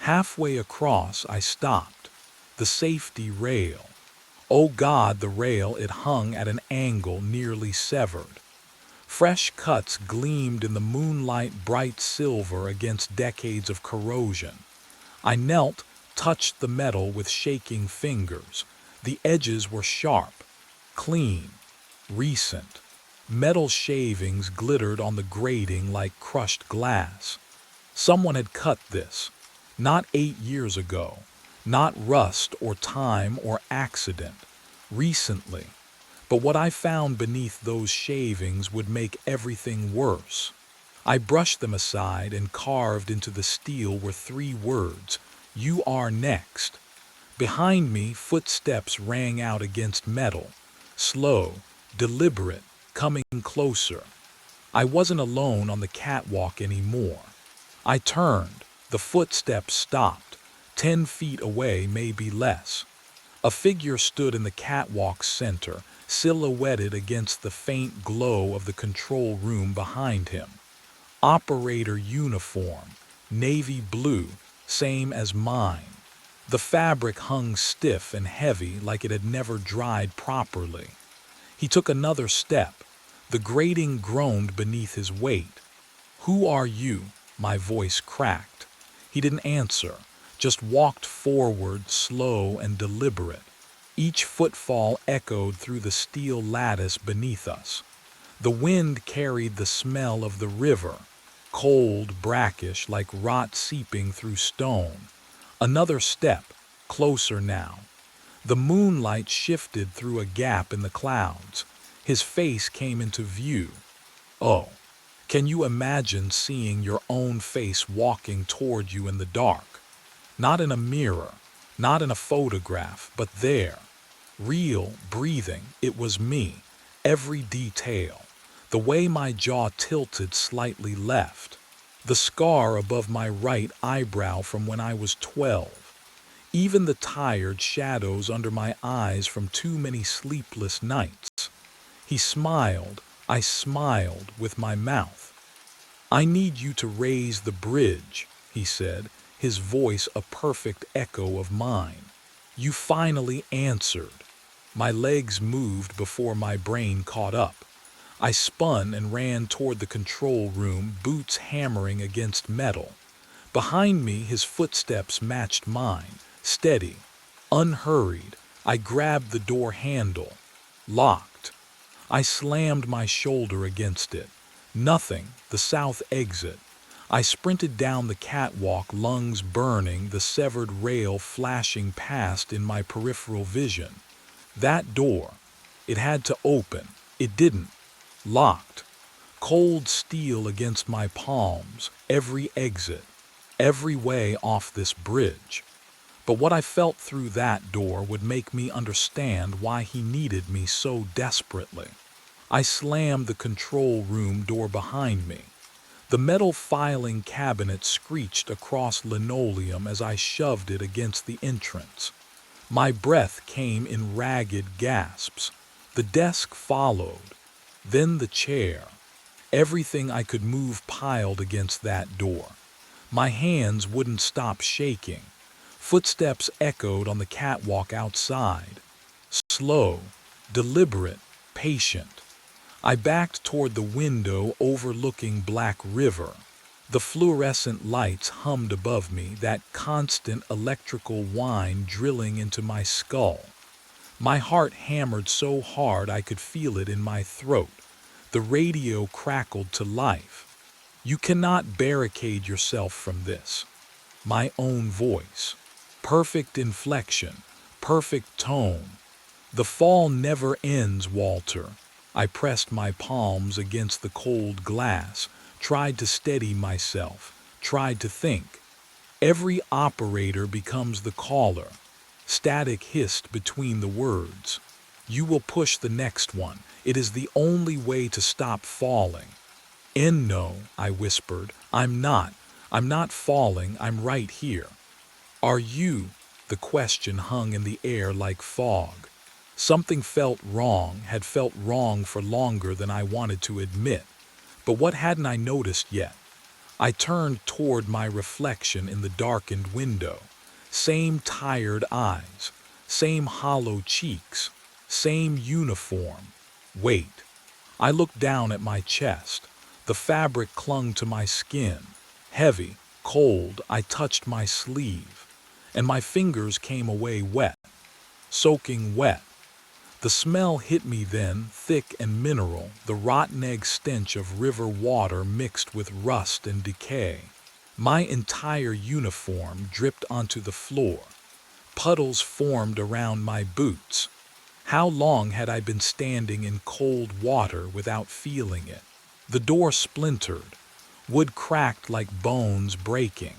Halfway across, I stopped. The safety rail. Oh God, the rail, it hung at an angle nearly severed. Fresh cuts gleamed in the moonlight, bright silver against decades of corrosion. I knelt, touched the metal with shaking fingers. The edges were sharp, clean, recent. Metal shavings glittered on the grating like crushed glass. Someone had cut this. Not 8 years ago. Not rust or time or accident. Recently. But what I found beneath those shavings would make everything worse. I brushed them aside, and carved into the steel were 3 words: "You are next." Behind me, footsteps rang out against metal. Slow, deliberate, coming closer. I wasn't alone on the catwalk anymore. I turned. The footsteps stopped. 10 feet away, maybe less. A figure stood in the catwalk's center, silhouetted against the faint glow of the control room behind him. Operator uniform, navy blue, same as mine. The fabric hung stiff and heavy, like it had never dried properly. He took another step. The grating groaned beneath his weight. "Who are you?" My voice cracked. He didn't answer, just walked forward, slow and deliberate. Each footfall echoed through the steel lattice beneath us. The wind carried the smell of the river, cold, brackish, like rot seeping through stone. Another step, closer now. The moonlight shifted through a gap in the clouds. His face came into view. Oh, can you imagine seeing your own face walking toward you in the dark? Not in a mirror, not in a photograph, but there. Real, breathing, it was me. Every detail. The way my jaw tilted slightly left. The scar above my right eyebrow from when I was 12. Even the tired shadows under my eyes from too many sleepless nights. He smiled. I smiled with my mouth. "I need you to raise the bridge," he said, his voice a perfect echo of mine. "You finally answered." My legs moved before my brain caught up. I spun and ran toward the control room, boots hammering against metal. Behind me, his footsteps matched mine, steady, unhurried. I grabbed the door handle. Locked. I slammed my shoulder against it. Nothing, the south exit. I sprinted down the catwalk, lungs burning, the severed rail flashing past in my peripheral vision. That door. It had to open. It didn't. Locked. Cold steel against my palms. Every exit. Every way off this bridge. But what I felt through that door would make me understand why he needed me so desperately. I slammed the control room door behind me. The metal filing cabinet screeched across linoleum as I shoved it against the entrance. My breath came in ragged gasps. The desk followed. Then the chair. Everything I could move piled against that door. My hands wouldn't stop shaking. Footsteps echoed on the catwalk outside. Slow, deliberate, patient. I backed toward the window overlooking Black River. The fluorescent lights hummed above me, that constant electrical whine drilling into my skull. My heart hammered so hard I could feel it in my throat. The radio crackled to life. "You cannot barricade yourself from this." My own voice. Perfect inflection, perfect tone. "The fall never ends, Walter." I pressed my palms against the cold glass, tried to steady myself, tried to think. Every operator becomes the caller. Static hissed between the words. "You will push the next one. It is the only way to stop falling." "No," I whispered. I'm not falling. I'm right here." "Are you?" The question hung in the air like fog. Something had felt wrong for longer than I wanted to admit. But what hadn't I noticed yet? I turned toward my reflection in the darkened window. Same tired eyes, same hollow cheeks, same uniform. Wait. I looked down at my chest. The fabric clung to my skin. Heavy, cold, I touched my sleeve. And my fingers came away wet, soaking wet. The smell hit me then, thick and mineral, the rotten egg stench of river water mixed with rust and decay. My entire uniform dripped onto the floor. Puddles formed around my boots. How long had I been standing in cold water without feeling it? The door splintered. Wood cracked like bones breaking.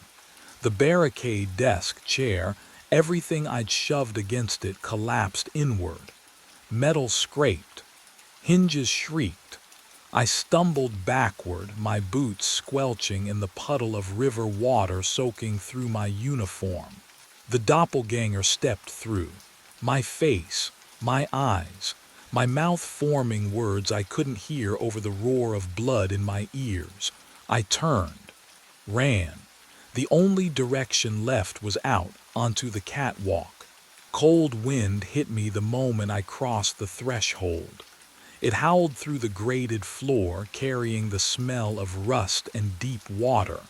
The barricade desk chair, everything I'd shoved against it collapsed inward. Metal scraped. Hinges shrieked. I stumbled backward, my boots squelching in the puddle of river water soaking through my uniform. The doppelganger stepped through. My face, my eyes, my mouth forming words I couldn't hear over the roar of blood in my ears. I turned, ran. The only direction left was out, onto the catwalk. Cold wind hit me the moment I crossed the threshold. It howled through the grated floor, carrying the smell of rust and deep water.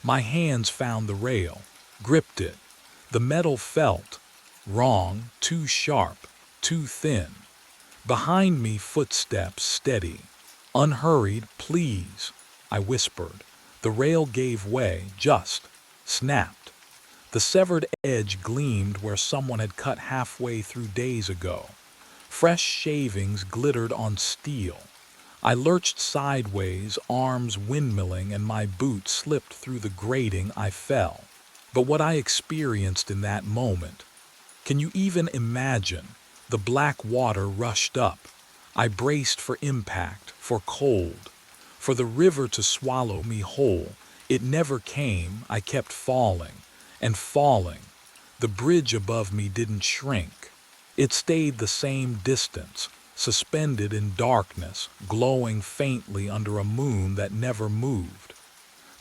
My hands found the rail, gripped it. The metal felt wrong, too sharp, too thin. Behind me, footsteps steady. Unhurried, please, I whispered. The rail gave way, just snapped. The severed edge gleamed where someone had cut halfway through days ago. Fresh shavings glittered on steel. I lurched sideways, arms windmilling, and my boot slipped through the grating. I fell. But what I experienced in that moment, can you even imagine? The black water rushed up. I braced for impact, for cold, for the river to swallow me whole. It never came. I kept falling and falling. The bridge above me didn't shrink. It stayed the same distance, suspended in darkness, glowing faintly under a moon that never moved.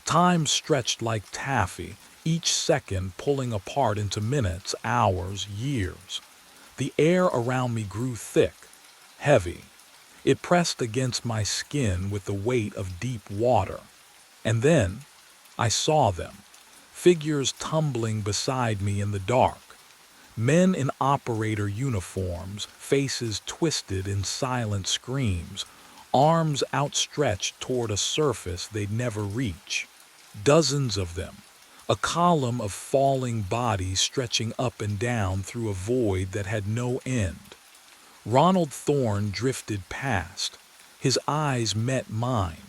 Time stretched like taffy, each second pulling apart into minutes, hours, years. The air around me grew thick, heavy. It pressed against my skin with the weight of deep water. And then I saw them. Figures tumbling beside me in the dark. Men in operator uniforms, faces twisted in silent screams, arms outstretched toward a surface they'd never reach. Dozens of them. A column of falling bodies stretching up and down through a void that had no end. Ronald Thorne drifted past. His eyes met mine.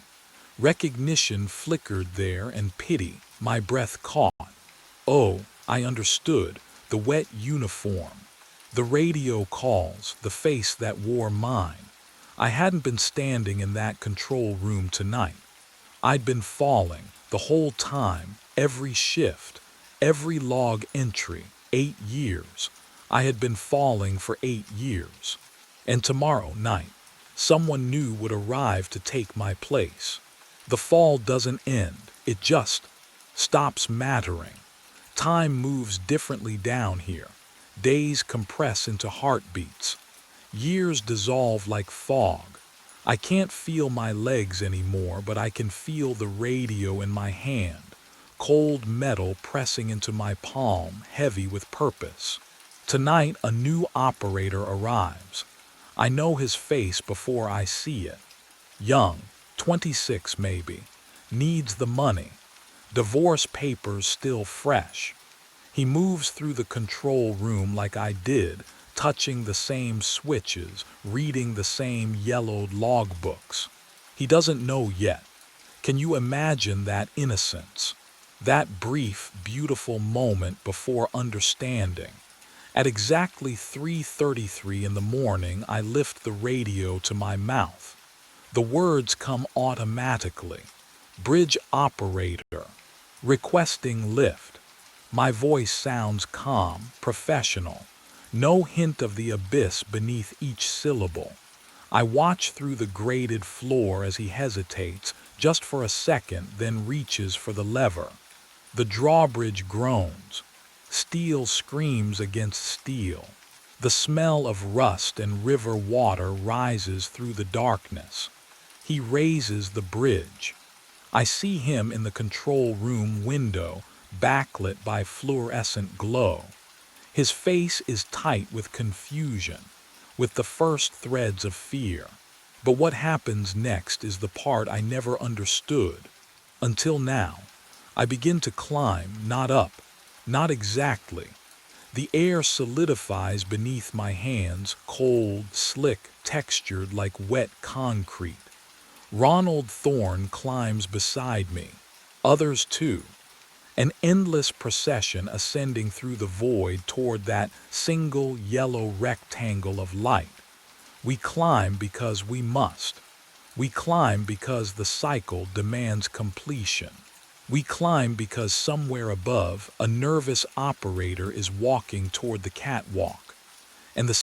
Recognition flickered there and pity. My breath caught. Oh, I understood. The wet uniform. The radio calls, the face that wore mine. I hadn't been standing in that control room tonight. I'd been falling the whole time, every shift, every log entry, 8 years. I had been falling for 8 years. And tomorrow night, someone new would arrive to take my place. The fall doesn't end, it just stops mattering. Time moves differently down here. Days compress into heartbeats. Years dissolve like fog. I can't feel my legs anymore, but I can feel the radio in my hand, cold metal pressing into my palm, heavy with purpose. Tonight, a new operator arrives. I know his face before I see it. Young, 26 maybe, needs the money. Divorce papers still fresh. He moves through the control room like I did, touching the same switches, reading the same yellowed logbooks. He doesn't know yet. Can you imagine that innocence? That brief, beautiful moment before understanding. At exactly 3:33 in the morning, I lift the radio to my mouth. The words come automatically. Bridge operator. Requesting lift. My voice sounds calm, professional. No hint of the abyss beneath each syllable. I watch through the grated floor as he hesitates, just for a second, then reaches for the lever. The drawbridge groans. Steel screams against steel. The smell of rust and river water rises through the darkness. He raises the bridge. I see him in the control room window, backlit by fluorescent glow. His face is tight with confusion, with the first threads of fear. But what happens next is the part I never understood. Until now, I begin to climb, not up, not exactly. The air solidifies beneath my hands, cold, slick, textured like wet concrete. Ronald Thorne climbs beside me. Others too. An endless procession ascending through the void toward that single yellow rectangle of light. We climb because we must. We climb because the cycle demands completion. We climb because somewhere above, a nervous operator is walking toward the catwalk, and the